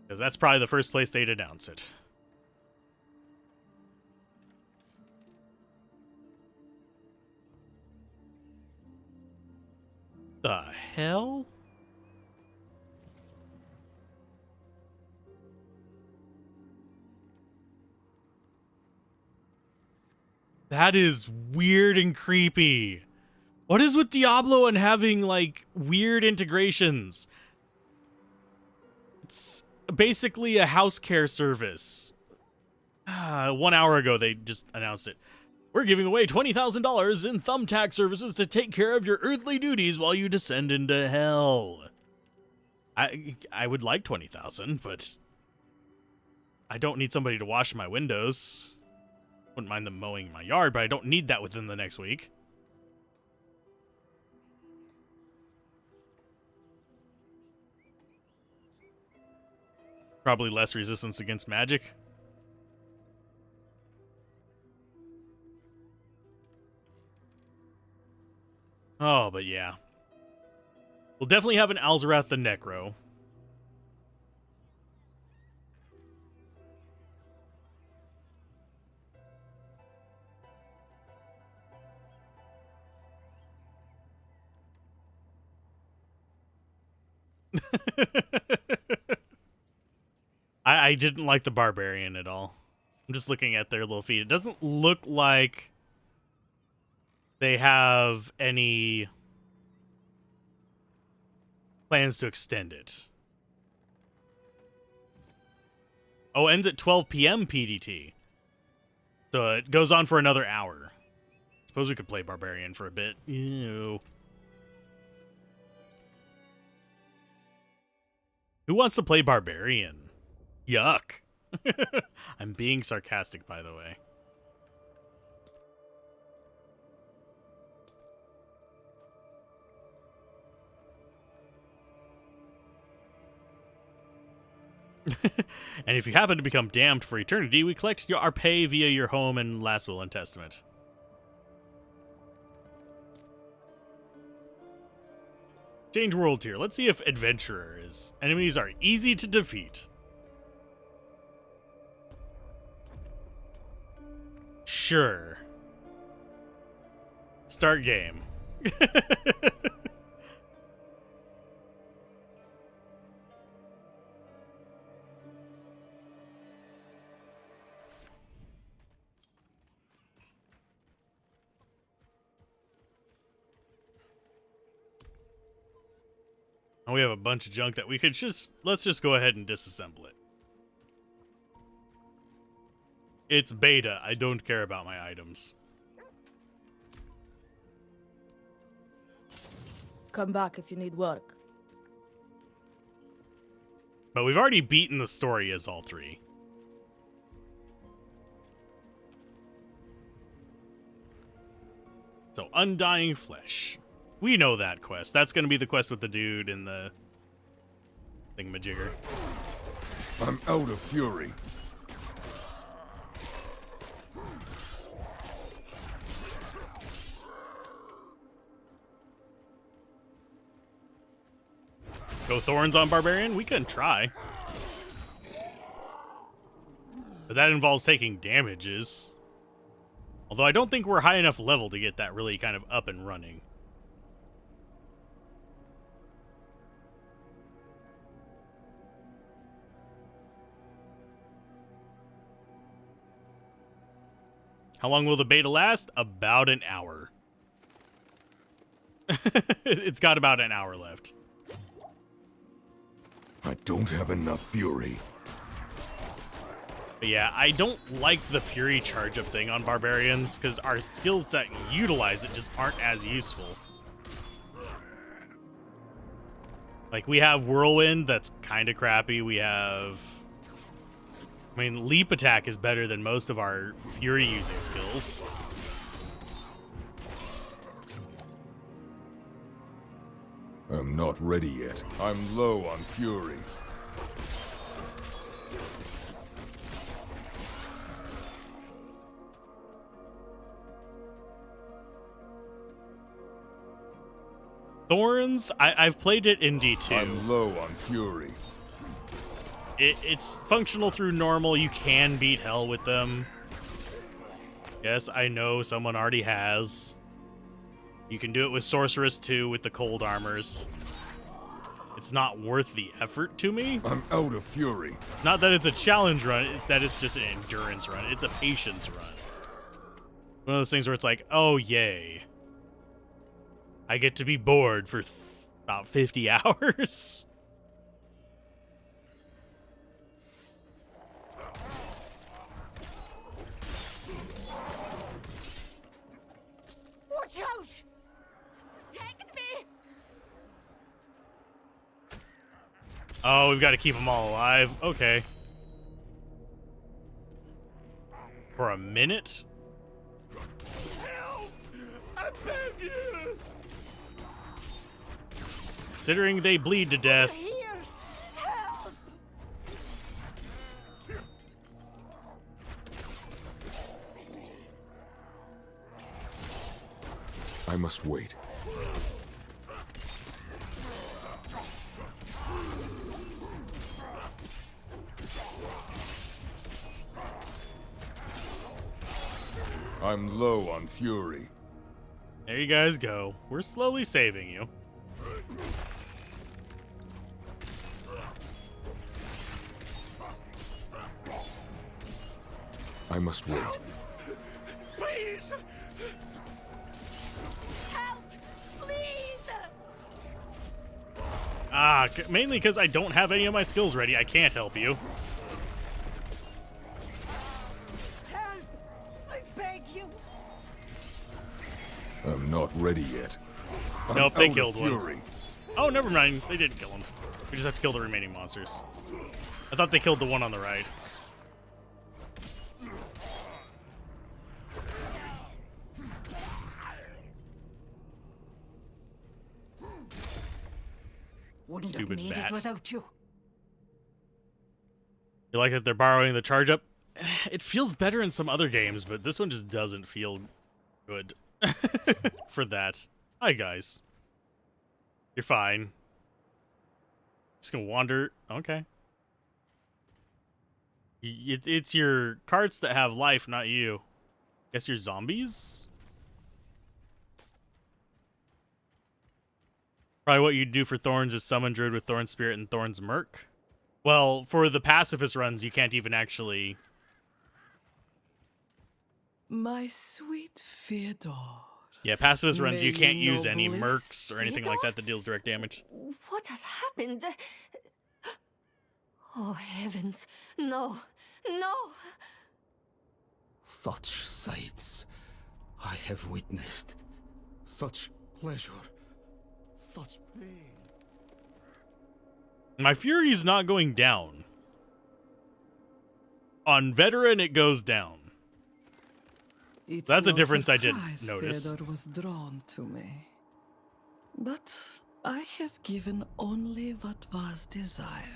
Because that's probably the first place they'd announce it. The hell? That is weird and creepy. What is with Diablo and having, like, weird integrations? It's basically a house care service. 1 hour ago, they just announced it. We're giving away $20,000 in thumbtack services to take care of your earthly duties while you descend into hell. I would like 20,000, but I don't need somebody to wash my windows. Wouldn't mind them mowing my yard, but I don't need that within the next week. Probably less resistance against magic. Oh, but yeah. We'll definitely have an Alzarath the Necro. I didn't like the barbarian at all. I'm just looking at their little feet. It doesn't look like they have any plans to extend it. Oh, ends at 12 p.m. PDT. So it goes on for another hour. Suppose we could play Barbarian for a bit. Ew. Who wants to play Barbarian? Yuck. I'm being sarcastic, by the way. And if you happen to become damned for eternity, we collect our pay via your home and last will and testament. Change world tier. Let's see if adventurer is. Enemies are easy to defeat. Sure. Start game. We have a bunch of junk that we could let's just go ahead and disassemble it. It's beta. I don't care about my items. Come back if you need work. But we've already beaten the story as all three. So, Undying Flesh. We know that quest. That's going to be the quest with the dude in the thingamajigger. I'm out of fury. Go Thorns on Barbarian? We can try. But that involves taking damages. Although I don't think we're high enough level to get that really kind of up and running. How long will the beta last? About an hour. It's got about an hour left. I don't have enough fury. But yeah, I don't like the Fury charge-up thing on Barbarians, because our skills that utilize it just aren't as useful. Like, we have Whirlwind, that's kind of crappy. We have... I mean, Leap Attack is better than most of our Fury-using skills. I'm not ready yet. I'm low on fury. Thorns, I've played it in D2. I'm low on fury. It's functional through normal. You can beat hell with them. Yes, I know someone already has. You can do it with Sorceress too, with the cold armors. It's not worth the effort to me. I'm out of fury. Not that it's a challenge run, it's that it's just an endurance run. It's a patience run. One of those things where it's like, oh yay. I get to be bored for about 50 hours. Watch out! Take me! Oh, we've got to keep them all alive. Okay. For a minute? Help! I beg you! Considering they bleed to death. Here! Help! I must wait. I'm low on fury. There you guys go. We're slowly saving you. I must wait. Please! Help! Please! Mainly because I don't have any of my skills ready. I can't help you. Help! I beg you! I'm not ready yet. Nope, they out of killed one. fury. Oh, never mind. They didn't kill him. We just have to kill the remaining monsters. I thought they killed the one on the right. Wouldn't Stupid have made bat. it without you. You like that they're borrowing the charge up? It feels better in some other games, but this one just doesn't feel good for that. Hi, guys. You're fine. Just gonna wander. Okay. It's your carts that have life, not you. Guess you're zombies? Probably what you'd do for Thorns is summon Druid with Thorn Spirit and Thorn's Merc. Well, for the pacifist runs, you can't even actually... My sweet Fyodor. Yeah, pacifist runs, you May can't you use know any bliss. mercs or anything like that deals direct damage. What has happened? Oh, heavens. No. No. Such sights I have witnessed. Such pleasure. Such pain. My fury's not going down. On veteran, it goes down. It's That's a no difference I didn't surprise notice. Fyodor was drawn to me. But I have given only what was desired.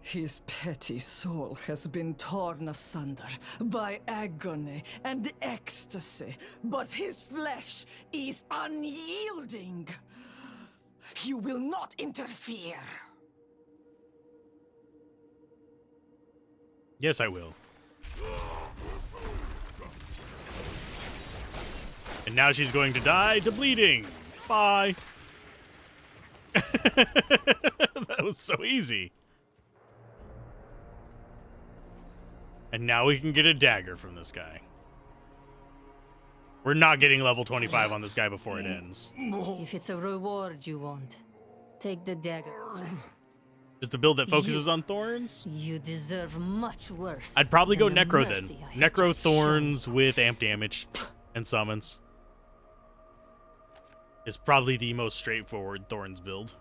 His petty soul has been torn asunder by agony and ecstasy, but his flesh is unyielding. You will not interfere. Yes, I will. And now she's going to die to bleeding. Bye. That was so easy. And now we can get a dagger from this guy. We're not getting level 25 on this guy before it ends. If it's a reward you want, take the dagger. Just a build that focuses on thorns? You deserve much worse. I'd probably go than the Necro then. mercy I have Necro just Thorns with amp damage and summons. Is probably the most straightforward Thorns build.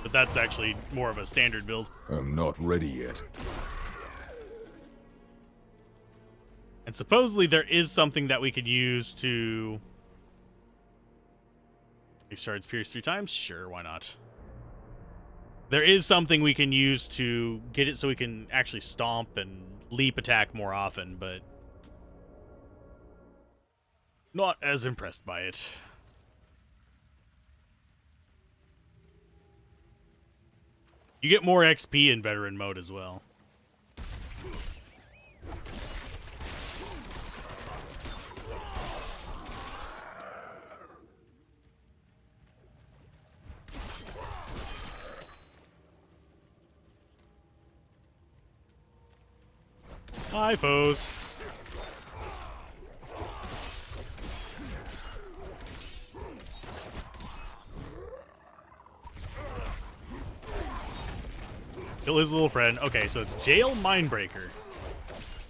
But that's actually more of a standard build. I'm not ready yet. And supposedly there is something that we could use to... Shards pierce 3 times? Sure, why not? There is something we can use to get it so we can actually stomp and leap attack more often, but... not as impressed by it. You get more XP in veteran mode as well. Hi, foes. Kill his little friend. Okay, so it's Jail Mindbreaker.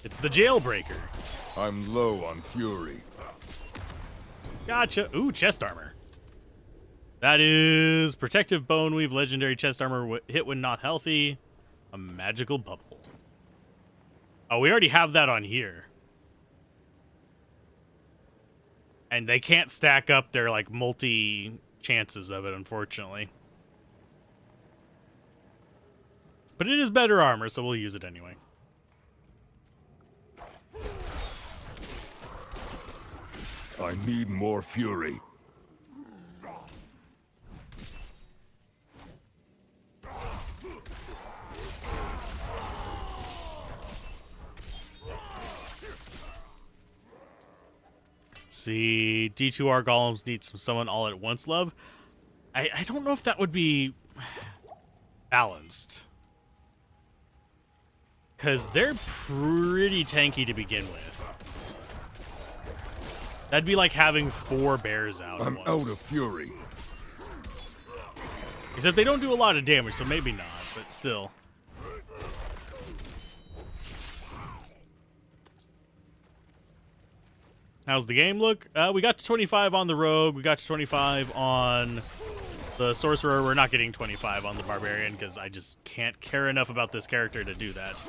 It's the Jailbreaker. I'm low on fury. Gotcha. Ooh, chest armor. That is Protective Bone Weave, Legendary Chest Armor, hit when not healthy. A Magical Bubble. Oh, we already have that on here. And they can't stack up their, like, multi-chances of it, unfortunately. But it is better armor, so we'll use it anyway. I need more fury. see. D2R golems need some summon all at once love. I don't know if that would be balanced. Because they're pretty tanky to begin with. That'd be like having 4 bears out at once. I'm out of fury. Except they don't do a lot of damage, so maybe not, but still. How's the game look? We got to 25 on the rogue. We got to 25 on the sorcerer. We're not getting 25 on the barbarian because I just can't care enough about this character to do that.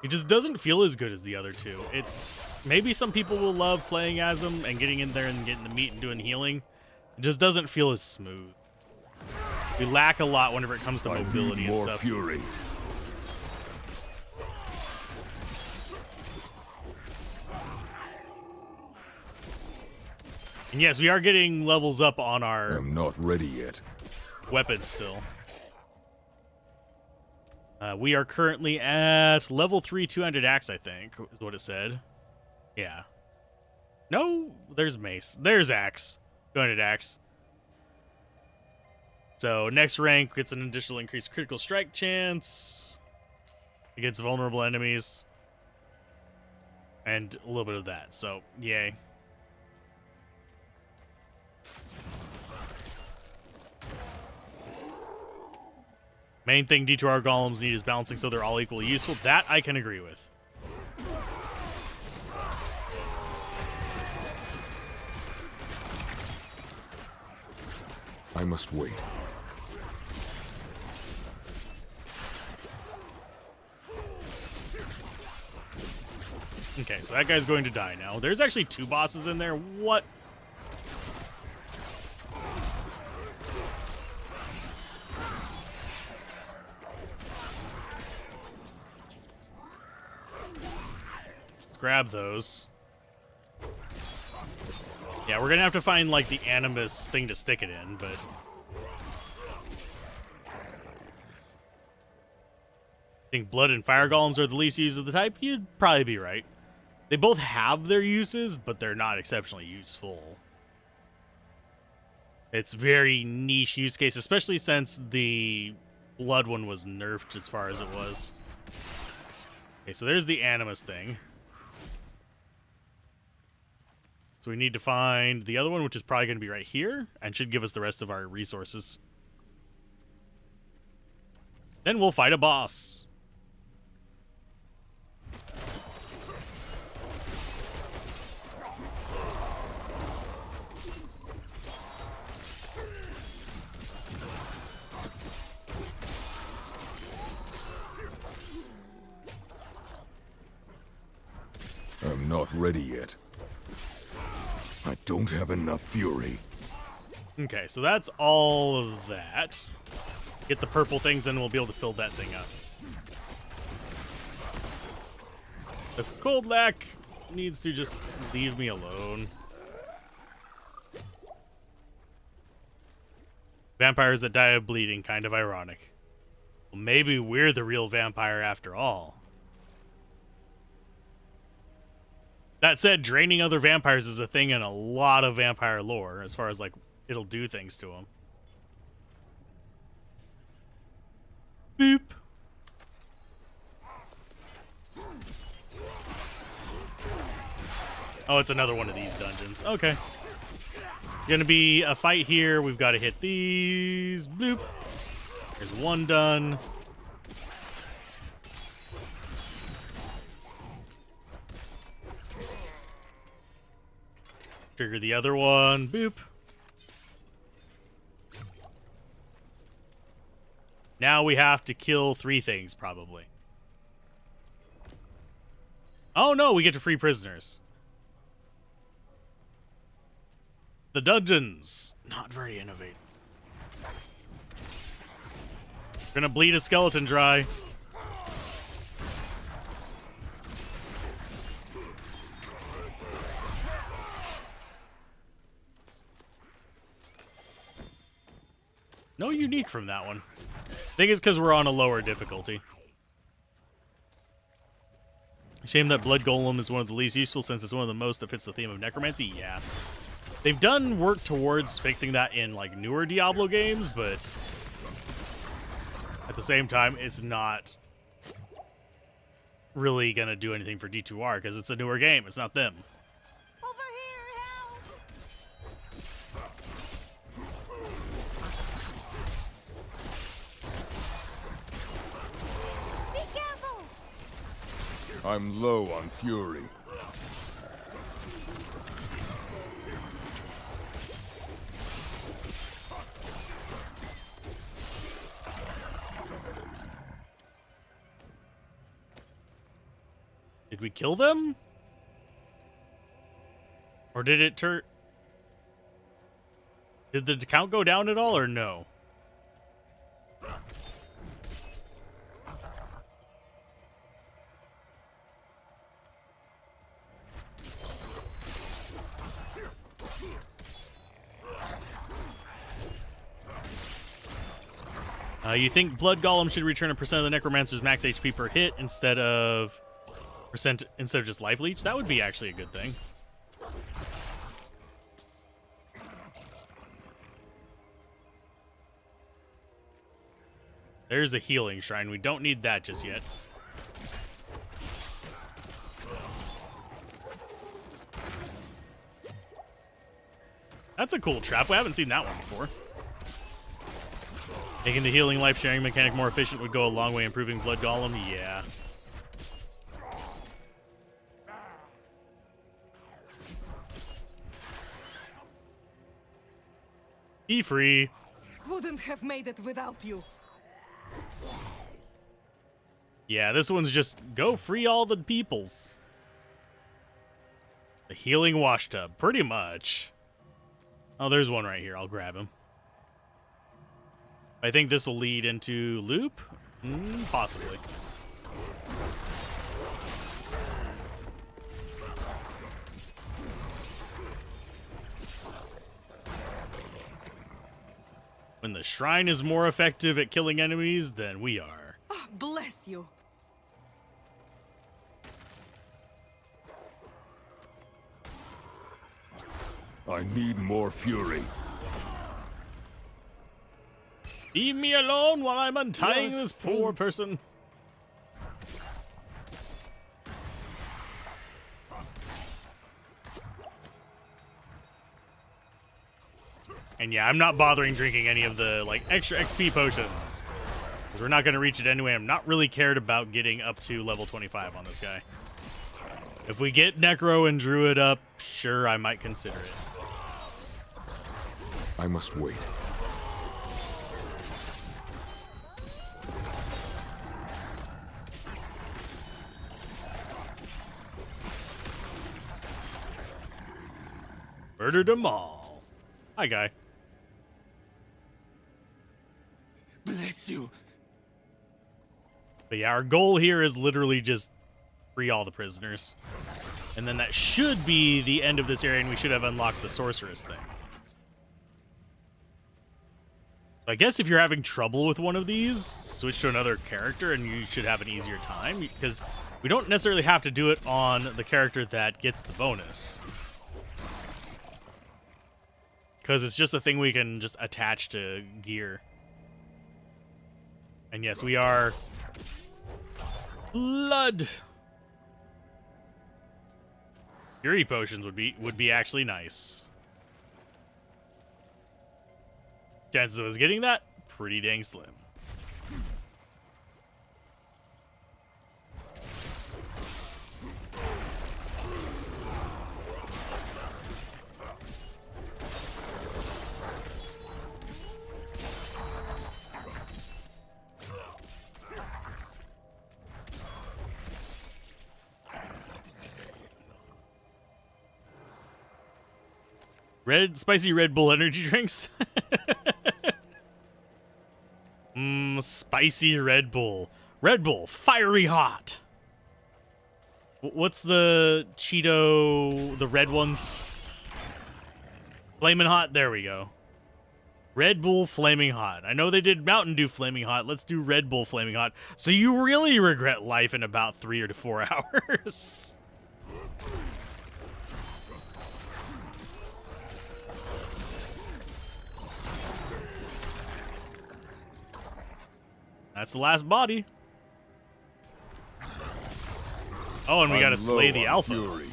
He just doesn't feel as good as the other two. It's maybe some people will love playing as him and getting in there and getting the meat and doing healing. It just doesn't feel as smooth. We lack a lot whenever it comes to mobility and stuff. Fury. And yes, we are getting levels up on our I'm not ready yet. weapons still. We are currently at level 3 200 axe, I think, is what it said. Yeah. No, there's mace. There's axe. 200 axe. So next rank gets an additional increased critical strike chance against vulnerable enemies. And a little bit of that. So, yay. Main thing D2R golems need is balancing so they're all equally useful. That I can agree with. I must wait. Okay, so that guy's going to die now. There's actually 2 bosses in there. What? Grab those. Yeah, we're gonna have to find like the animus thing to stick it in, but I think blood and fire golems are the least used of the type. You'd probably be right. They both have their uses, but they're not exceptionally useful. It's very niche use case, especially since the blood one was nerfed as far as it was. Okay, so there's the animus thing. So we need to find the other one, which is probably going to be right here, and should give us the rest of our resources. Then we'll fight a boss. I'm not ready yet. I don't have enough fury. Okay, so that's all of that. Get the purple things, and we'll be able to fill that thing up. The cold lack needs to just leave me alone. Vampires that die of bleeding, kind of ironic. Well, maybe we're the real vampire after all. That said, draining other vampires is a thing in a lot of vampire lore, as far as, like, it'll do things to them. Boop. Oh, it's another one of these dungeons. Okay. It's gonna be a fight here. We've got to hit these. Bloop. There's one done. Trigger the other one. Boop. Now we have to kill 3 things, probably. Oh no, we get to free prisoners. The dungeons. Not very innovative. Gonna bleed a skeleton dry. No unique from that one. I think it's because we're on a lower difficulty. Shame that Blood Golem is one of the least useful since it's one of the most that fits the theme of necromancy. Yeah. They've done work towards fixing that in like newer Diablo games, but at the same time, it's not really gonna do anything for D2R because it's a newer game. It's not them. I'm low on fury. Did we kill them? Or did it turn... Did the count go down at all, or no? You think Blood Golem should return a percent of the Necromancer's max HP per hit instead of just life leech? That would be actually a good thing. There's a healing shrine. We don't need that just yet. That's a cool trap. We haven't seen that one before. Making the healing life sharing mechanic more efficient would go a long way improving Blood Golem. Yeah. Be free. Wouldn't have made it without you. Yeah, this one's just go free all the peoples. The healing wash tub, pretty much. Oh, there's one right here. I'll grab him. I think this will lead into loop? Possibly. When the shrine is more effective at killing enemies than we are. Oh, bless you. I need more fury. Leave me alone while I'm untying this poor person. And yeah, I'm not bothering drinking any of the like extra XP potions, because we're not going to reach it anyway. I'm not really cared about getting up to level 25 on this guy. If we get Necro and Druid up, sure, I might consider it. I must wait. Murdered them all. Hi, guy. Bless you. But yeah, our goal here is literally just free all the prisoners. And then that should be the end of this area, and we should have unlocked the sorceress thing. I guess if you're having trouble with one of these, switch to another character and you should have an easier time, because we don't necessarily have to do it on the character that gets the bonus. Because it's just a thing we can just attach to gear. And yes, we are blood. Fury potions would be actually nice. Chances of us getting that, pretty dang slim. Spicy Red Bull energy drinks. Spicy Red Bull. Red Bull, fiery hot. What's the Cheeto, the red ones? Flamin' hot, there we go. Red Bull Flaming Hot. I know they did Mountain Dew Flaming Hot. Let's do Red Bull Flaming Hot. So you really regret life in about 3 to 4 hours. That's the last body. Oh, and we gotta slay the alpha. Fury.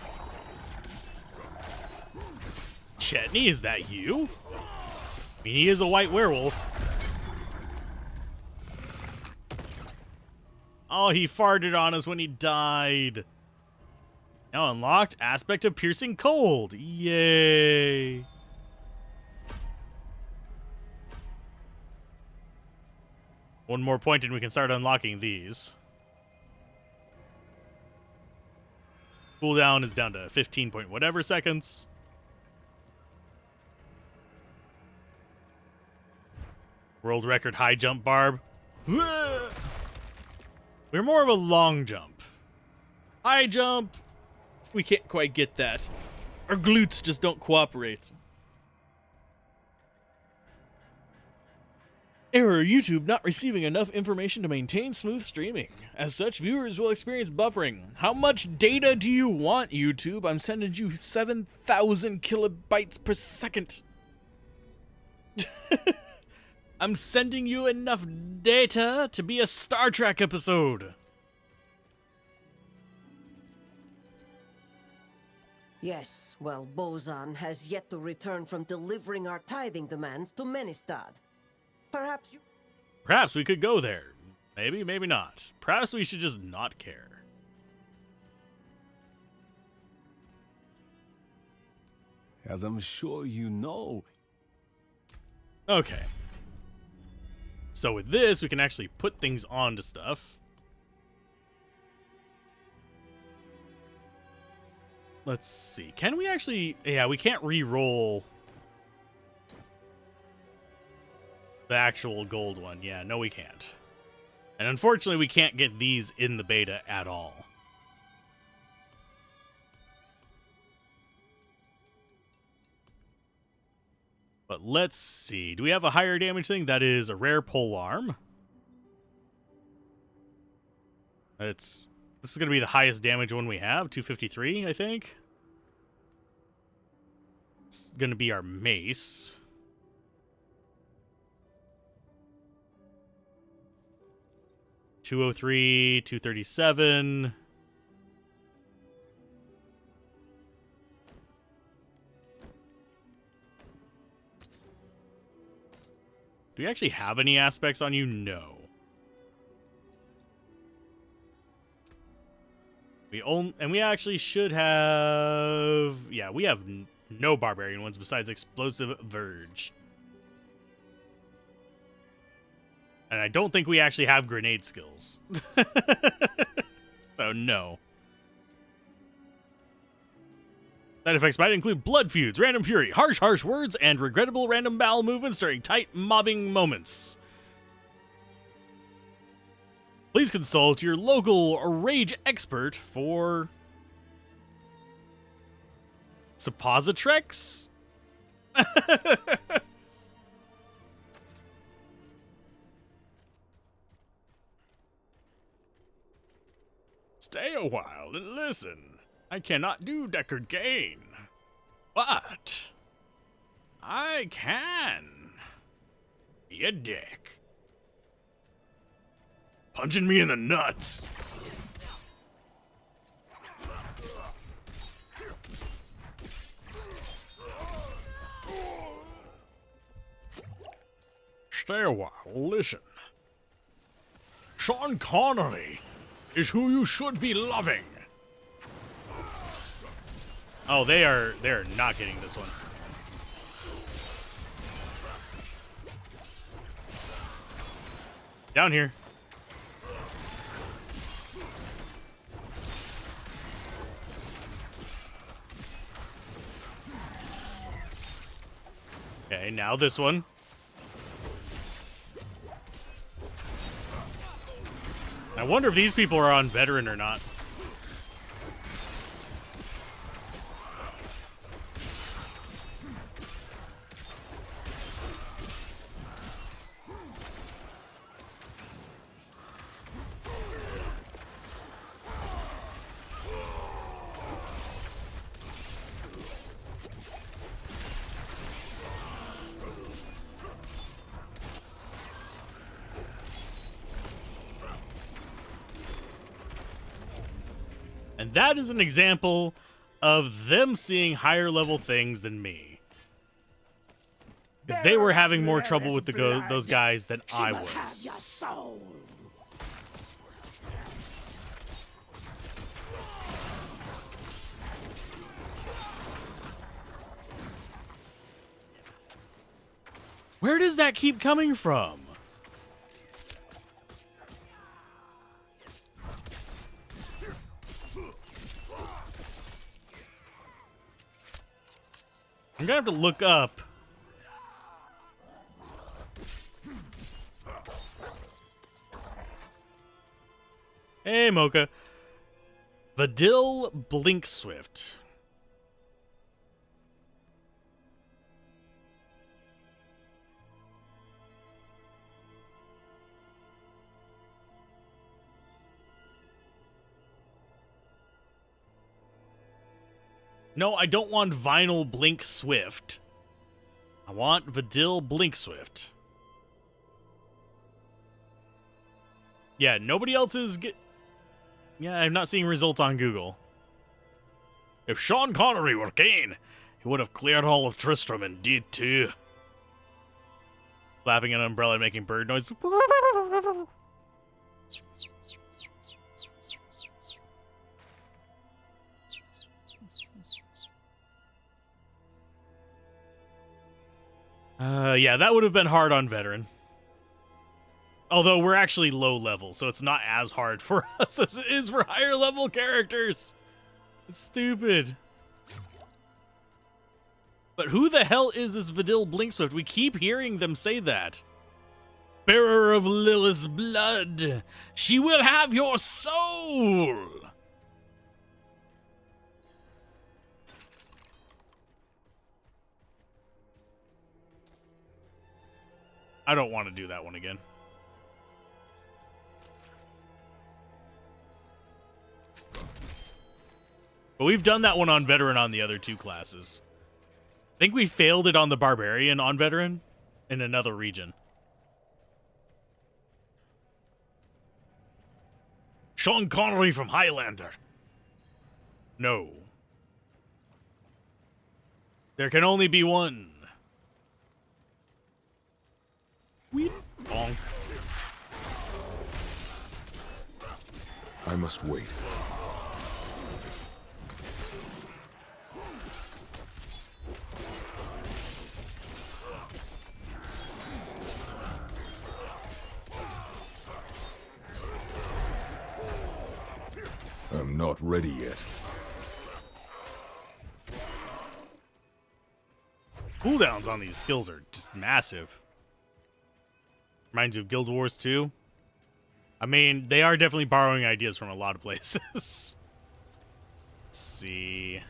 Chetney, is that you? I mean, he is a white werewolf. Oh, he farted on us when he died. Now unlocked, aspect of piercing cold. Yay. One more point and we can start unlocking these. Cooldown is down to 15 point whatever seconds. World record high jump barb. We're more of a long jump. High jump, we can't quite get that. Our glutes just don't cooperate. Error, YouTube not receiving enough information to maintain smooth streaming. As such, viewers will experience buffering. How much data do you want, YouTube? I'm sending you 7,000 kilobytes per second. I'm sending you enough data to be a Star Trek episode. Yes, well, Bozan has yet to return from delivering our tithing demands to Menistad. Perhaps we could go there. Maybe, maybe not. Perhaps we should just not care. As I'm sure you know. Okay. So with this, we can actually put things onto stuff. Let's see. Can we actually... Yeah, we can't re-roll the actual gold one. Yeah, no we can't. And unfortunately, we can't get these in the beta at all. But let's see. Do we have a higher damage thing? That is a rare pole arm. This is going to be the highest damage one we have. 253, I think. It's going to be our mace. $203, $237. Do we actually have any aspects on you? No. We actually should have... Yeah, we have no barbarian ones besides explosive verge. And I don't think we actually have grenade skills. So, no. Side effects might include blood feuds, random fury, harsh words, and regrettable random bowel movements during tight mobbing moments. Please consult your local rage expert for Suppositrex? Stay a while and listen. I cannot do Deckard Gain. But I can be a dick. Punching me in the nuts. Stay a while, listen. Sean Connery is who you should be loving. Oh, they're not getting this one. Down here. Okay, now this one. I wonder if these people are on veteran or not. And that is an example of them seeing higher level things than me. Because they were having more trouble with those guys than I was. Where does that keep coming from? I'm gonna have to look up. Hey, Mocha. Vidil Blinkswift. No, I don't want Vinyl Blink Swift. I want Vidil Blink Swift. Yeah, nobody else is Yeah, I'm not seeing results on Google. If Sean Connery were Kane, he would have cleared all of Tristram and did too. Flapping an umbrella and making bird noise. Yeah, that would have been hard on veteran. Although we're actually low level, so it's not as hard for us as it is for higher level characters. It's stupid. But who the hell is this Vidil Blinkswift? We keep hearing them say that. Bearer of Lilith's blood, she will have your soul. I don't want to do that one again. But we've done that one on veteran on the other two classes. I think we failed it on the barbarian on veteran in another region. Sean Connery from Highlander. No. There can only be one. We bonk. I must wait. I'm not ready yet. Cooldowns on these skills are just massive. Reminds you of Guild Wars 2. I mean, they are definitely borrowing ideas from a lot of places. Let's see.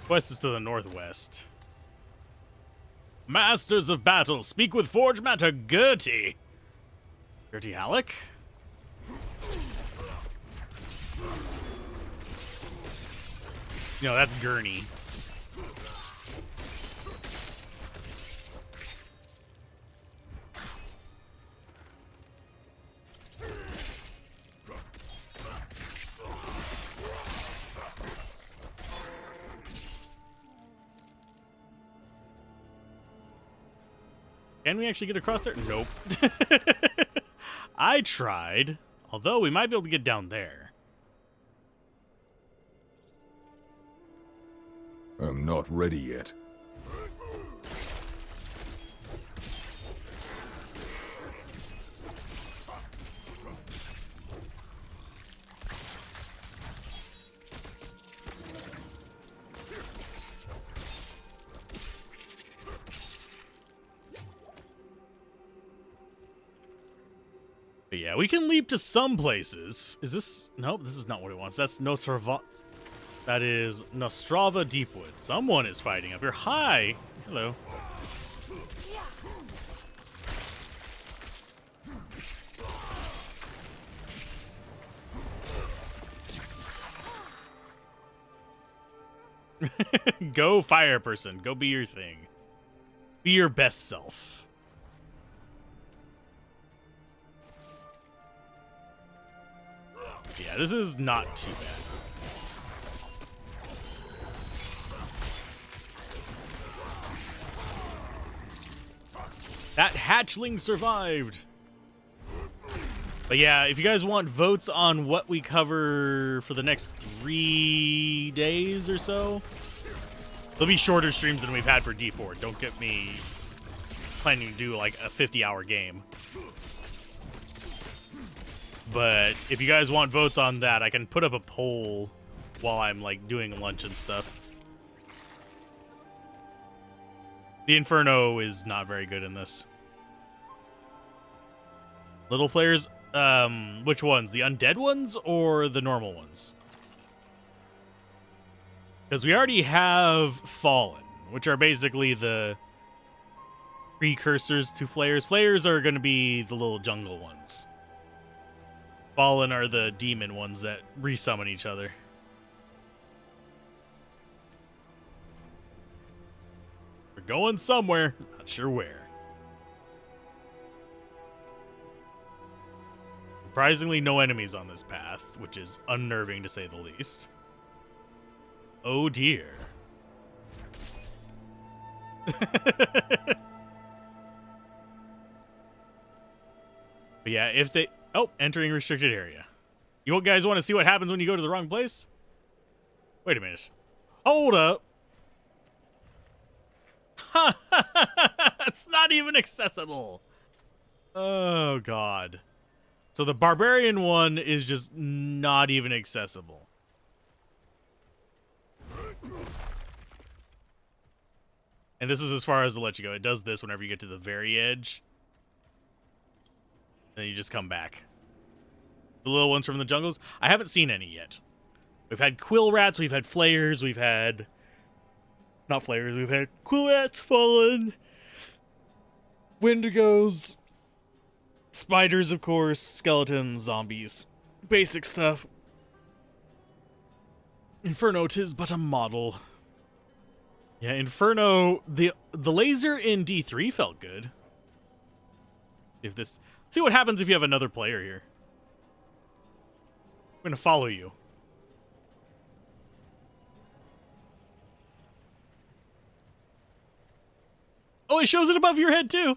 Quest is to the northwest. Masters of Battle, speak with Forge Matter Gertie. Gertie Halleck? No, that's Gurney. Can we actually get across there? Nope. I tried. Although we might be able to get down there. I'm not ready yet. But yeah, we can leap to some places. Is this... Nope, this is not what it wants. That's Nostrava... That is Nostrava Deepwood. Someone is fighting up here. Hi! Hello. Go fire person. Go be your thing. Be your best self. Yeah, this is not too bad. That hatchling survived. But yeah, if you guys want votes on what we cover for the next 3 days or so, there'll be shorter streams than we've had for D4. Don't get me planning to do like a 50-hour game. But if you guys want votes on that, I can put up a poll while I'm like doing lunch and stuff. The Inferno is not very good in this. Little flares, which ones? The undead ones or the normal ones? Because we already have Fallen, which are basically the precursors to flares. Flares are going to be the little jungle ones. Fallen are the demon ones that resummon each other. We're going somewhere, not sure where. Surprisingly, no enemies on this path, which is unnerving to say the least. Oh dear. But yeah, if they... Oh, entering restricted area. You guys want to see what happens when you go to the wrong place? Wait a minute. Hold up. It's not even accessible. Oh, God. So the barbarian one is just not even accessible. And this is as far as it'll let you go. It does this whenever you get to the very edge. Then you just come back. The little ones from the jungles, I haven't seen any yet. We've had quill rats, we've had flayers, we've had... Not flayers, we've had quill rats, fallen, wendigos, spiders, of course, skeletons, zombies. Basic stuff. Inferno, 'tis but a model. Yeah, Inferno, the laser in D3 felt good. If this... See what happens if you have another player here. I'm going to follow you. Oh, it shows it above your head, too.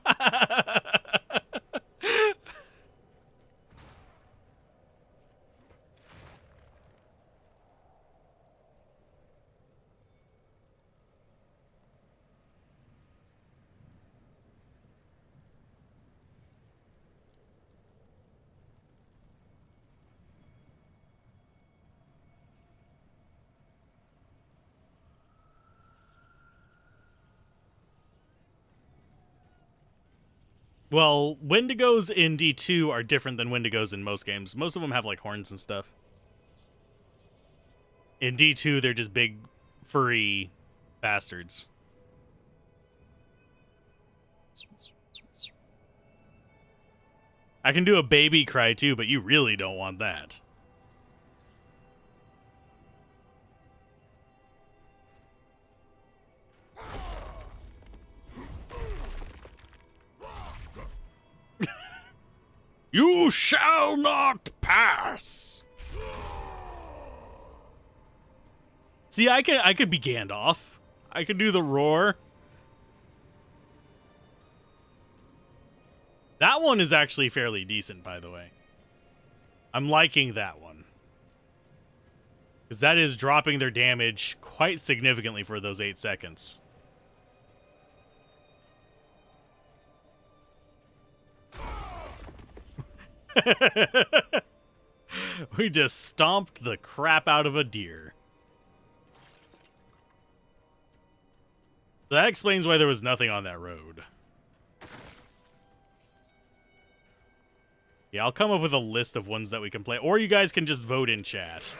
Well, Wendigos in D2 are different than Wendigos in most games. Most of them have, like, horns and stuff. In D2, they're just big, furry bastards. I can do a baby cry, too, but you really don't want that. You shall not pass. See, I could be Gandalf. I could do the roar. That one is actually fairly decent, by the way. I'm liking that one. Because that is dropping their damage quite significantly for those 8 seconds. We just stomped the crap out of a deer. So that explains why there was nothing on that road. Yeah, I'll come up with a list of ones that we can play. Or you guys can just vote in chat.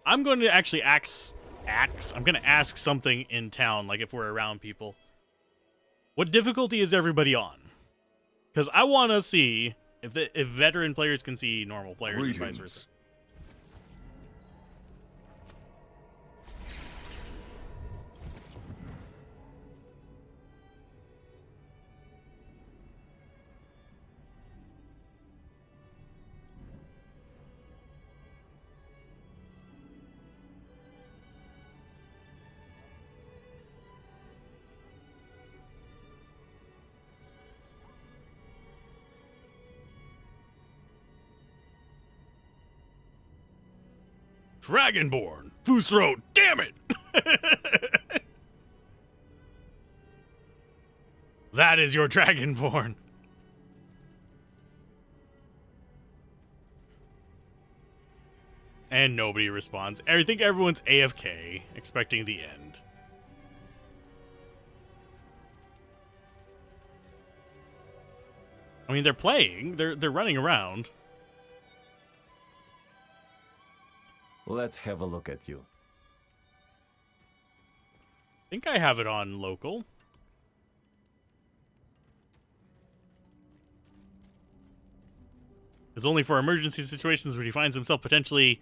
I'm going to actually I'm going to ask something in town, like if we're around people. What difficulty is everybody on? Because I want to see If veteran players can see normal players and vice Greetings. versa. Dragonborn! Fusro, damn it! That is your Dragonborn. And nobody responds. I think everyone's AFK, expecting the end. I mean, they're playing. They're running around. Let's have a look at you. I think I have it on local. It's only for emergency situations where he finds himself potentially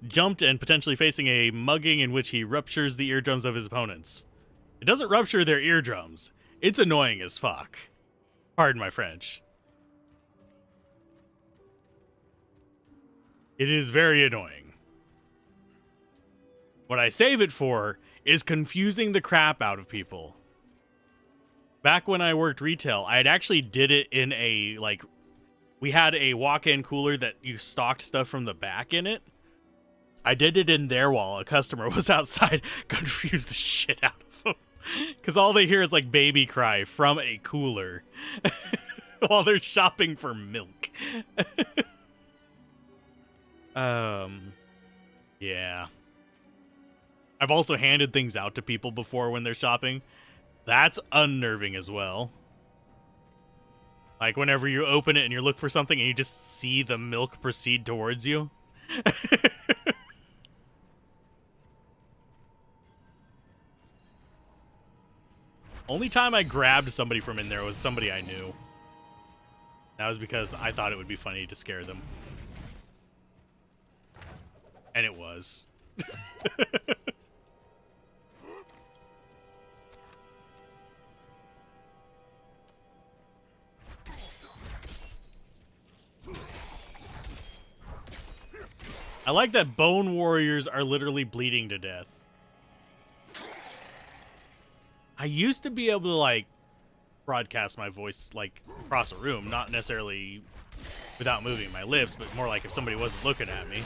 jumped and potentially facing a mugging in which he ruptures the eardrums of his opponents. It doesn't rupture their eardrums. It's annoying as fuck. Pardon my French. It is very annoying. What I save it for is confusing the crap out of people. Back when I worked retail, I had actually did it in a, like, we had a walk-in cooler that you stocked stuff from the back in it. I did it in there while a customer was outside, confused the shit out of them. Because all they hear is, like, baby cry from a cooler while they're shopping for milk. Yeah. I've also handed things out to people before when they're shopping. That's unnerving as well. Like whenever you open it and you look for something and you just see the milk proceed towards you. Only time I grabbed somebody from in there was somebody I knew. That was because I thought it would be funny to scare them. And it was. I like that bone warriors are literally bleeding to death. I used to be able to, like, broadcast my voice, like, across a room. Not necessarily without moving my lips, but more like if somebody wasn't looking at me.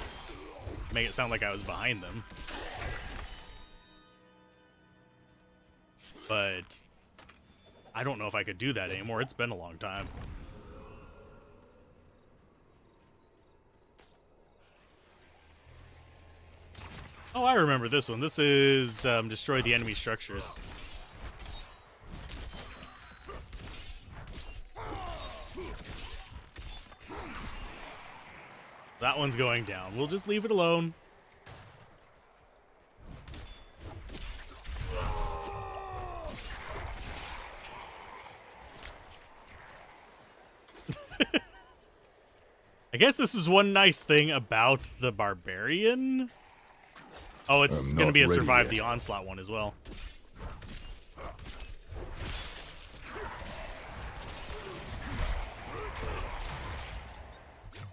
Make it sound like I was behind them. But I don't know if I could do that anymore. It's been a long time. Oh, I remember this one. This is destroy the enemy structures. That one's going down. We'll just leave it alone. I guess this is one nice thing about the Barbarian. Oh, it's going to be a Survive the Onslaught one as well.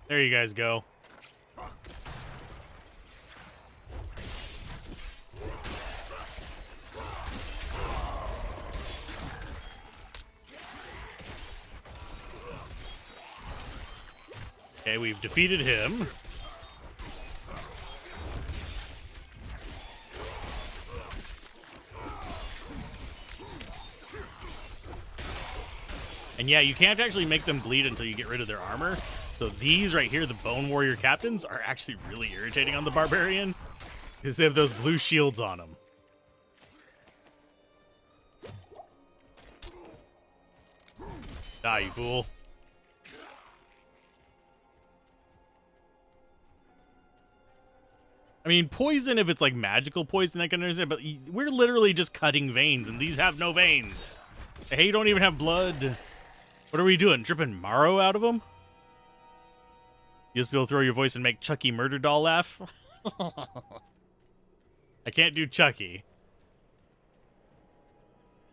There you guys go. Okay, we've defeated him. And yeah, you can't actually make them bleed until you get rid of their armor. So these right here, the Bone Warrior Captains, are actually really irritating on the Barbarian. Because they have those blue shields on them. Die, you fool. I mean, poison, if it's like magical poison, I can understand, but we're literally just cutting veins, and these have no veins. Hey, you don't even have blood. What are we doing? Dripping marrow out of them? You just be able to throw your voice and make Chucky Murder Doll laugh? I can't do Chucky.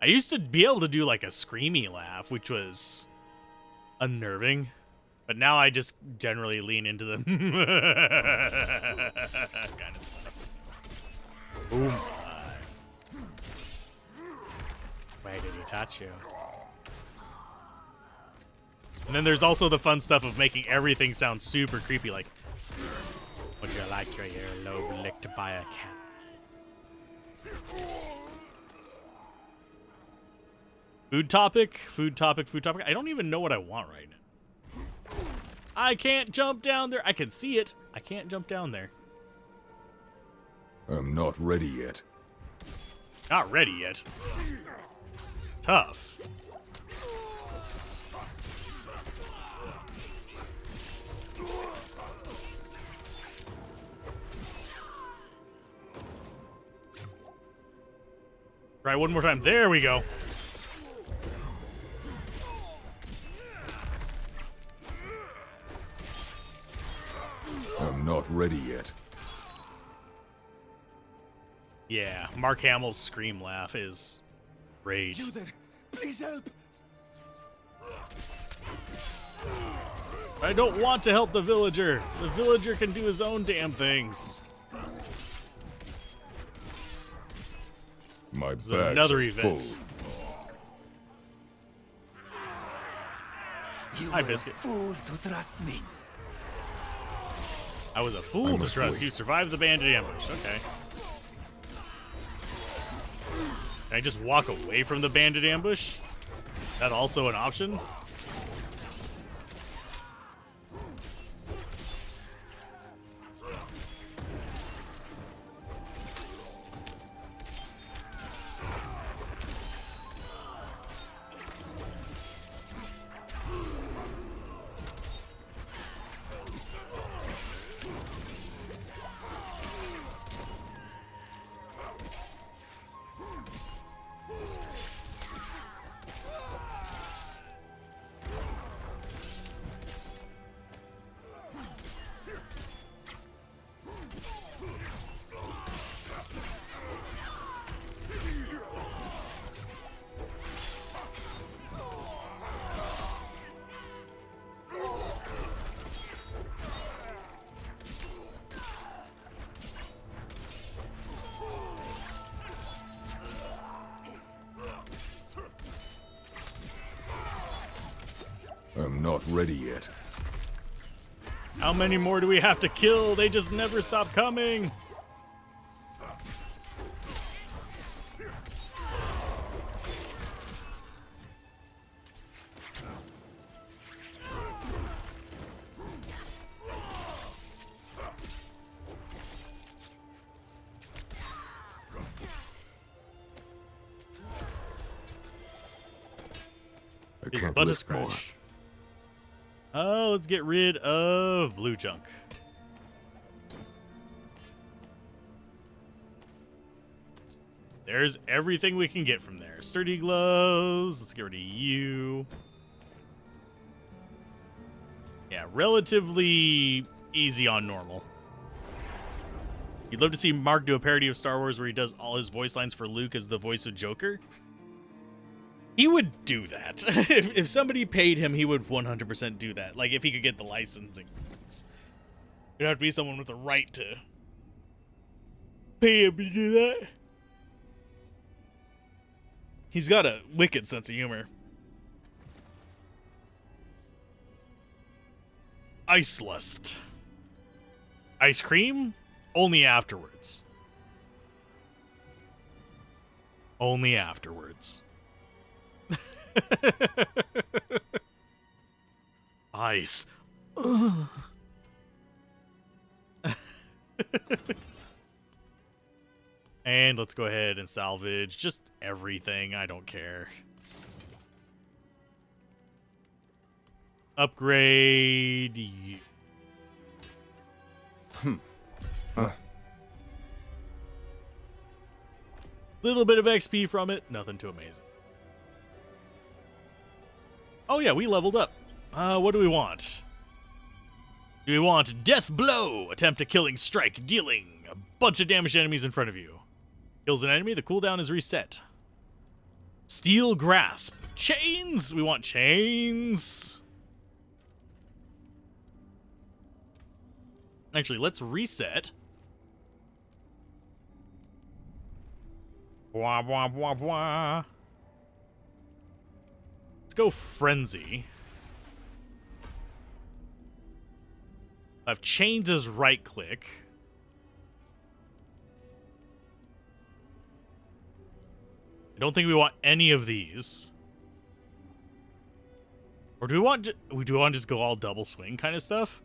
I used to be able to do like a screamy laugh, which was unnerving. But now I just generally lean into the kind of stuff. Boom. Why did he touch you? And then there's also the fun stuff of making everything sound super creepy, like, would you like your earlobe licked by a cat? Food topic, food topic, food topic. I don't even know what I want right now. I can't jump down there. I can see it. I can't jump down there. I'm not ready yet. Not ready yet. Tough. Try one more time. There we go. I'm not ready yet. Yeah, Mark Hamill's scream laugh is great. You there, please help. I don't want to help the villager. The villager can do his own damn things. My This is bags another are event. full. You Hi, were Biscuit. a fool to trust me. I was a fool to trust you. Survived the bandit ambush. Okay. Can I just walk away from the bandit ambush? Is that also an option? I'm not ready yet. How many more do we have to kill? They just never stop coming. I His can't butt is lift more. scratch. Oh, let's get rid of blue junk. There's everything we can get from there. Sturdy gloves. Let's get rid of you. Yeah, relatively easy on normal. You'd love to see Mark do a parody of Star Wars where he does all his voice lines for Luke as the voice of Joker. He would do that. If somebody paid him, he would 100% do that. Like, if he could get the licensing. It'd have to be someone with the right to pay him to do that. He's got a wicked sense of humor. Ice Lust. Ice cream? Only afterwards. Only afterwards. Ice. And let's go ahead and salvage just everything. I don't care. Upgrade you. Little bit of XP from it. Nothing too amazing. Oh yeah, we leveled up. What do we want? Do we want Death Blow? Attempt a killing strike, dealing a bunch of damage to enemies in front of you. Kills an enemy, the cooldown is reset. Steel Grasp. Chains! We want chains. Actually, let's reset. Wah, wah, wah, wah. Let's go Frenzy. I have chains as right click. I don't think we want any of these. Or do we want to just go all double swing kind of stuff?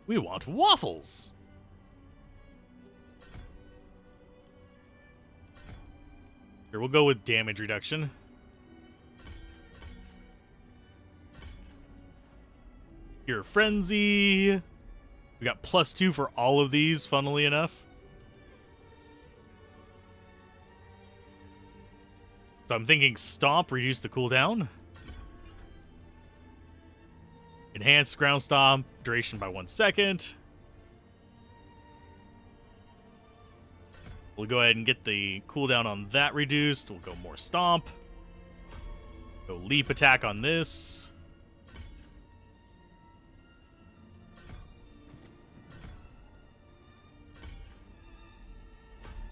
We want waffles. Sure, we'll go with damage reduction. Pure Frenzy. We got +2 for all of these, funnily enough. So I'm thinking Stomp, reduce the cooldown. Enhanced Ground Stomp, duration by 1 second. We'll go ahead and get the cooldown on that reduced. We'll go more Stomp. Go Leap Attack on this.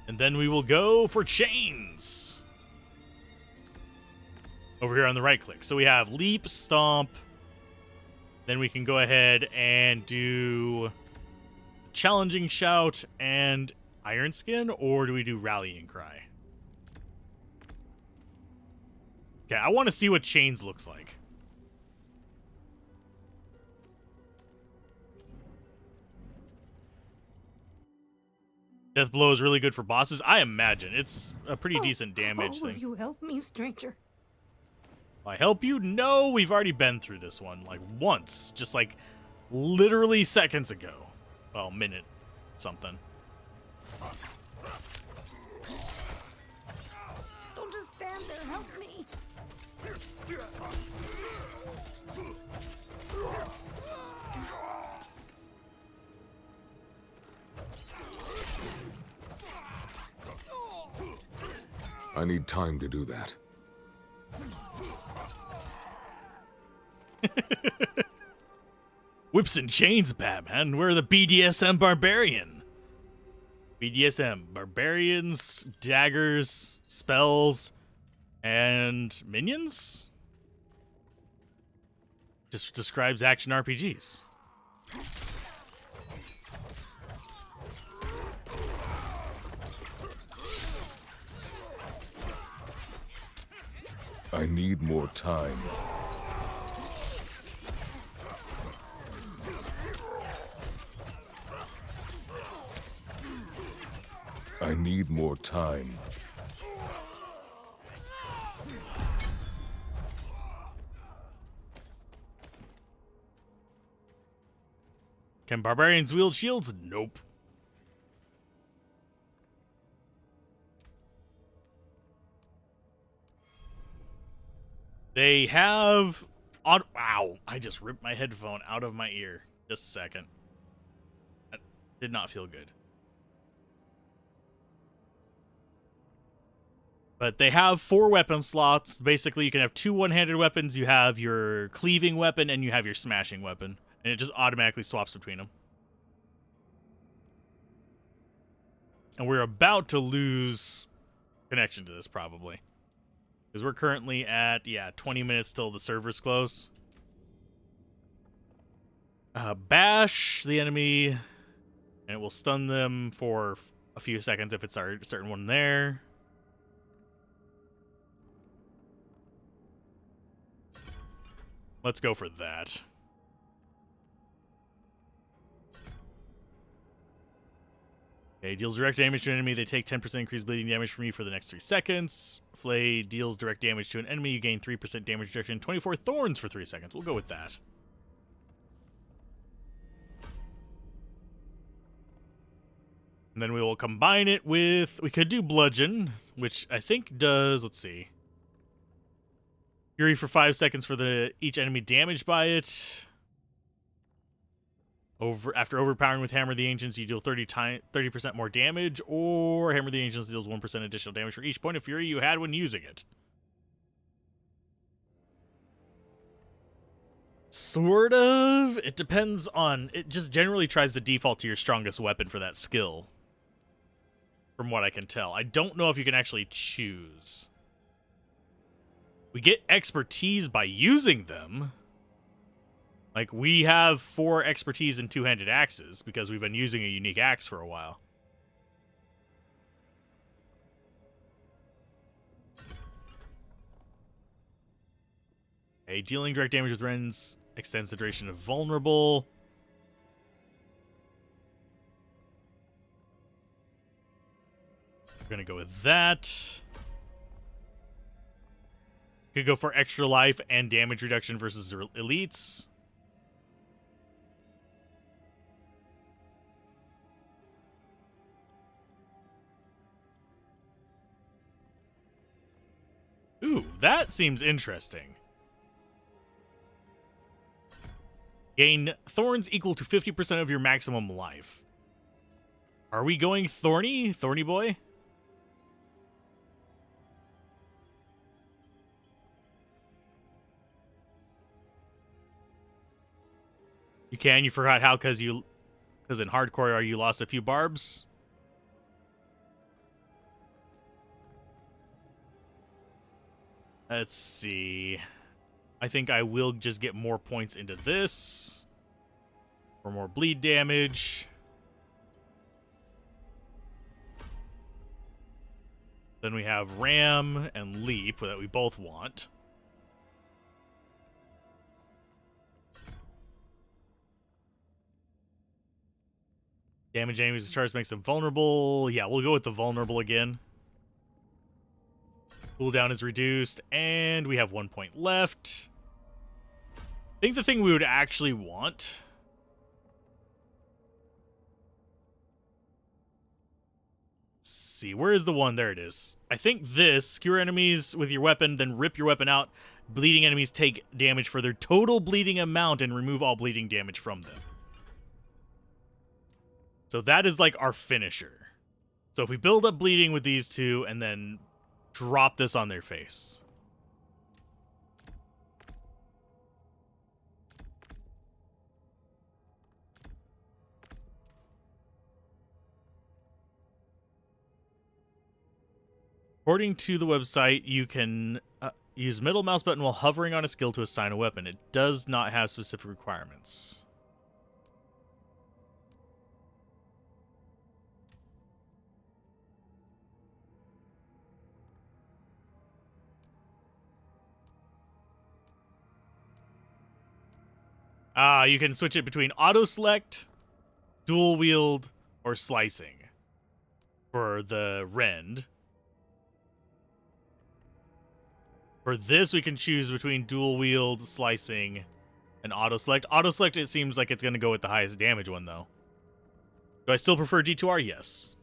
And then we will go for chains. Over here on the right click. So we have Leap, Stomp. Then we can go ahead and do Challenging Shout and Iron Skin, or do we do Rallying Cry? Okay, I want to see what chains looks like. Death Blow is really good for bosses. I imagine it's a pretty decent damage Will thing. you help me, stranger? I help you? No, we've already been through this one like once, just like literally seconds ago. Well, minute something. Don't just stand there. Help me. I need time to do that. Whips and chains, Batman. We're the BDSM barbarian. BDSM barbarians, daggers, spells, and minions. Just describes action RPGs. I need more time. I need more time. Can barbarians wield shields? Nope. They have... Wow, I just ripped my headphone out of my ear. Just a second. That did not feel good. But they have 4 weapon slots. Basically, you can have 2 one-handed weapons. You have your cleaving weapon, and you have your smashing weapon. And it just automatically swaps between them. And we're about to lose connection to this, probably. Because we're currently at, 20 minutes till the servers close. Bash the enemy, and it will stun them for a few seconds if it's our certain one there. Let's go for that. Okay, deals direct damage to an enemy. They take 10% increased bleeding damage from you for the next 3 seconds. Flay deals direct damage to an enemy. You gain 3% damage reduction. 24 thorns for 3 seconds. We'll go with that. And then we will combine it with... We could do bludgeon, which I think does... Let's see. Fury for 5 seconds for each enemy damaged by it. After overpowering with Hammer of the Ancients, you deal 30% more damage, or Hammer of the Ancients deals 1% additional damage for each point of Fury you had when using it. Sort of. It depends on... It just generally tries to default to your strongest weapon for that skill. From what I can tell. I don't know if you can actually choose. We get expertise by using them. Like, we have 4 expertise in two-handed axes because we've been using a unique axe for a while. Dealing direct damage with Rens extends the duration of vulnerable. We're going to go with that. Could go for extra life and damage reduction versus elites. Ooh, that seems interesting. Gain thorns equal to 50% of your maximum life. Are we going thorny? Thorny boy? You can? You forgot how because in hardcore you lost a few barbs? Let's see. I think I will just get more points into this. For more bleed damage. Then we have Ram and Leap that we both want. Damage enemies with charge makes them vulnerable. Yeah, we'll go with the vulnerable again. Cooldown is reduced, and we have 1 point left. I think the thing we would actually want... Let's see, where is the one? There it is. I think this, skewer enemies with your weapon, then rip your weapon out. Bleeding enemies take damage for their total bleeding amount and remove all bleeding damage from them. So that is like our finisher. So if we build up bleeding with these two and then drop this on their face. According to the website, you can use middle mouse button while hovering on a skill to assign a weapon. It does not have specific requirements. You can switch it between auto select, dual wield, or slicing for the rend. For this, we can choose between dual wield, slicing, and auto select. Auto select, it seems like it's going to go with the highest damage one, though. Do I still prefer G2R? Yes.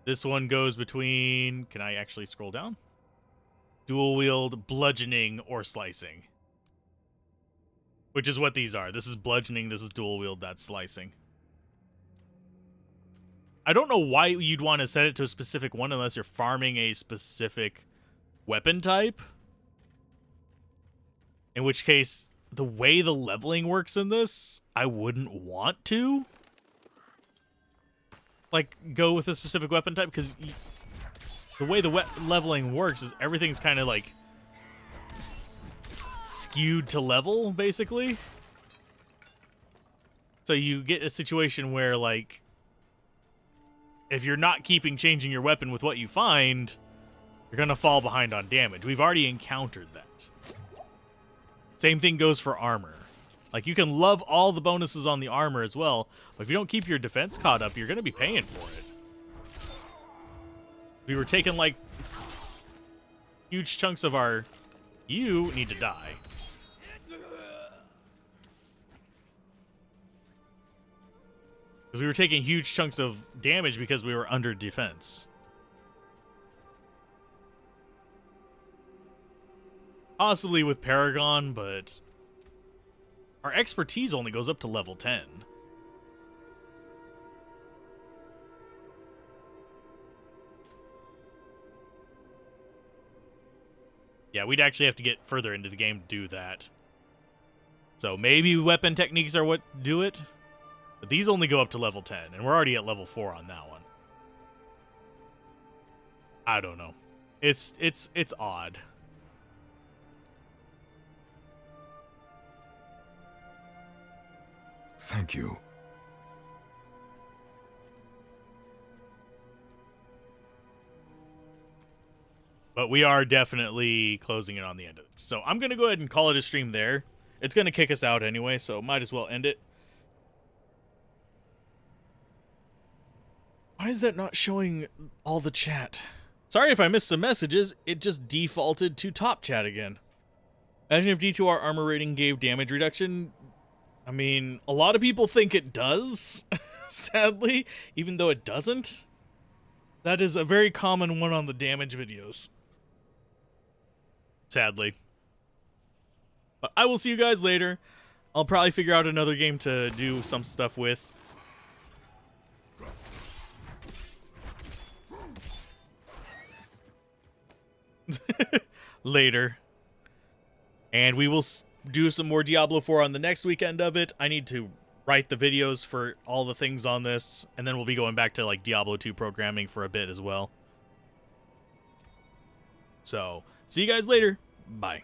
This one goes between... Can I actually scroll down? Dual wield, bludgeoning, or slicing. Which is what these are. This is bludgeoning, this is dual wield, that's slicing. I don't know why you'd want to set it to a specific one unless you're farming a specific weapon type. In which case, the way the leveling works in this, I wouldn't want to. Like, go with a specific weapon type, because the way the leveling works is everything's kind of, like, skewed to level, basically. So you get a situation where, like, if you're not changing your weapon with what you find, you're going to fall behind on damage. We've already encountered that. Same thing goes for armor. Like, you can love all the bonuses on the armor as well, but if you don't keep your defense caught up, you're going to be paying for it. We were taking, like, huge chunks of our... You need to die. Because we were taking huge chunks of damage because we were under defense. Possibly with Paragon, but our expertise only goes up to level 10. Yeah, we'd actually have to get further into the game to do that. So maybe weapon techniques are what do it. But these only go up to level 10, and we're already at level 4 on that one. I don't know. It's odd. Thank you. But we are definitely closing it on the end of it. So I'm going to go ahead and call it a stream there. It's going to kick us out anyway, so might as well end it. Why is that not showing all the chat? Sorry if I missed some messages. It just defaulted to top chat again. Imagine if D2R armor rating gave damage reduction. I mean, a lot of people think it does, sadly, even though it doesn't. That is a very common one on the damage videos. Sadly. But I will see you guys later. I'll probably figure out another game to do some stuff with. Later. And we will do some more Diablo 4 on the next weekend of it. I need to write the videos for all the things on this, and then we'll be going back to like Diablo 2 programming for a bit as well. So, see you guys later. Bye.